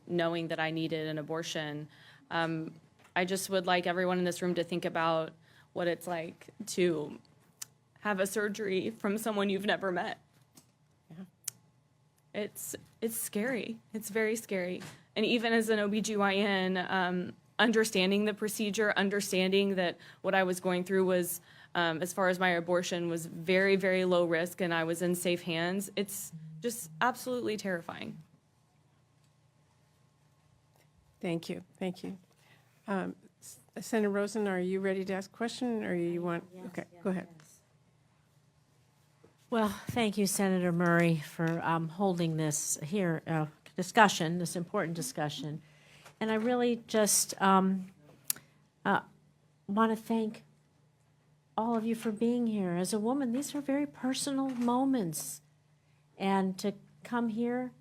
knowing that I needed an abortion, I just would like everyone in this room to think about what it's like to have a surgery from someone you've never met. Yeah. It's scary. It's very scary. And even as an OBGYN, understanding the procedure, understanding that what I was going through was, as far as my abortion, was very, very low risk and I was in safe hands, it's just absolutely terrifying. Thank you. Thank you. Senator Rosen, are you ready to ask a question, or you want? Okay, go ahead. Well, thank you, Senator Murray, for holding this here discussion, this important discussion. And I really just want to thank all of you for being here. As a woman, these are very personal moments. And to come here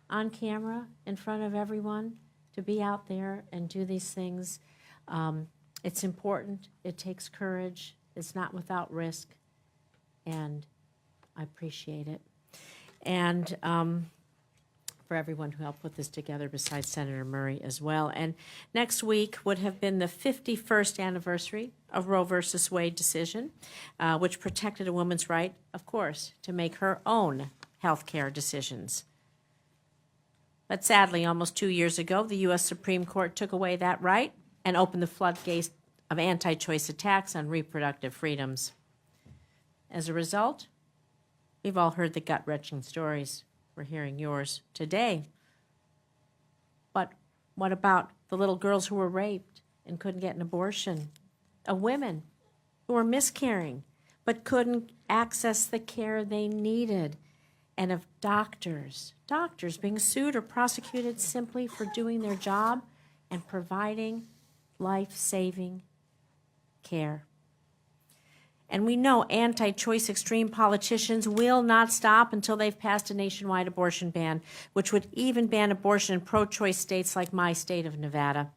on camera in front of everyone, to be out there and do these things, it's important. It takes courage. It's not without risk. And I appreciate it. And for everyone who helped put this together besides Senator Murray as well. And next week would have been the 51st anniversary of Roe versus Wade decision, which protected a woman's right, of course, to make her own health care decisions. But sadly, almost 2 years ago, the U.S. Supreme Court took away that right and opened the floodgates of anti-choice attacks on reproductive freedoms. As a result, we've all heard the gut-wrenching stories. We're hearing yours today. But what about the little girls who were raped and couldn't get an abortion? Of women who were miscarrying but couldn't access the care they needed? And of doctors being sued or prosecuted simply for doing their job and providing life-saving care. And we know anti-choice extreme politicians will not stop until they've passed a nationwide abortion ban, which would even ban abortion in pro-choice states like my state of Nevada.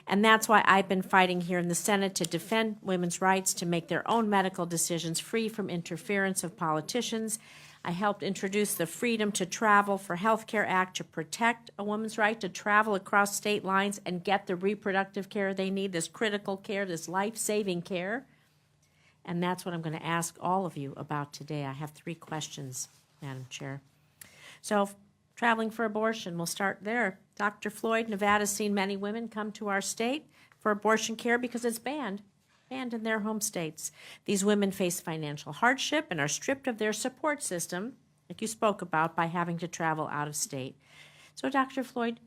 And that's why I've been fighting here in the Senate to defend women's rights to make their own medical decisions free from interference of politicians. I helped introduce the Freedom to Travel for Healthcare Act to protect a woman's right to travel across state lines and get the reproductive care they need, this critical care, this life-saving care. And that's what I'm going to ask all of you about today. I have 3 questions, Madam Chair. So, traveling for abortion, we'll start there. Dr. Floyd, Nevada's seen many women come to our state for abortion care because it's banned in their home states. These women face financial hardship and are stripped of their support system, like you spoke about, by having to travel out of state. So, Dr. Floyd,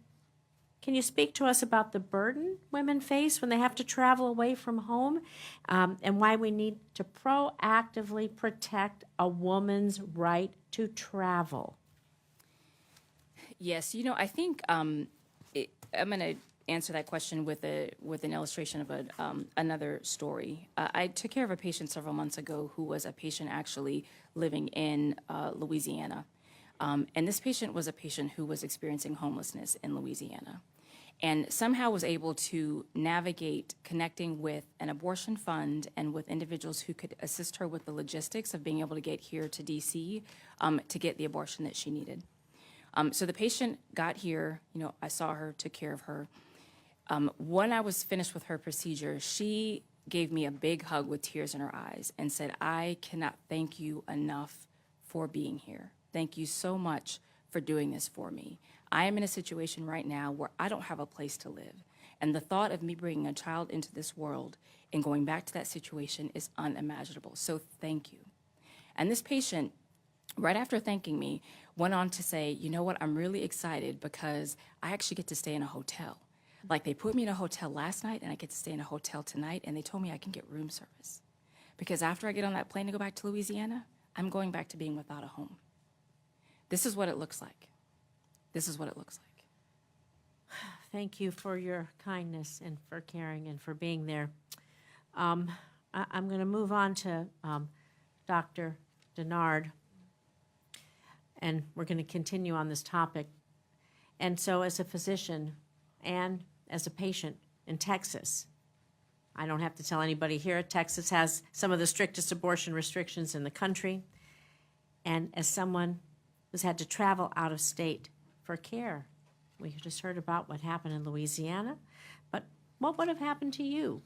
can you speak to us about the burden women face when they have to travel away from home, and why we need to proactively protect a woman's right to travel? Yes, I think I'm going to answer that question with an illustration of another story. I took care of a patient several months ago who was a patient actually living in Louisiana. And this patient was a patient who was experiencing homelessness in Louisiana, and somehow was able to navigate connecting with an abortion fund and with individuals who could assist her with the logistics of being able to get here to D.C. To get the abortion that she needed. So the patient got here, I saw her, took care of her. When I was finished with her procedure, she gave me a big hug with tears in her eyes and said, "I cannot thank you enough for being here. Thank you so much for doing this for me. I am in a situation right now where I don't have a place to live. And the thought of me bringing a child into this world and going back to that situation is unimaginable. So thank you." And this patient, right after thanking me, went on to say, "You know what, I'm really excited because I actually get to stay in a hotel. Like, they put me in a hotel last night and I get to stay in a hotel tonight, and they told me I can get room service. Because after I get on that plane to go back to Louisiana, I'm going back to being without a home." This is what it looks like. This is what it looks like. Thank you for your kindness and for caring and for being there. I'm going to move on to Dr. Dennard, and we're going to continue on this topic. And so, as a physician and as a patient in Texas, I don't have to tell anybody here, Texas has some of the strictest abortion restrictions in the country. And as someone who's had to travel out of state for care, we just heard about what happened in Louisiana, but what would have happened to you?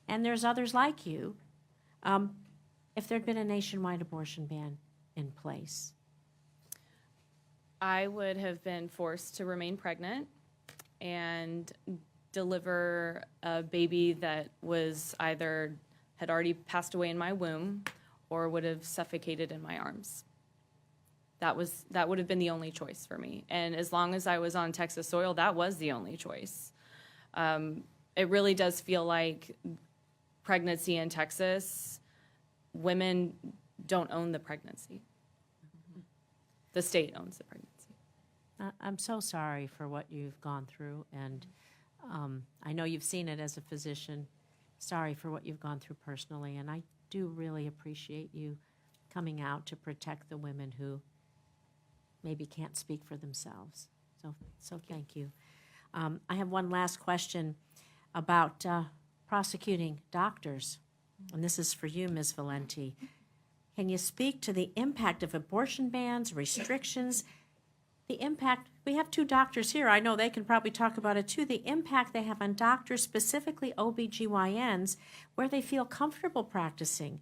And there's others like you, if there'd been a nationwide abortion ban in place. I would have been forced to remain pregnant and deliver a baby that was either had already passed away in my womb or would have suffocated in my arms. That would have been the only choice for me. And as long as I was on Texas soil, that was the only choice. it really does feel like pregnancy in Texas, women don't own the pregnancy. The state owns the pregnancy. I'm so sorry for what you've gone through, and I know you've seen it as a physician. Sorry for what you've gone through personally, and I do really appreciate you coming out to protect the women who maybe can't speak for themselves. So thank you. I have one last question about prosecuting doctors, and this is for you, Ms. Valente. Can you speak to the impact of abortion bans, restrictions, the impact, we have two doctors here, I know they can probably talk about it too, the impact they have on doctors, specifically OBGYNs, where they feel comfortable practicing.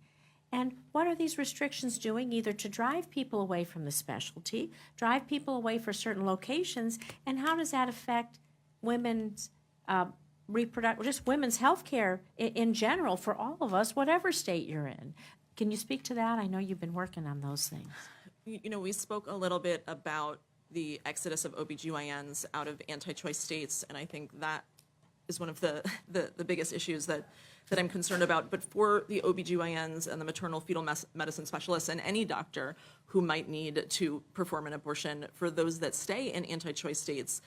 And what are these restrictions doing either to drive people away from the specialty, drive people away for certain locations, and how does that affect women's just women's health care in general for all of us, whatever state you're in? Can you speak to that? I know you've been working on those things. You know, we spoke a little bit about the exodus of OBGYNs out of anti-choice states, and I think that is one of the biggest issues that I'm concerned about. But for the OBGYNs and the maternal fetal medicine specialists and any doctor who might need to perform an abortion, for those that stay in anti-choice states,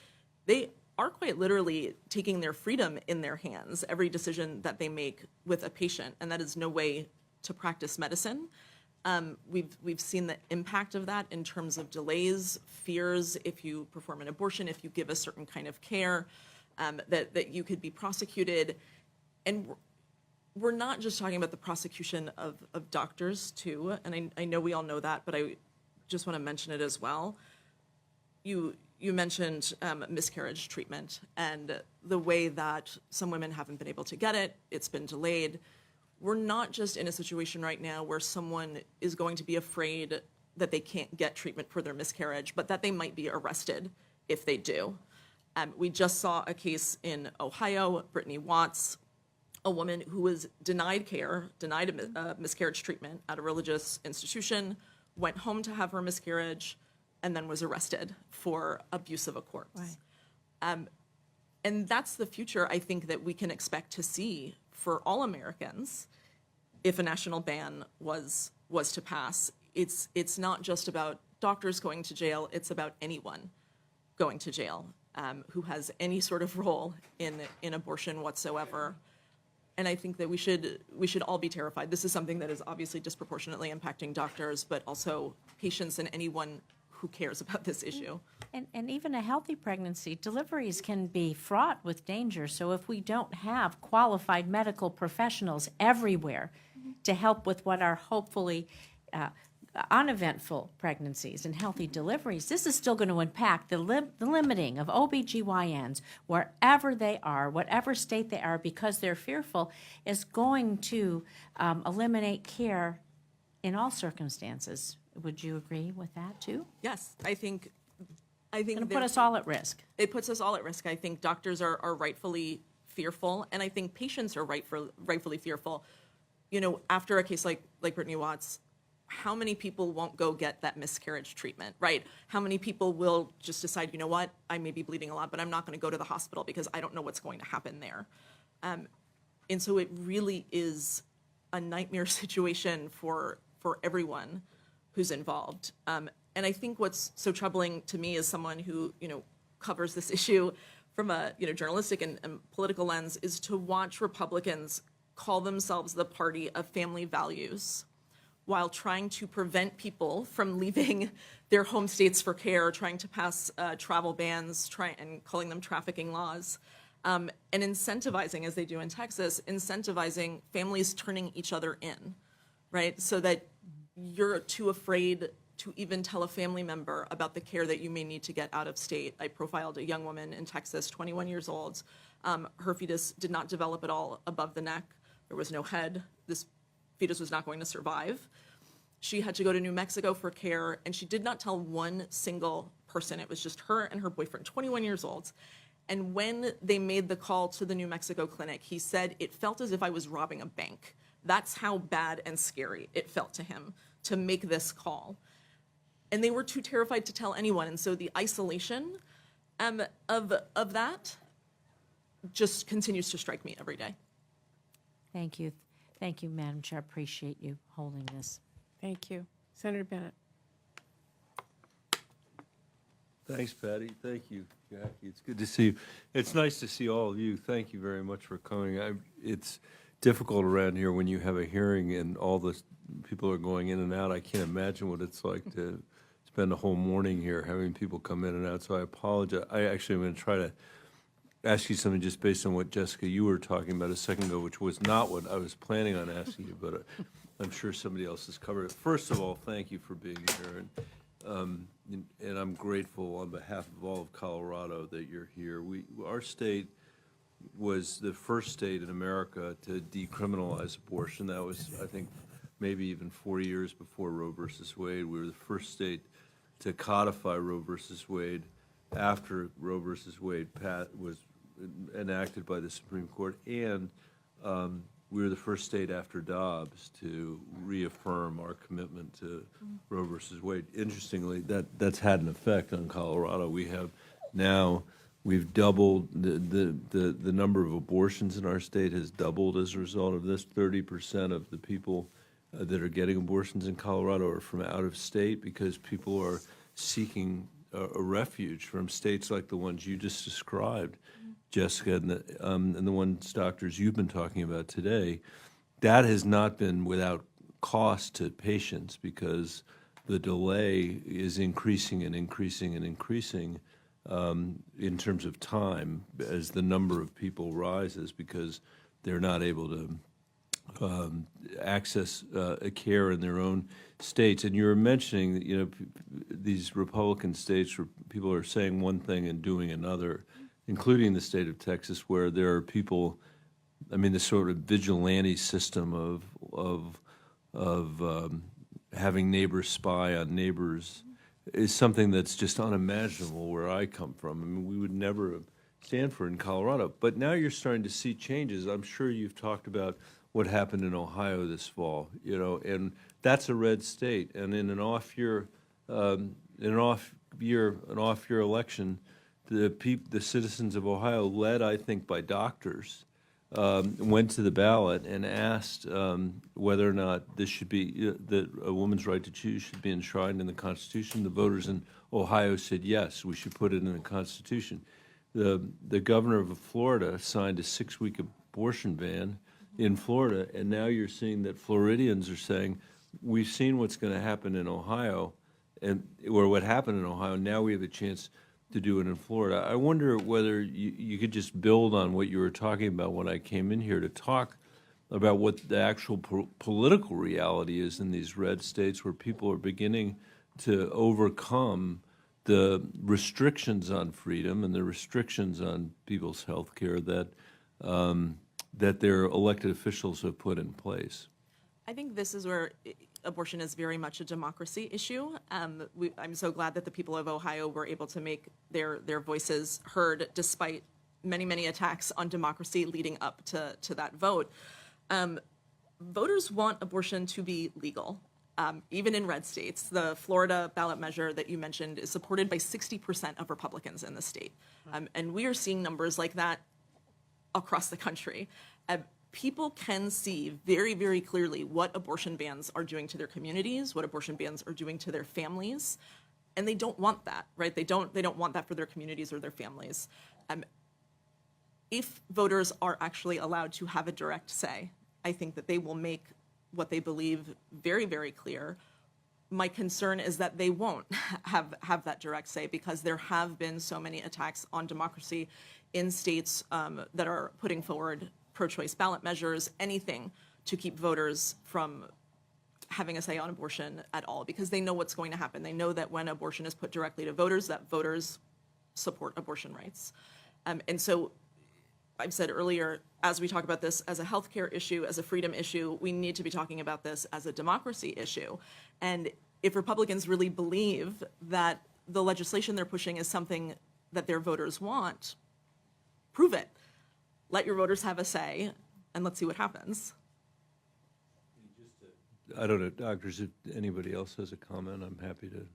they are quite literally taking their freedom in their hands, every decision that they make with a patient, and that is no way to practice medicine. We've seen the impact of that in terms of delays, fears if you perform an abortion, if you give a certain kind of care, that you could be prosecuted. And we're not just talking about the prosecution of doctors too, and I know we all know that, but I just want to mention it as well. You mentioned miscarriage treatment and the way that some women haven't been able to get it, it's been delayed. We're not just in a situation right now where someone is going to be afraid that they can't get treatment for their miscarriage, but that they might be arrested if they do. We just saw a case in Ohio, Brittany Watts, a woman who was denied care, denied a miscarriage treatment at a religious institution, went home to have her miscarriage, and then was arrested for abuse of a corpse. Right. And that's the future I think that we can expect to see for all Americans if a national ban was to pass. It's not just about doctors going to jail, it's about anyone going to jail who has any sort of role in abortion whatsoever. And I think that we should all be terrified. This is something that is obviously disproportionately impacting doctors, but also patients and anyone who cares about this issue. And even a healthy pregnancy, deliveries can be fraught with danger. So if we don't have qualified medical professionals everywhere to help with what are hopefully uneventful pregnancies and healthy deliveries, this is still going to impact the limiting of OBGYNs wherever they are, whatever state they are, because they're fearful, is going to eliminate care in all circumstances. Would you agree with that too? Yes, I think It's going to put us all at risk. It puts us all at risk. I think doctors are rightfully fearful, and I think patients are rightfully fearful. You know, after a case like Brittany Watts, how many people won't go get that miscarriage treatment, right? How many people will just decide, you know what, I may be bleeding a lot, but I'm not going to go to the hospital because I don't know what's going to happen there. And so it really is a nightmare situation for everyone who's involved. And I think what's so troubling to me as someone who, covers this issue from a, journalistic and political lens is to watch Republicans call themselves the party of family values while trying to prevent people from leaving their home states for care, trying to pass travel bans, and calling them trafficking laws, and incentivizing, as they do in Texas, incentivizing families turning each other in, right? So that you're too afraid to even tell a family member about the care that you may need to get out of state. I profiled a young woman in Texas, 21 years old. Her fetus did not develop at all above the neck. There was no head. This fetus was not going to survive. She had to go to New Mexico for care, and she did not tell one single person. It was just her and her boyfriend, 21 years old. And when they made the call to the New Mexico clinic, he said, it felt as if I was robbing a bank. That's how bad and scary it felt to him to make this call. And they were too terrified to tell anyone. And so the isolation of that just continues to strike me every day. Thank you. Thank you, Madam Chair. Appreciate you holding this. Thank you. Senator Bennett. Thanks, Patty. Thank you, Jackie. It's good to see you. It's nice to see all of you. Thank you very much for coming. It's difficult around here when you have a hearing and all the people are going in and out. I can't imagine what it's like to spend a whole morning here having people come in and out. So I apologize. I actually am going to try to ask you something just based on what, Jessica, you were talking about a second ago, which was not what I was planning on asking you, but I'm sure somebody else has covered it. First of all, thank you for being here. And I'm grateful on behalf of all of Colorado that you're here. Our state was the first state in America to decriminalize abortion. That was, I think, maybe even 4 years before Roe versus Wade. We were the first state to codify Roe versus Wade after Roe versus Wade was enacted by the Supreme Court. And we were the first state after Dobbs to reaffirm our commitment to Roe versus Wade. Interestingly, that's had an effect on Colorado. We've doubled the number of abortions in our state has doubled as a result of this. 30% of the people that are getting abortions in Colorado are from out of state because people are seeking a refuge from states like the ones you just described, Jessica, and the ones, doctors, you've been talking about today. That has not been without cost to patients because the delay is increasing and increasing and increasing in terms of time as the number of people rises because they're not able to access care in their own states. And you were mentioning that, these Republican states where people are saying one thing and doing another, including the state of Texas, where there are people, the sort of vigilante system of having neighbors spy on neighbors is something that's just unimaginable where I come from. We would never stand for it in Colorado. But now you're starting to see changes. I'm sure you've talked about what happened in Ohio this fall, and that's a red state. And in an off-year election, the citizens of Ohio, led, I think, by doctors, went to the ballot and asked whether or not this should be that a woman's right to choose should be enshrined in the Constitution. The voters in Ohio said yes, we should put it in the Constitution. The governor of Florida signed a 6-week abortion ban in Florida, and now you're seeing that Floridians are saying, we've seen what's going to happen in Ohio, or what happened in Ohio. Now we have a chance to do it in Florida. I wonder whether you could just build on what you were talking about when I came in here to talk about what the actual political reality is in these red states where people are beginning to overcome the restrictions on freedom and the restrictions on people's health care that their elected officials have put in place. I think this is where abortion is very much a democracy issue. I'm so glad that the people of Ohio were able to make their voices heard despite many, many attacks on democracy leading up to that vote. Voters want abortion to be legal, even in red states. The Florida ballot measure that you mentioned is supported by 60% of Republicans in the state. And we are seeing numbers like that across the country. People can see very, very clearly what abortion bans are doing to their communities, what abortion bans are doing to their families, and they don't want that, right? They don't want that for their communities or their families. If voters are actually allowed to have a direct say, I think that they will make what they believe very, very clear. My concern is that they won't have that direct say because there have been so many attacks on democracy in states that are putting forward pro-choice ballot measures, anything to keep voters from having a say on abortion at all, because they know what's going to happen. They know that when abortion is put directly to voters, that voters support abortion rights. And so I've said earlier, as we talk about this as a healthcare issue, as a freedom issue, we need to be talking about this as a democracy issue. And if Republicans really believe that the legislation they're pushing is something that their voters want, prove it. Let your voters have a say, and let's see what happens. I don't know, doctors, if anybody else has a comment, I'm happy to,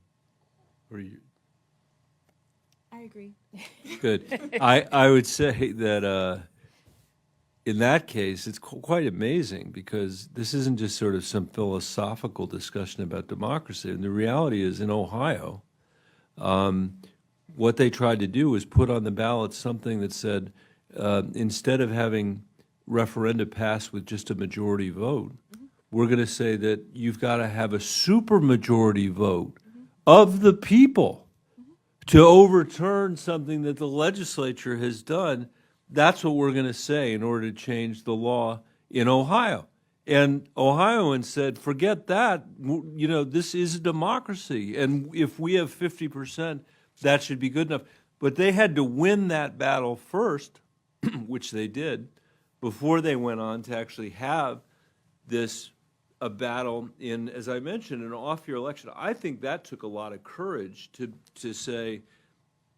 or you. I agree. Good. I would say that in that case, it's quite amazing because this isn't just sort of some philosophical discussion about democracy. And the reality is, in Ohio, what they tried to do was put on the ballot something that said, instead of having referenda pass with just a majority vote, we're going to say that you've got to have a supermajority vote of the people to overturn something that the legislature has done. That's what we're going to say in order to change the law in Ohio. And Ohioans said, forget that. You know, this is a democracy. And if we have 50%, that should be good enough. But they had to win that battle first, which they did, before they went on to actually have this a battle in, as I mentioned, an off-year election. I think that took a lot of courage to say,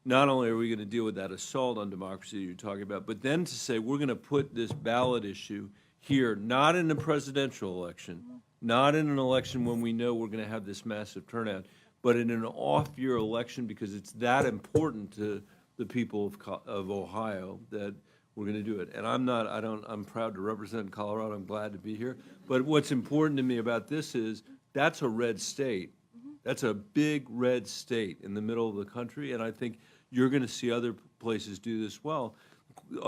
not only are we going to deal with that assault on democracy you're talking about, but then to say we're going to put this ballot issue here, not in a presidential election, not in an election when we know we're going to have this massive turnout, but in an off-year election because it's that important to the people of Ohio that we're going to do it. And I'm proud to represent Colorado. I'm glad to be here. But what's important to me about this is that's a red state. That's a big red state in the middle of the country. And I think you're going to see other places do this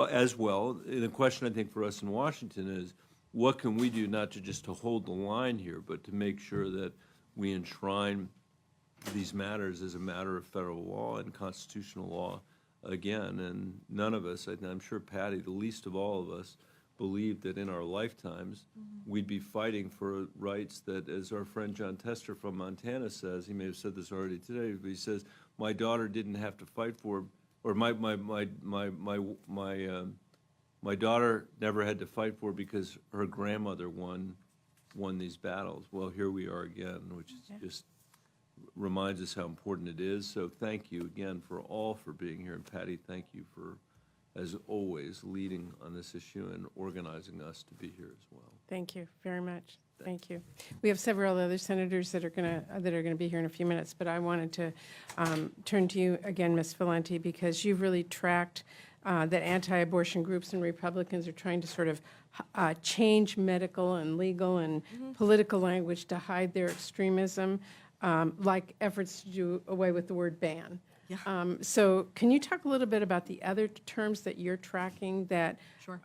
as well. And the question I think for us in Washington is, what can we do not to just to hold the line here, but to make sure that we enshrine these matters as a matter of federal law and constitutional law again. And none of us, I'm sure Patty, the least of all of us, believed that in our lifetimes we'd be fighting for rights that, as our friend John Tester from Montana says, he may have said this already today, but he says, my daughter didn't have to fight for, or my daughter never had to fight for because her grandmother won these battles. Well, here we are again, which is just reminds us how important it is. So thank you again for being here. And Patty, thank you for, as always, leading on this issue and organizing us to be here as well. Thank you very much. Thank you. We have several other senators that are going to be here in a few minutes, but I wanted to turn to you again, Ms. Valente, because you've really tracked that anti-abortion groups and Republicans are trying to sort of change medical and legal and political language to hide their extremism, like efforts to do away with the word ban. Yeah. So can you talk a little bit about the other terms that you're tracking that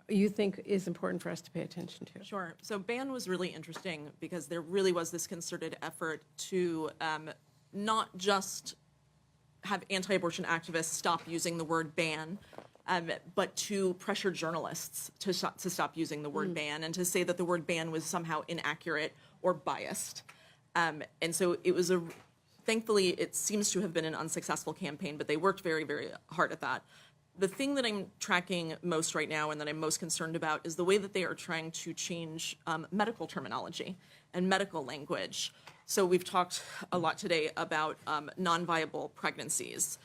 you think is important for us to pay attention to? Sure. So ban was really interesting because there really was this concerted effort to not just have anti-abortion activists stop using the word ban, but to pressure journalists to stop using the word ban and to say that the word ban was somehow inaccurate or biased. And so it was thankfully, it seems to have been an unsuccessful campaign, but they worked very, very hard at that. The thing that I'm tracking most right now and that I'm most concerned about is the way that they are trying to change medical terminology and medical language. So we've talked a lot today about non-viable pregnancies.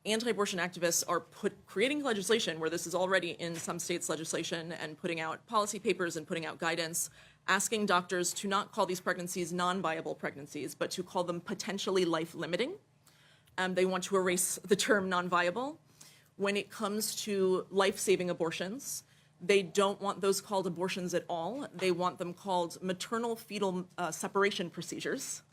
Anti-abortion activists are creating legislation where this is already in some states' legislation and putting out policy papers and putting out guidance, asking doctors to not call these pregnancies non-viable pregnancies, but to call them potentially life-limiting. They want to erase the term non-viable. When it comes to life-saving abortions, they don't want those called abortions at all. They want them called maternal-fetal separation procedures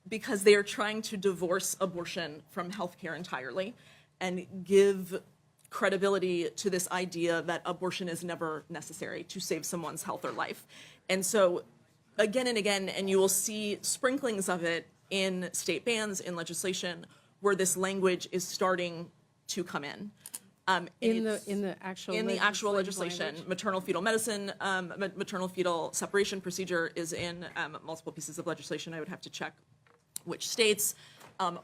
because they are trying to divorce abortion from healthcare entirely and give credibility to this idea that abortion is never necessary to save someone's health or life. And so again and again, and you will see sprinklings of it in state bans, in legislation, where this language is starting to come in. In the actual legislation, language? maternal fetal medicine, maternal fetal separation procedure is in multiple pieces of legislation. I would have to check which states.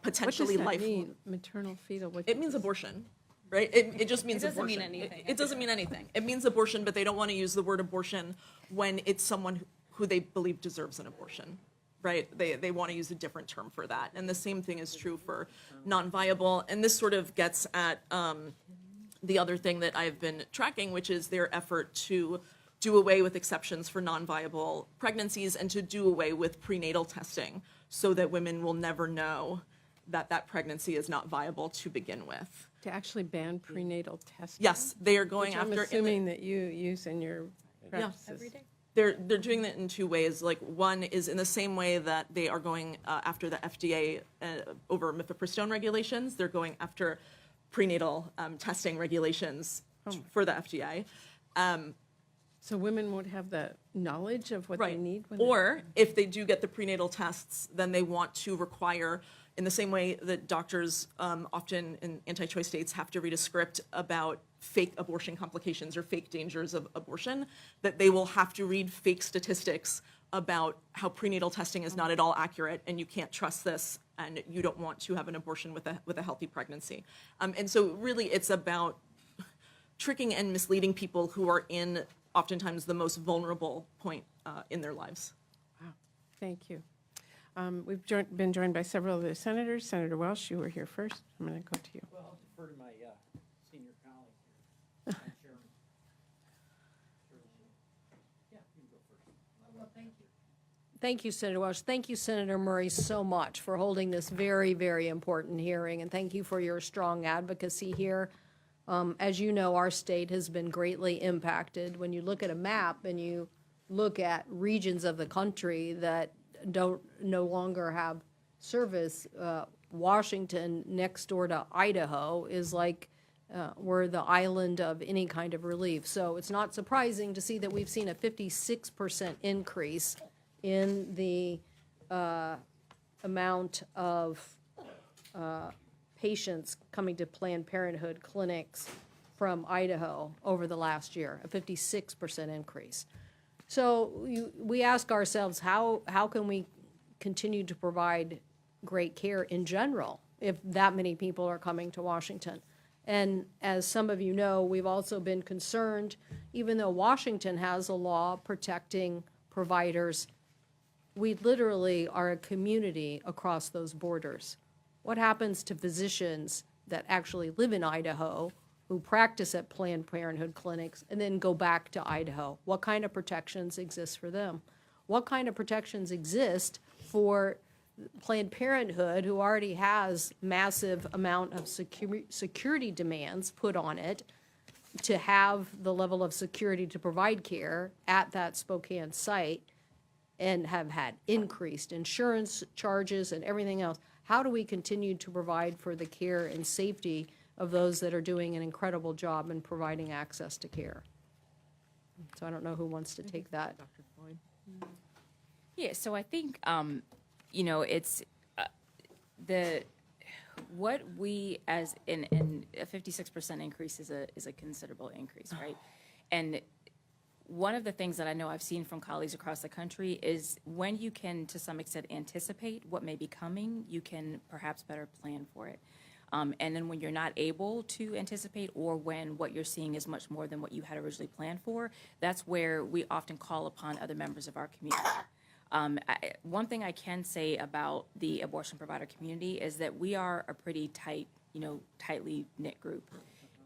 Potentially what does life. That mean? Maternal fetal. It means abortion. Right? It just means It doesn't abortion. mean anything. It doesn't mean anything. It means abortion, but they don't want to use the word abortion when it's someone who they believe deserves an abortion, right? They want to use a different term for that. And the same thing is true for non-viable. And this sort of gets at the other thing that I've been tracking, which is their effort to do away with exceptions for non-viable pregnancies and to do away with prenatal testing so that women will never know that pregnancy is not viable to begin with. To actually ban prenatal testing? Yes, they are going Which I'm after. assuming that you use in your practices. They're doing that in two ways. Like, one is in the same way that they are going after the FDA over mifepristone regulations. They're going after prenatal testing regulations for the FDA. So women won't have the knowledge of what they need? when Or if they do get the prenatal tests, then they want to require, in the same way that doctors often in anti-choice states have to read a script about fake abortion complications or fake dangers of abortion, that they will have to read fake statistics about how prenatal testing is not at all accurate and you can't trust this and you don't want to have an abortion with a healthy pregnancy. And so really it's about tricking and misleading people who are in oftentimes the most vulnerable point in their lives. Wow, thank you. We've been joined by several of the senators. Senator Welsh, you were here first. I'm going to go to you. Well, I'll defer to my senior colleague here, Chairman. Yeah, you can go first. Well, thank you. Thank you, Senator Welsh. Thank you, Senator Murray, so much for holding this very, very important hearing, and thank you for your strong advocacy here. As you know, our state has been greatly impacted. When you look at a map and you look at regions of the country that no longer have service, Washington next door to Idaho is like we're the island of any kind of relief. So it's not surprising to see that we've seen a 56% increase in the amount of patients coming to Planned Parenthood clinics from Idaho over the last year, a 56% increase. So we ask ourselves, how can we continue to provide great care in general if that many people are coming to Washington? And as some of you know, we've also been concerned, even though Washington has a law protecting providers, we literally are a community across those borders. What happens to physicians that actually live in Idaho, who practice at Planned Parenthood clinics, and then go back to Idaho? What kind of protections exist for them? What kind of protections exist for Planned Parenthood, who already has massive amount of security demands put on it to have the level of security to provide care at that Spokane site, and have had increased insurance charges and everything else? How do we continue to provide for the care and safety of those that are doing an incredible job in providing access to care? So I don't know who wants to take that. Dr. Floyd. Yeah, so I think, it's what we as in a 56% increase is a considerable increase, right? And one of the things that I know I've seen from colleagues across the country is when you can, to some extent, anticipate what may be coming, you can perhaps better plan for it. And then when you're not able to anticipate, or when what you're seeing is much more than what you had originally planned for, that's where we often call upon other members of our community. One thing I can say about the abortion provider community is that we are a pretty tightly knit group.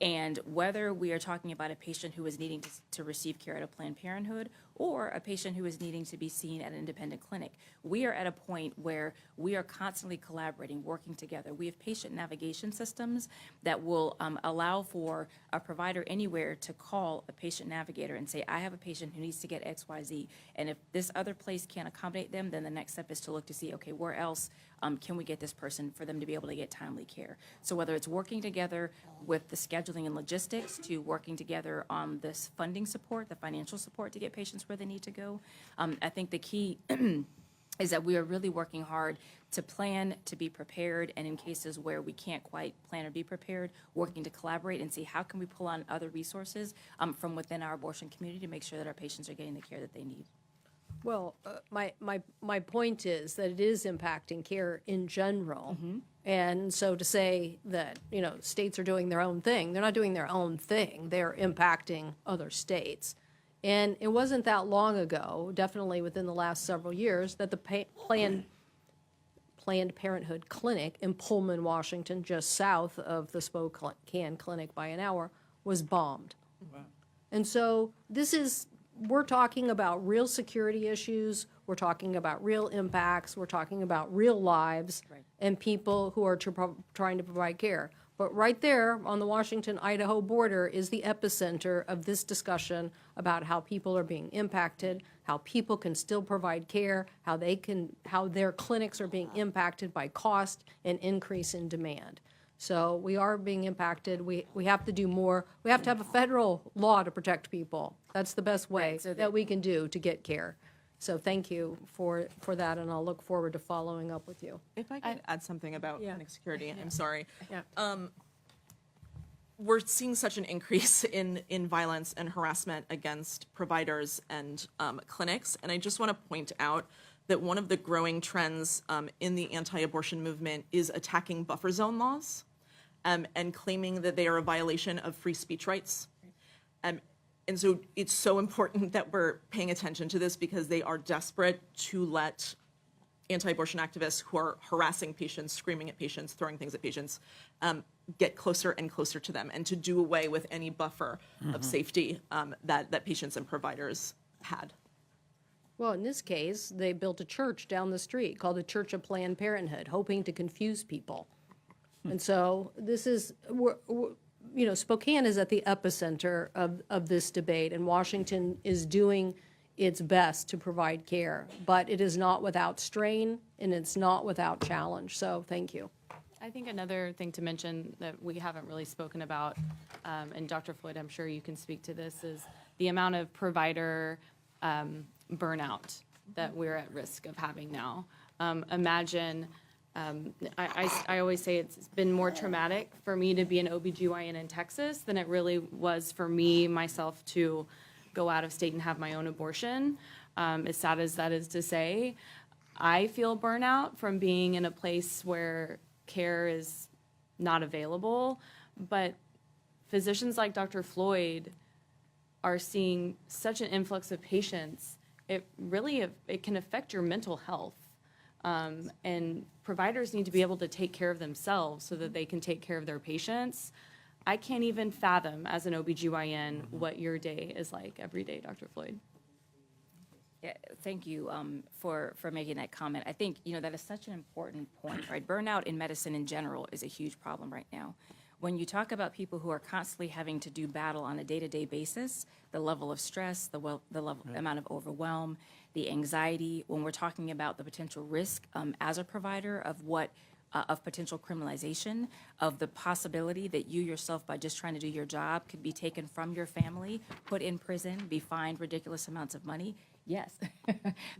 And whether we are talking about a patient who is needing to receive care at a Planned Parenthood or a patient who is needing to be seen at an independent clinic, we are at a point where we are constantly collaborating, working together. We have patient navigation systems that will allow for a provider anywhere to call a patient navigator and say, I have a patient who needs to get XYZ. And if this other place can't accommodate them, then the next step is to look to see, okay, where else can we get this person for them to be able to get timely care? So whether it's working together with the scheduling and logistics to working together on this funding support, the financial support to get patients where they need to go, I think the key is that we are really working hard to plan, to be prepared, and in cases where we can't quite plan or be prepared, working to collaborate and see how can we pull on other resources from within our abortion community to make sure that our patients are getting the care that they need. Well, my point is that it is impacting care in general. Mm-hmm. And so to say that, states are doing their own thing, they're not doing their own thing. They're impacting other states. And it wasn't that long ago, definitely within the last several years, that the Planned Parenthood clinic in Pullman, Washington, just south of the Spokane clinic by an hour, was bombed. Wow. And so we're talking about real security issues, we're talking about real impacts, we're talking about real lives. Right. and people who are trying to provide care. But right there on the Washington-Idaho border is the epicenter of this discussion about how people are being impacted, how people can still provide care, how their clinics are being impacted by cost and increase in demand. So we are being impacted. We have to do more. We have to have a federal law to protect people. That's the best way that we can do to get care. So thank you for that, and I'll look forward to following up with you. If I could add something about clinic security, I'm sorry. Yeah. We're seeing such an increase in violence and harassment against providers and clinics, and I just want to point out that one of the growing trends in the anti-abortion movement is attacking buffer zone laws and claiming that they are a violation of free speech rights. And so it's so important that we're paying attention to this because they are desperate to let anti-abortion activists who are harassing patients, screaming at patients, throwing things at patients, get closer and closer to them and to do away with any buffer of safety that patients and providers had. Well, in this case, they built a church down the street called the Church of Planned Parenthood, hoping to confuse people. And so this is, Spokane is at the epicenter of this debate, and Washington is doing its best to provide care. But it is not without strain, and it's not without challenge. So thank you. I think another thing to mention that we haven't really spoken about, and Dr. Floyd, I'm sure you can speak to this, is the amount of provider burnout that we're at risk of having now. Imagine, I always say it's been more traumatic for me to be an OBGYN in Texas than it really was for me, myself, to go out of state and have my own abortion. As sad as that is to say, I feel burnout from being in a place where care is not available, but physicians like Dr. Floyd are seeing such an influx of patients. It can affect your mental health. And providers need to be able to take care of themselves so that they can take care of their patients. I can't even fathom as an OBGYN what your day is like every day, Dr. Floyd. Yeah, thank you for making that comment. I think, that is such an important point, right? Burnout in medicine in general is a huge problem right now. When you talk about people who are constantly having to do battle on a day-to-day basis, the level of stress, the amount of overwhelm, the anxiety, when we're talking about the potential risk as a provider of potential criminalization, of the possibility that you yourself, by just trying to do your job, could be taken from your family, put in prison, be fined ridiculous amounts of money. Yes,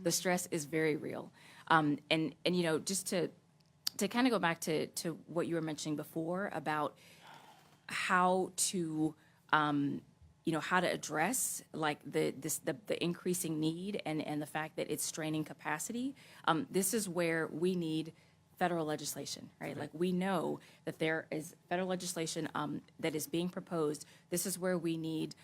the stress is very real. And just to kind of go back to what you were mentioning before about how to address like the increasing need and the fact that it's straining capacity. This is where we need federal legislation, right? Like we know that there is federal legislation that is being proposed. This is where we need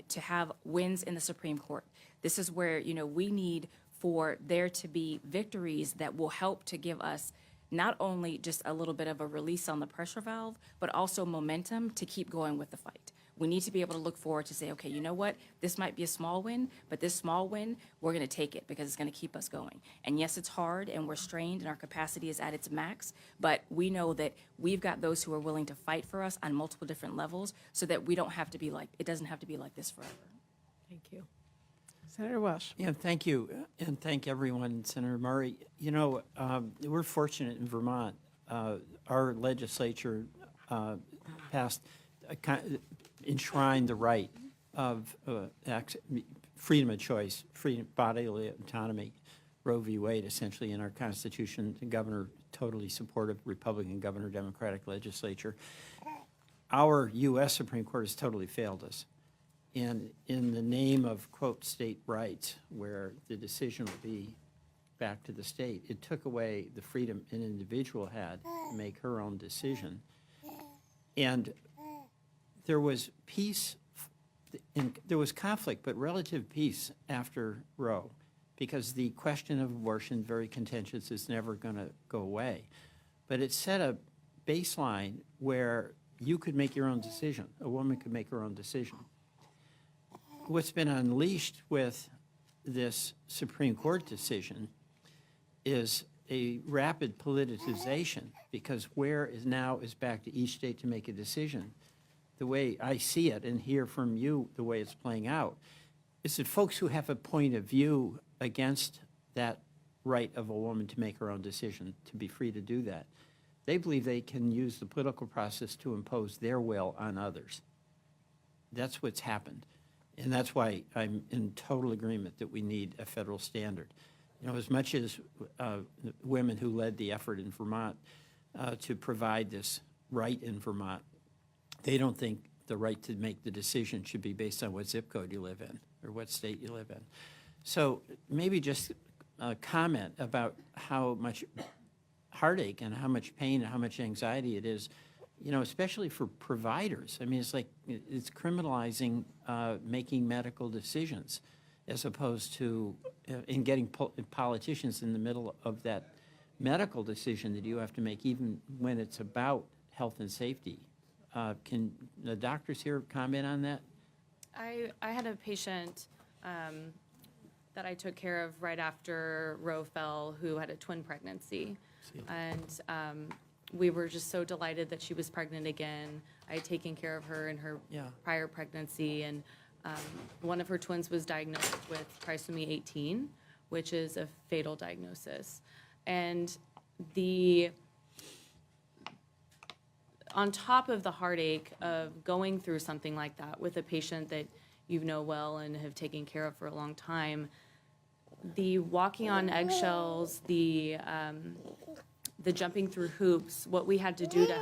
to have wins in the Supreme Court. This is where, we need for there to be victories that will help to give us not only just a little bit of a release on the pressure valve, but also momentum to keep going with the fight. We need to be able to look forward to say, okay, you know what? This might be a small win, but this small win, we're going to take it because it's going to keep us going. And yes, it's hard and we're strained and our capacity is at its max, but we know that we've got those who are willing to fight for us on multiple different levels so that we don't have to be like, it doesn't have to be like this forever. Thank you. Senator Welsh. Yeah, thank you, and thank everyone, Senator Murray. We're fortunate in Vermont. Our legislature passed, enshrined the right of freedom of choice, freedom, bodily autonomy, Roe v. Wade, essentially, in our Constitution. The governor, totally supportive, Republican governor, Democratic legislature. Our U.S. Supreme Court has totally failed us. And in the name of, quote, state rights, where the decision will be back to the state, it took away the freedom an individual had to make her own decision. And there was peace, and there was conflict, but relative peace after Roe, because the question of abortion, very contentious, is never going to go away. But it set a baseline where you could make your own decision. A woman could make her own decision. What's been unleashed with this Supreme Court decision is a rapid politicization, because where is now is back to each state to make a decision. The way I see it and hear from you, the way it's playing out, is that folks who have a point of view against that right of a woman to make her own decision, to be free to do that, they believe they can use the political process to impose their will on others. That's what's happened. And that's why I'm in total agreement that we need a federal standard. You know, as much as women who led the effort in Vermont to provide this right in Vermont, they don't think the right to make the decision should be based on what zip code you live in or what state you live in. So maybe just a comment about how much heartache and how much pain and how much anxiety it is, you know, especially for providers. I mean, it's like it's criminalizing making medical decisions as opposed to in getting politicians in the middle of that medical decision that you have to make, even when it's about health and safety. Can the doctors here comment on that? I had a patient that I took care of right after Roe fell who had a twin pregnancy. And we were just so delighted that she was pregnant again. I had taken care of her in her prior pregnancy, and one of her twins was diagnosed with trisomy 18, which is a fatal diagnosis. And on top of the heartache of going through something like that with a patient that you know well and have taken care of for a long time, the walking on eggshells, the jumping through hoops, what we had to do to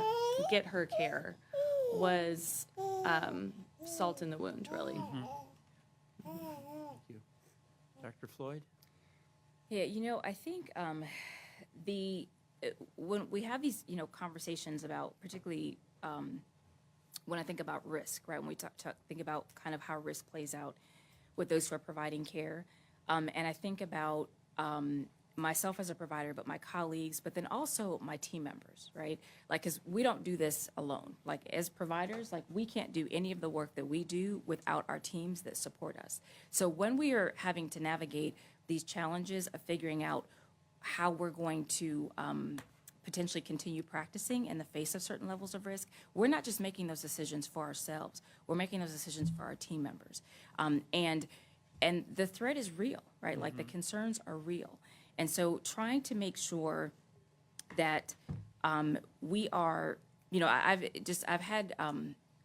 get her care was salt in the wound, really. Thank you. Dr. Floyd? Yeah, you know, I think when we have these, you know, conversations about, particularly when I think about risk, right? When we think about kind of how risk plays out with those who are providing care, and I think about myself as a provider, but my colleagues, but then also my team members, right? Like, because we don't do this alone. Like, as providers, like, we can't do any of the work that we do without our teams that support us. So when we are having to navigate these challenges of figuring out how we're going to potentially continue practicing in the face of certain levels of risk, we're not just making those decisions for ourselves. We're making those decisions for our team members. And the threat is real, right? Like, the concerns are real. And so trying to make sure that we are, you know, I've had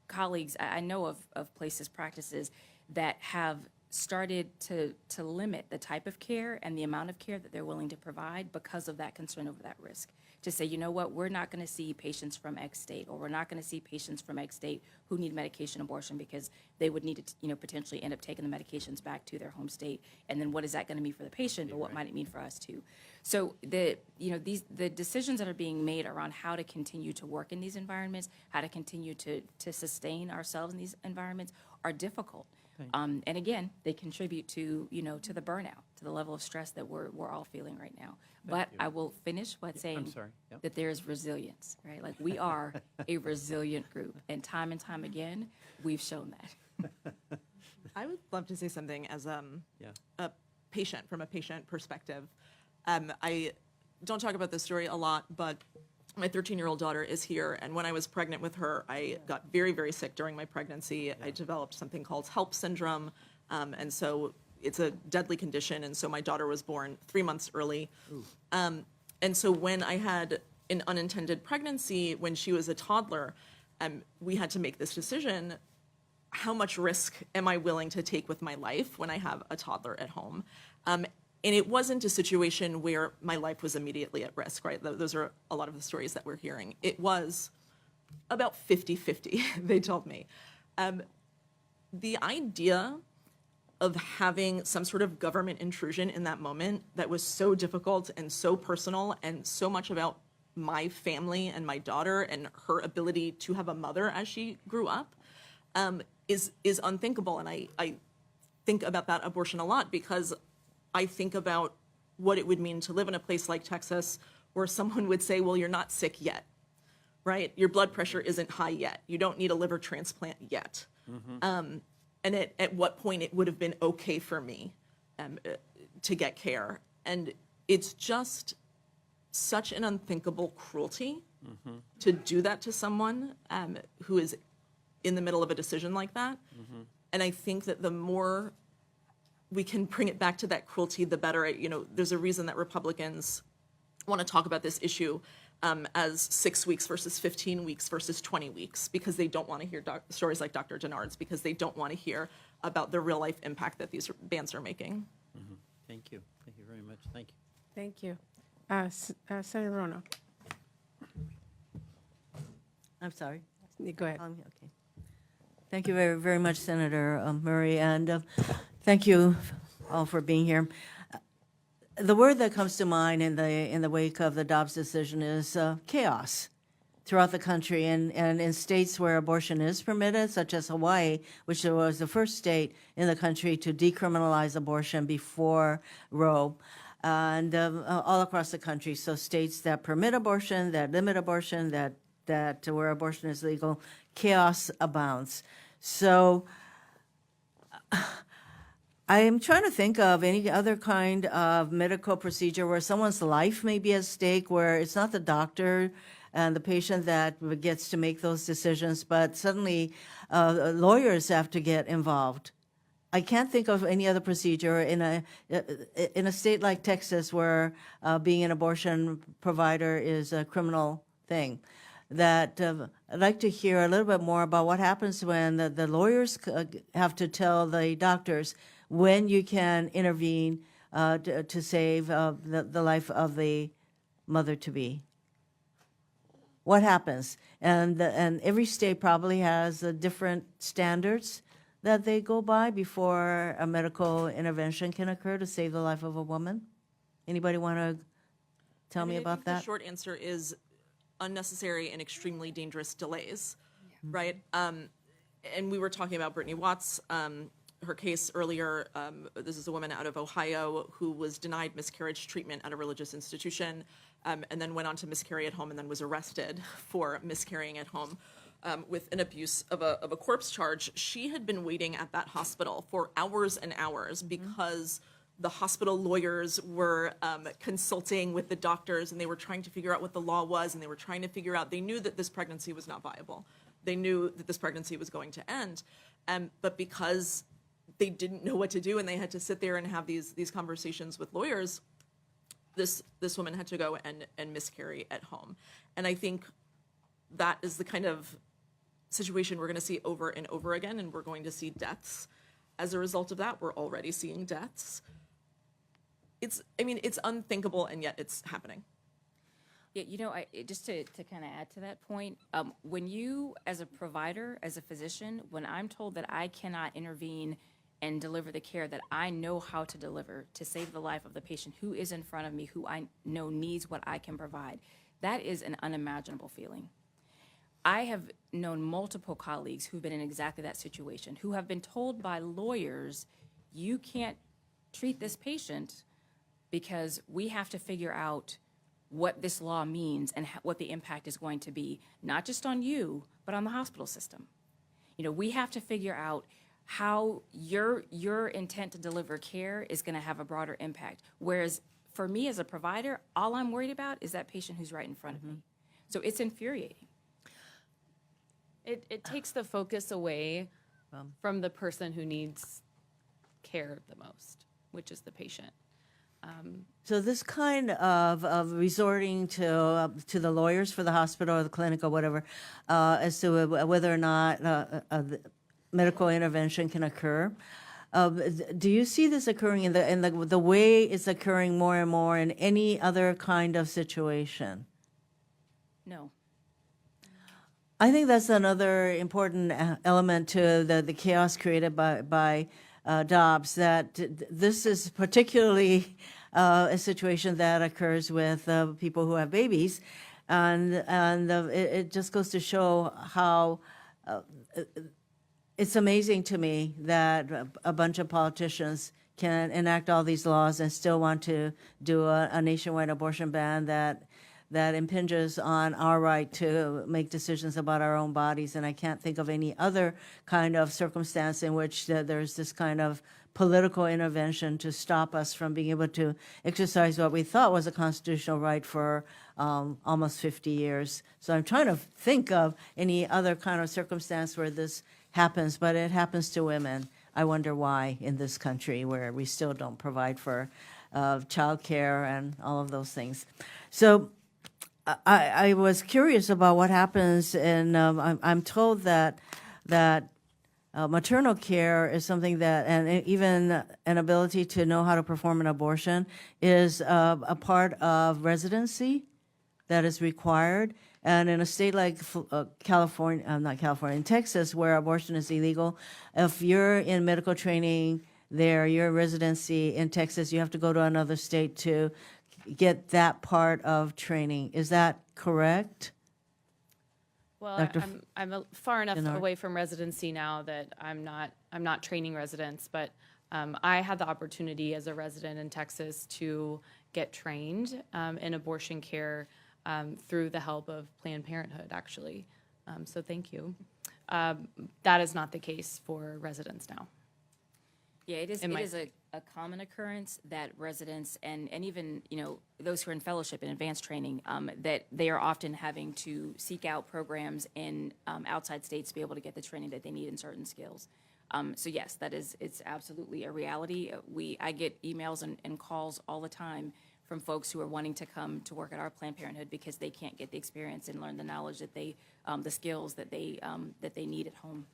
colleagues, I know of places, practices that have started to limit the type of care and the amount of care that they're willing to provide because of that concern over that risk. To say, you know what, we're not going to see patients from X state, or we're not going to see patients from X state who need medication abortion because they would need to, you know, potentially end up taking the medications back to their home state. And then what is that going to mean for the patient, but what might it mean for us too? So the decisions that are being made around how to continue to work in these environments, how to continue to sustain ourselves in these environments are difficult. And again, they contribute to, you know, to the burnout, to the level of stress that we're all feeling right now. But I will finish by saying that there is resilience, right? Like, we are a resilient group, and time again, we've shown that. I would love to say something as a patient, from a patient perspective. I don't talk about this story a lot, but my 13-year-old daughter is here, and when I was pregnant with her, I got very, very sick during my pregnancy. I developed something called HELP syndrome, and so it's a deadly condition, and so my daughter was born 3 months early. And so when I had an unintended pregnancy, when she was a toddler, we had to make this decision: how much risk am I willing to take with my life when I have a toddler at home? And it wasn't a situation where my life was immediately at risk, right? Those are a lot of the stories that we're hearing. It was about 50-50, they told me. The idea of having some sort of government intrusion in that moment that was so difficult and so personal and so much about my family and my daughter and her ability to have a mother as she grew up is unthinkable. And I think about that abortion a lot, because I think about what it would mean to live in a place like Texas where someone would say, well, you're not sick yet, right? Your blood pressure isn't high yet. You don't need a liver transplant yet. And at what point it would have been okay for me to get care. And it's just such an unthinkable cruelty to do that to someone who is in the middle of a decision like that. And I think that the more we can bring it back to that cruelty, the better. You know, there's a reason that Republicans want to talk about this issue as 6 weeks versus 15 weeks versus 20 weeks, because they don't want to hear stories like Dr. Dennard's, because they don't want to hear about the real life impact that these bans are making. Thank you. Thank you very much. Thank you. Thank you. Senator Rono. I'm sorry. Go ahead. Okay. Thank you very, very much, Senator Murray, and thank you all for being here. The word that comes to mind in the wake of the Dobbs decision is chaos throughout the country, and in states where abortion is permitted, such as Hawaii, which was the first state in the country to decriminalize abortion before Roe, and all across the country. So states that permit abortion, that limit abortion, that where abortion is legal, chaos abounds. So I am trying to think of any other kind of medical procedure where someone's life may be at stake, where it's not the doctor and the patient that gets to make those decisions, but suddenly lawyers have to get involved. I can't think of any other procedure in a state like Texas where being an abortion provider is a criminal thing. That I'd like to hear a little bit more about what happens when the lawyers have to tell the doctors when you can intervene to save the life of the mother-to-be. What happens? And every state probably has different standards that they go by before a medical intervention can occur to save the life of a woman. Anybody want to tell me about that? The short answer is unnecessary and extremely dangerous delays, right? And we were talking about Brittany Watts, her case earlier. This is a woman out of Ohio who was denied miscarriage treatment at a religious institution, and then went on to miscarry at home, and then was arrested for miscarrying at home with an abuse of a corpse charge. She had been waiting at that hospital for hours and hours because the hospital lawyers were consulting with the doctors, and they were trying to figure out what the law was, and they were trying to figure out, they knew that this pregnancy was not viable. They knew that this pregnancy was going to end. But because they didn't know what to do and they had to sit there and have these conversations with lawyers, this woman had to go and miscarry at home. And I think that is the kind of situation we're going to see over and over again, and we're going to see deaths as a result of that. We're already seeing deaths. It's unthinkable, and yet it's happening. Yeah, you know, just to kind of add to that point, when you, as a provider, as a physician, when I'm told that I cannot intervene and deliver the care that I know how to deliver to save the life of the patient who is in front of me, who I know needs what I can provide, that is an unimaginable feeling. I have known multiple colleagues who've been in exactly that situation, who have been told by lawyers, you can't treat this patient because we have to figure out what this law means and what the impact is going to be, not just on you, but on the hospital system. You know, we have to figure out how your intent to deliver care is going to have a broader impact. Whereas for me as a provider, all I'm worried about is that patient who's right in front of me. So it's infuriating. It takes the focus away from the person who needs care the most, which is the patient. So this kind of resorting to the lawyers for the hospital or the clinic or whatever, as to whether or not medical intervention can occur, do you see this occurring in the way it's occurring more and more in any other kind of situation? No. I think that's another important element to the chaos created by Dobbs, that this is particularly a situation that occurs with people who have babies, and it just goes to show how it's amazing to me that a bunch of politicians can enact all these laws and still want to do a nationwide abortion ban that that impinges on our right to make decisions about our own bodies. And I can't think of any other kind of circumstance in which there's this kind of political intervention to stop us from being able to exercise what we thought was a constitutional right for almost 50 years. So I'm trying to think of any other kind of circumstance where this happens, but it happens to women. I wonder why in this country where we still don't provide for child care and all of those things. So I was curious about what happens, and I'm told that maternal care is something that, and even an ability to know how to perform an abortion is a part of residency that is required. And in a state like California, not California, in Texas, where abortion is illegal, if you're in medical training there, your residency in Texas, you have to go to another state to get that part of training. Is that correct? Well, Dr. I'm far enough Dennard? away from residency now that I'm not training residents, but I had the opportunity as a resident in Texas to get trained in abortion care through the help of Planned Parenthood, actually. So thank you. That is not the case for residents now. Yeah, it is a common occurrence that residents and even, those who are in fellowship and advanced training, that they are often having to seek out programs in outside states to be able to get the training that they need in certain skills. So yes, it's absolutely a reality. I get emails and calls all the time from folks who are wanting to come to work at our Planned Parenthood because they can't get the experience and learn the knowledge that the skills that they need at home.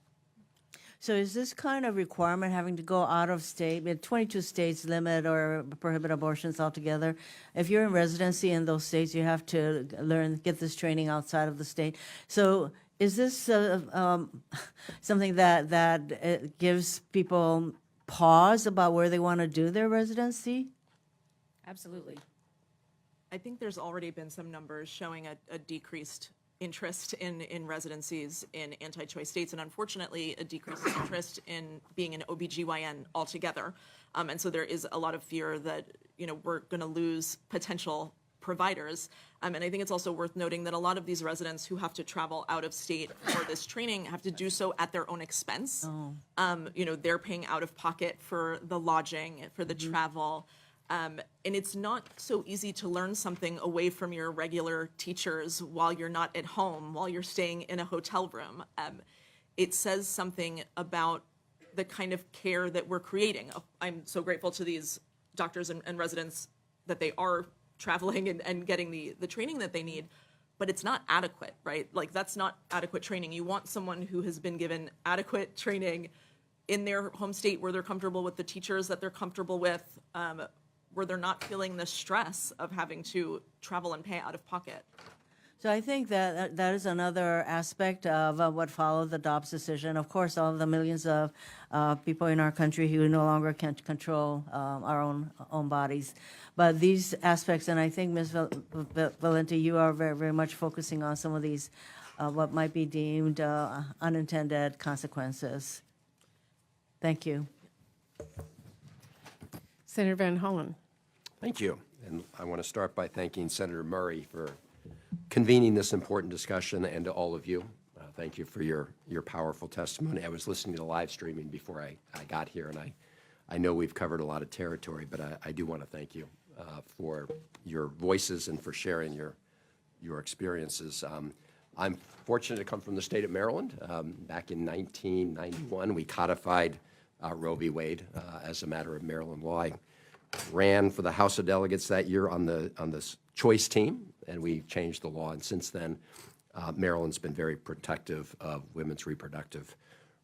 So is this kind of requirement having to go out of state? 22 states limit or prohibit abortions altogether. If you're in residency in those states, you have to get this training outside of the state. So is this something that gives people pause about where they want to do their residency? Absolutely. I think there's already been some numbers showing a decreased interest in residencies in anti-choice states, and unfortunately a decreased interest in being an OBGYN altogether. And so there is a lot of fear that, we're going to lose potential providers. And I think it's also worth noting that a lot of these residents who have to travel out of state for this training have to do so at their own expense. They're paying out of pocket for the lodging, for the travel. And it's not so easy to learn something away from your regular teachers while you're not at home, while you're staying in a hotel room. It says something about the kind of care that we're creating. I'm so grateful to these doctors and residents that they are traveling and getting the training that they need, but it's not adequate, right? Like, that's not adequate training. You want someone who has been given adequate training in their home state where they're comfortable with the teachers that they're comfortable with, where they're not feeling the stress of having to travel and pay out of pocket. So I think that is another aspect of what followed the Dobbs decision. Of course, all of the millions of people in our country who no longer can control our own bodies. But these aspects, and I think, Ms. Valente, you are very, very much focusing on some of these, what might be deemed unintended consequences. Thank you. Senator Van Hollen. Thank you. And I want to start by thanking Senator Murray for convening this important discussion, and to all of you. Thank you for your powerful testimony. I was listening to the live streaming before I got here, and I know we've covered a lot of territory, but I do want to thank you for your voices and for sharing your experiences. I'm fortunate to come from the state of Maryland. Back in 1991, we codified Roe v. Wade as a matter of Maryland law. I ran for the House of Delegates that year on the choice team, and we changed the law. And since then, Maryland's been very protective of women's reproductive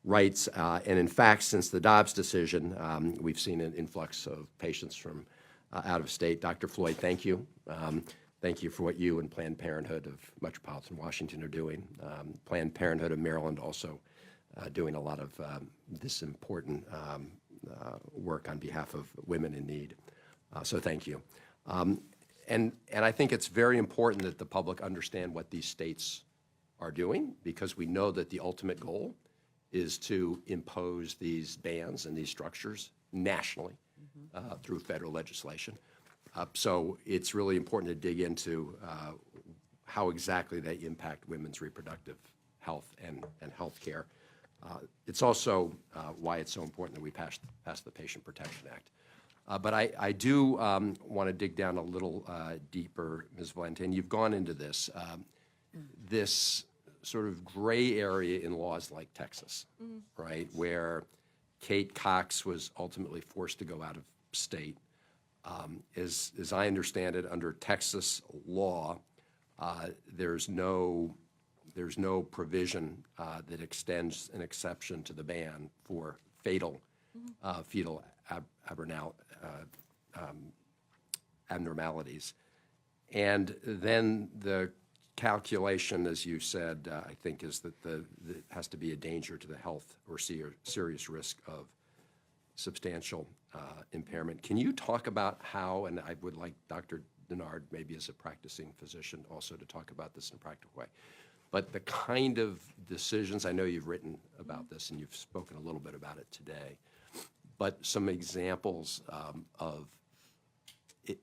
rights. And in fact, since the Dobbs decision, we've seen an influx of patients from out of state. Dr. Floyd, thank you. Thank you for what you and Planned Parenthood of Metropolitan Washington are doing. Planned Parenthood of Maryland also doing a lot of this important work on behalf of women in need. So thank you. And I think it's very important that the public understand what these states are doing, because we know that the ultimate goal is to impose these bans and these structures nationally through federal legislation. So it's really important to dig into how exactly they impact women's reproductive health and health care. It's also why it's so important that we pass the Patient Protection Act. But I do want to dig down a little deeper, Ms. Valente, and you've gone into this, this sort of gray area in laws like Texas, right, where Kate Cox was ultimately forced to go out of state. As I understand it, under Texas law, there's no provision that extends an exception to the ban for fetal abnormalities. And then the calculation, as you said, I think, is that it has to be a danger to the health or serious risk of substantial impairment. Can you talk about how, and I would like Dr. Dennard, maybe as a practicing physician, also to talk about this in a practical way, but the kind of decisions, I know you've written about this and you've spoken a little bit about it today, but some examples of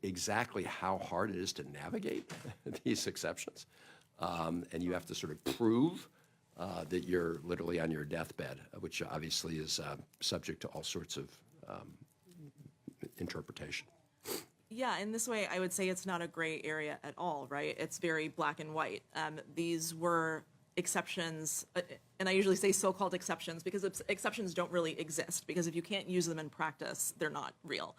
exactly how hard it is to navigate these exceptions. And you have to sort of prove that you're literally on your deathbed, which obviously is subject to all sorts of interpretation. Yeah, in this way, I would say it's not a gray area at all, right? It's very black and white. These were exceptions, and I usually say so-called exceptions because exceptions don't really exist, because if you can't use them in practice, they're not real.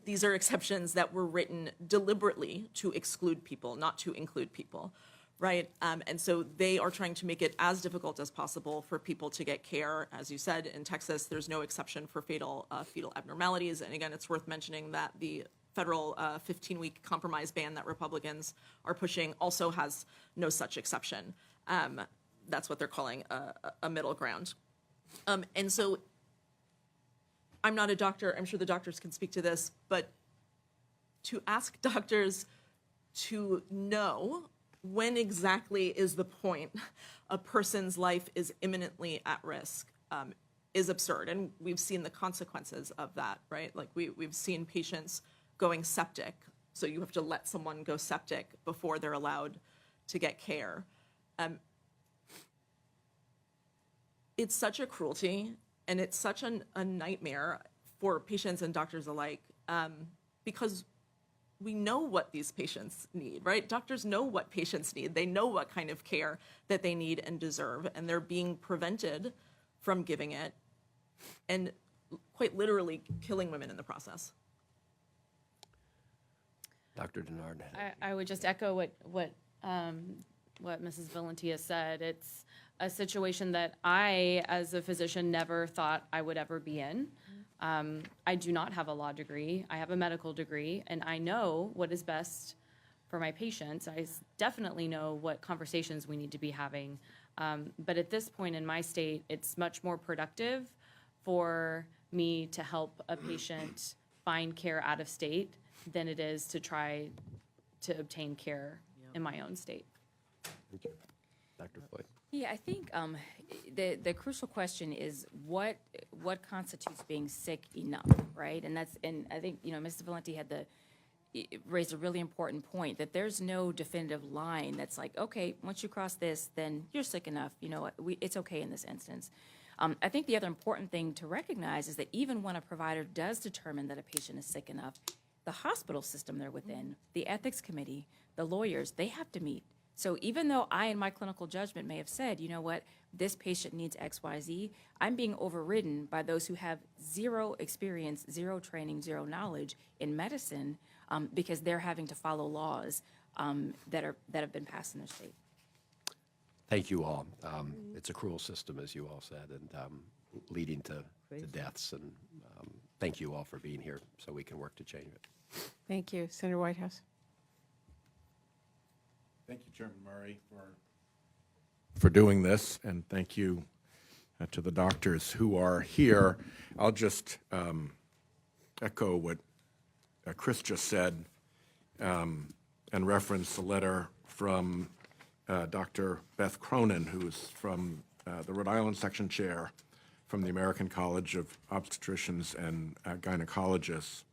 These are exceptions that were written deliberately to exclude people, not to include people, right? And so they are trying to make it as difficult as possible for people to get care. As you said, in Texas, there's no exception for fetal abnormalities. And again, it's worth mentioning that the federal 15-week compromise ban that Republicans are pushing also has no such exception. That's what they're calling a middle ground. And so I'm not a doctor, I'm sure the doctors can speak to this, but to ask doctors to know when exactly is the point a person's life is imminently at risk is absurd. And we've seen the consequences of that, right? Like we've seen patients going septic, so you have to let someone go septic before they're allowed to get care. It's such a cruelty, and it's such a nightmare for patients and doctors alike, because we know what these patients need, right? Doctors know what patients need. They know what kind of care that they need and deserve, and they're being prevented from giving it, and quite literally killing women in the process. Dr. Dennard. I would just echo what Mrs. Valente said. It's a situation that I, as a physician, never thought I would ever be in. I do not have a law degree. I have a medical degree, and I know what is best for my patients. I definitely know what conversations we need to be having. But at this point in my state, it's much more productive for me to help a patient find care out of state than it is to try to obtain care in my own state. Thank you. Dr. Floyd. Yeah, I think the crucial question is what constitutes being sick enough, right? And I think Mr. Valente had raised a really important point that there's no definitive line that's like, okay, once you cross this, then you're sick enough. It's okay in this instance. I think the other important thing to recognize is that even when a provider does determine that a patient is sick enough, the hospital system they're within, the ethics committee, the lawyers, they have to meet. So even though I, in my clinical judgment, may have said, you know what, this patient needs X, Y, Z, I'm being overridden by those who have zero experience, zero training, zero knowledge in medicine because they're having to follow laws that have been passed in their state. Thank you all. It's a cruel system, as you all said, and leading to deaths. And thank you all for being here so we can work to change it. Thank you. Senator Whitehouse. Thank you, Chairman Murray, for doing this, and thank you to the doctors who are here. I'll just echo what Chris just said and reference the letter from Dr. Beth Cronin, who's from the Rhode Island Section Chair from the American College of Obstetricians and Gynecologists.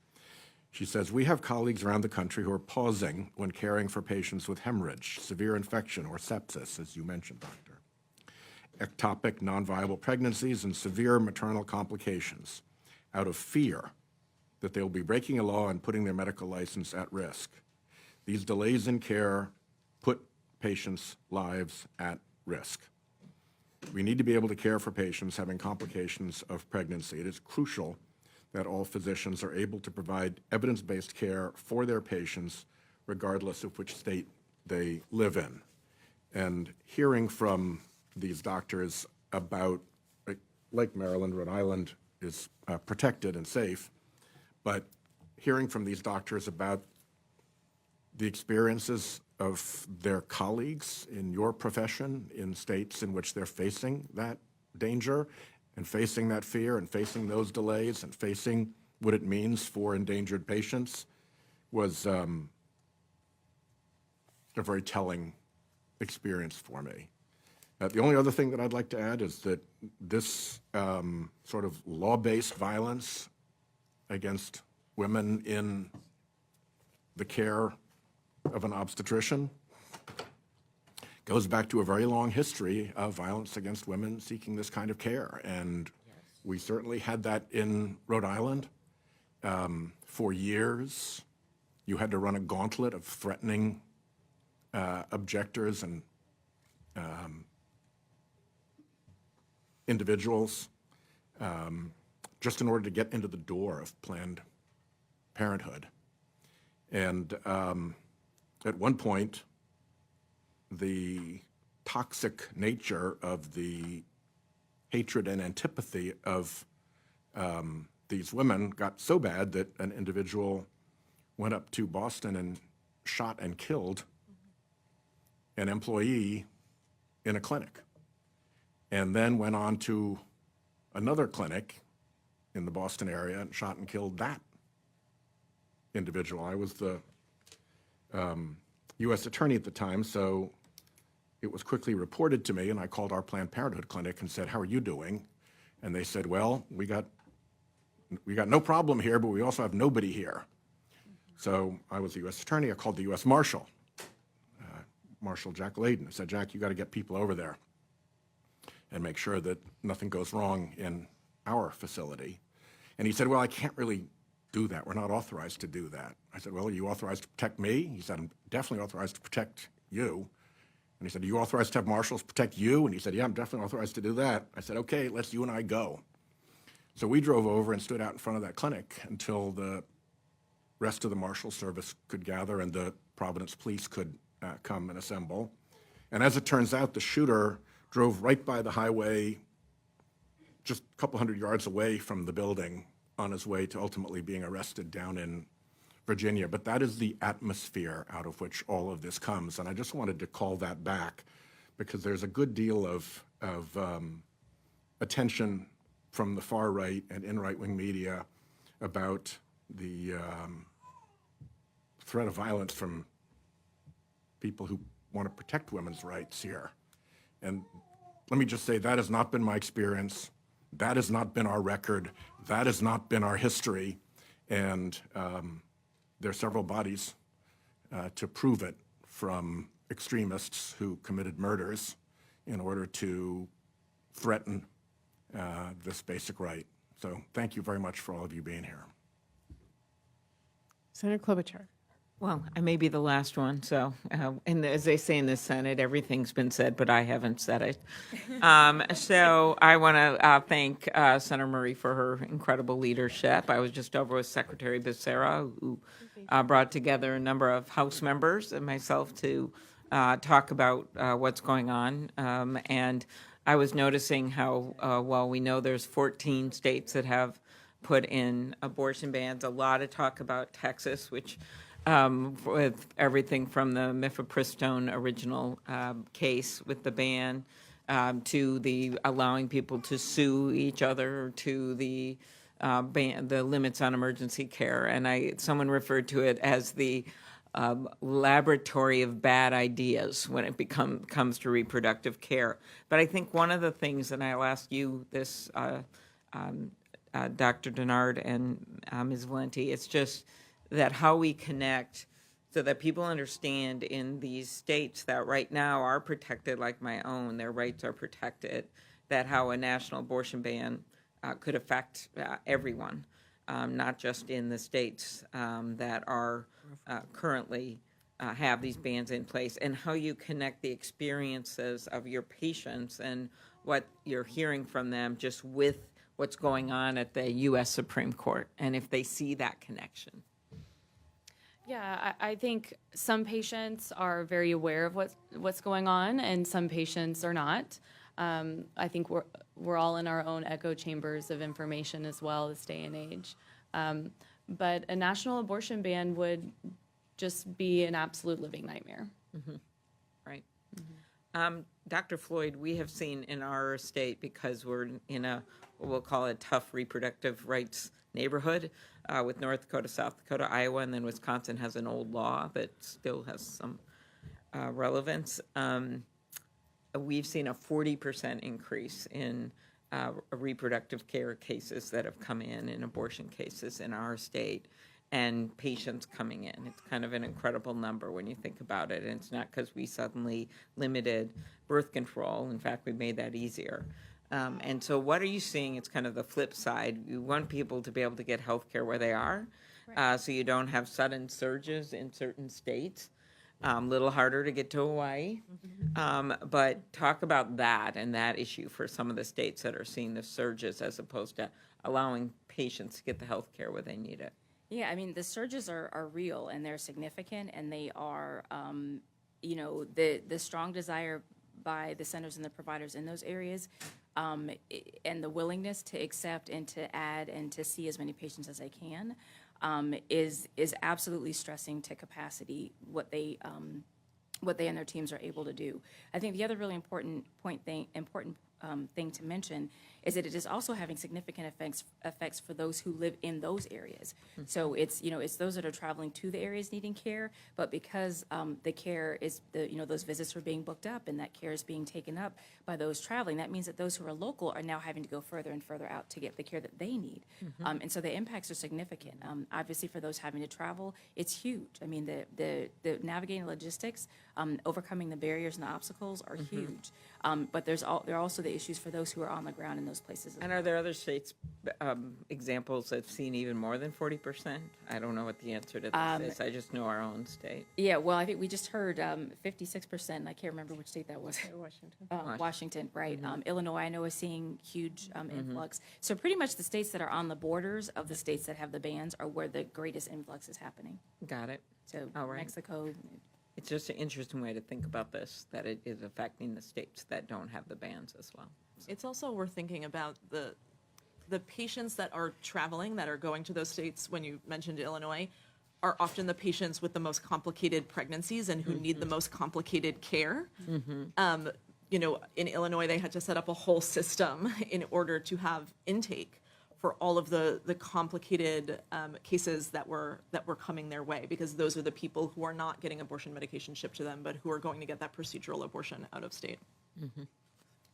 She says, we have colleagues around the country who are pausing when caring for patients with hemorrhage, severe infection, or sepsis, as you mentioned, Doctor, ectopic non-viable pregnancies, and severe maternal complications out of fear that they will be breaking a law and putting their medical license at risk. These delays in care put patients' lives at risk. We need to be able to care for patients having complications of pregnancy. It is crucial that all physicians are able to provide evidence-based care for their patients, regardless of which state they live in. And hearing from these doctors about, like Maryland, Rhode Island is protected and safe, but hearing from these doctors about the experiences of their colleagues in your profession in states in which they're facing that danger and facing that fear and facing those delays and facing what it means for endangered patients was a very telling experience for me. The only other thing that I'd like to add is that this sort of law-based violence against women in the care of an obstetrician goes back to a very long history of violence against women seeking this kind of care. And we certainly had that in Rhode Island. For years, you had to run a gauntlet of threatening objectors and individuals just in order to get into the door of Planned Parenthood. And at one point, the toxic nature of the hatred and antipathy of these women got so bad that an individual went up to Boston and shot and killed an employee in a clinic, and then went on to another clinic in the Boston area and shot and killed that individual. I was the U.S. attorney at the time, so it was quickly reported to me, and I called our Planned Parenthood clinic and said, how are you doing? And they said, well, we got no problem here, but we also have nobody here. So I was the U.S. attorney. I called the U.S. Marshal, Marshal Jack Layden. I said, Jack, you got to get people over there and make sure that nothing goes wrong in our facility. And he said, well, I can't really do that. We're not authorized to do that. I said, well, are you authorized to protect me? He said, I'm definitely authorized to protect you. And he said, are you authorized to have marshals protect you? And he said, yeah, I'm definitely authorized to do that. I said, okay, let's you and I go. So we drove over and stood out in front of that clinic until the rest of the marshal service could gather and the Providence police could come and assemble. And as it turns out, the shooter drove right by the highway, just a couple hundred yards away from the building, on his way to ultimately being arrested down in Virginia. But that is the atmosphere out of which all of this comes. And I just wanted to call that back because there's a good deal of attention from the far right and in right-wing media about the threat of violence from people who want to protect women's rights here. And let me just say that has not been my experience. That has not been our record. That has not been our history. And there are several bodies to prove it from extremists who committed murders in order to threaten this basic right. So thank you very much for all of you being here. Senator Klobuchar. Well, I may be the last one, so, and as they say in the Senate, everything's been said, but I haven't said it. So I want to thank Senator Murray for her incredible leadership. I was just over with Secretary Becerra, who brought together a number of House members and myself to talk about what's going on. And I was noticing how, while we know there's 14 states that have put in abortion bans, a lot of talk about Texas, which with everything from the mifepristone original case with the ban to the allowing people to sue each other to the ban, the limits on emergency care. And someone referred to it as the laboratory of bad ideas when it comes to reproductive care. But I think one of the things, and I'll ask you this, Dr. Dennard and Ms. Valente, it's just that how we connect so that people understand in these states that right now are protected, like my own, their rights are protected, that how a national abortion ban could affect everyone, not just in the states that are currently have these bans in place, and how you connect the experiences of your patients and what you're hearing from them just with what's going on at the U.S. Supreme Court, and if they see that connection. Yeah, I think some patients are very aware of what's going on, and some patients are not. I think we're all in our own echo chambers of information as well this day and age. But a national abortion ban would just be an absolute living nightmare. Right. Dr. Floyd, we have seen in our state, because we're in a, what we'll call a tough reproductive rights neighborhood with North Dakota, South Dakota, Iowa, and then Wisconsin has an old law that still has some relevance. We've seen a 40% increase in reproductive care cases that have come in abortion cases in our state, and patients coming in. It's kind of an incredible number when you think about it, and it's not because we suddenly limited birth control. In fact, we made that easier. And so what are you seeing? It's kind of the flip side. You want people to be able to get health care where they are, so you don't have sudden surges in certain states. Little harder to get to Hawaii. But talk about that and that issue for some of the states that are seeing the surges as opposed to allowing patients to get the health care where they need it. Yeah, I mean, the surges are real and they're significant, and they are, the strong desire by the centers and the providers in those areas, and the willingness to accept and to add and to see as many patients as they can, is absolutely stressing to capacity what they and their teams are able to do. I think the other really important thing to mention is that it is also having significant effects for those who live in those areas. So it's those that are traveling to the areas needing care, but because the care is those visits are being booked up and that care is being taken up by those traveling, that means that those who are local are now having to go further and further out to get the care that they need. And so the impacts are significant. Obviously, for those having to travel, it's huge. I mean, the navigating logistics, overcoming the barriers and the obstacles are huge. But there are also the issues for those who are on the ground in those places. And are there other states, examples that have seen even more than 40%? I don't know what the answer to this is. I just know our own state. Yeah, well, I think we just heard 56%. I can't remember which state that was. Washington, right. Illinois, I know, is seeing huge influx. So pretty much the states that are on the borders of the states that have the bans are where the greatest influx is happening. Got it. So All right. Mexico. It's just an interesting way to think about this, that it is affecting the states that don't have the bans as well. It's also worth thinking about the patients that are traveling, that are going to those states. When you mentioned Illinois, are often the patients with the most complicated pregnancies and who need the most complicated care. In Illinois, they had to set up a whole system in order to have intake for all of the complicated cases that were coming their way, because those are the people who are not getting abortion medication shipped to them, but who are going to get that procedural abortion out of state.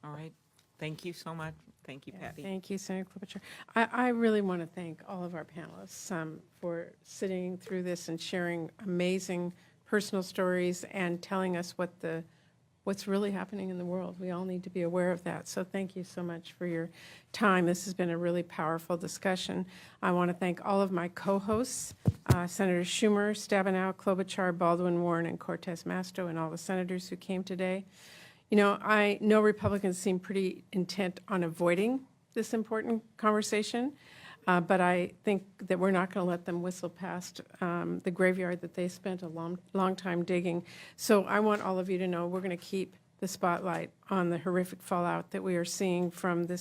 All right. Thank you so much. Thank you, Patty. Thank you, Senator Klobuchar. I really want to thank all of our panelists for sitting through this and sharing amazing personal stories and telling us what's really happening in the world. We all need to be aware of that. So thank you so much for your time. This has been a really powerful discussion. I want to thank all of my co-hosts, Senators Schumer, Stabenow, Klobuchar, Baldwin, Warren, and Cortez Masto, and all the senators who came today. I know Republicans seem pretty intent on avoiding this important conversation, but I think that we're not going to let them whistle past the graveyard that they spent a long time digging. So I want all of you to know we're going to keep the spotlight on the horrific fallout that we are seeing from the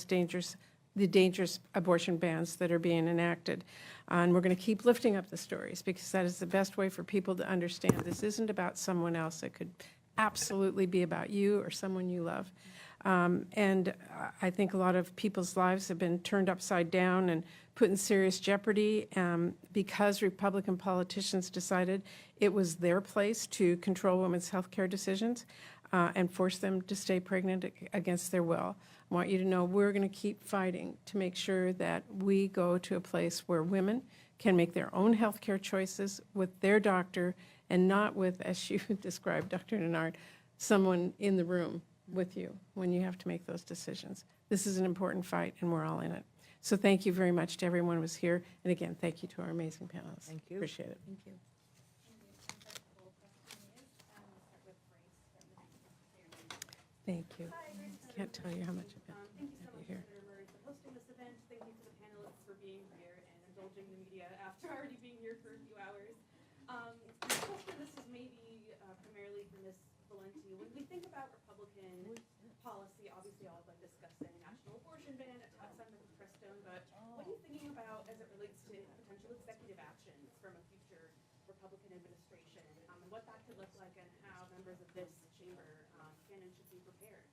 dangerous abortion bans that are being enacted. And we're going to keep lifting up the stories, because that is the best way for people to understand this isn't about someone else. It could absolutely be about you or someone you love. And I think a lot of people's lives have been turned upside down and put in serious jeopardy because Republican politicians decided it was their place to control women's health care decisions. and force them to stay pregnant against their will. I want you to know we're going to keep fighting to make sure that we go to a place where women can make their own health care choices with their doctor and not with, as you described, Dr. Dennard, someone in the room with you when you have to make those decisions. This is an important fight, and we're all in it. So thank you very much to everyone who was here. And again, thank you to our amazing panelists. Thank you. Appreciate it. Thank you. Thank you. Can't tell you how much I've been Thank you so happy much, here. Senator Murray, for hosting this event. Thank you to the panelists for being here and indulging the media after already being here for a few hours. The question, this is maybe primarily for Ms. Valente. When we think about Republican policy, obviously all of us discussing national abortion ban, attacks on the Crestone, but what are you thinking about as it relates to potential executive actions from a future Republican administration, and what that could look like and how members of this chamber can and should be prepared?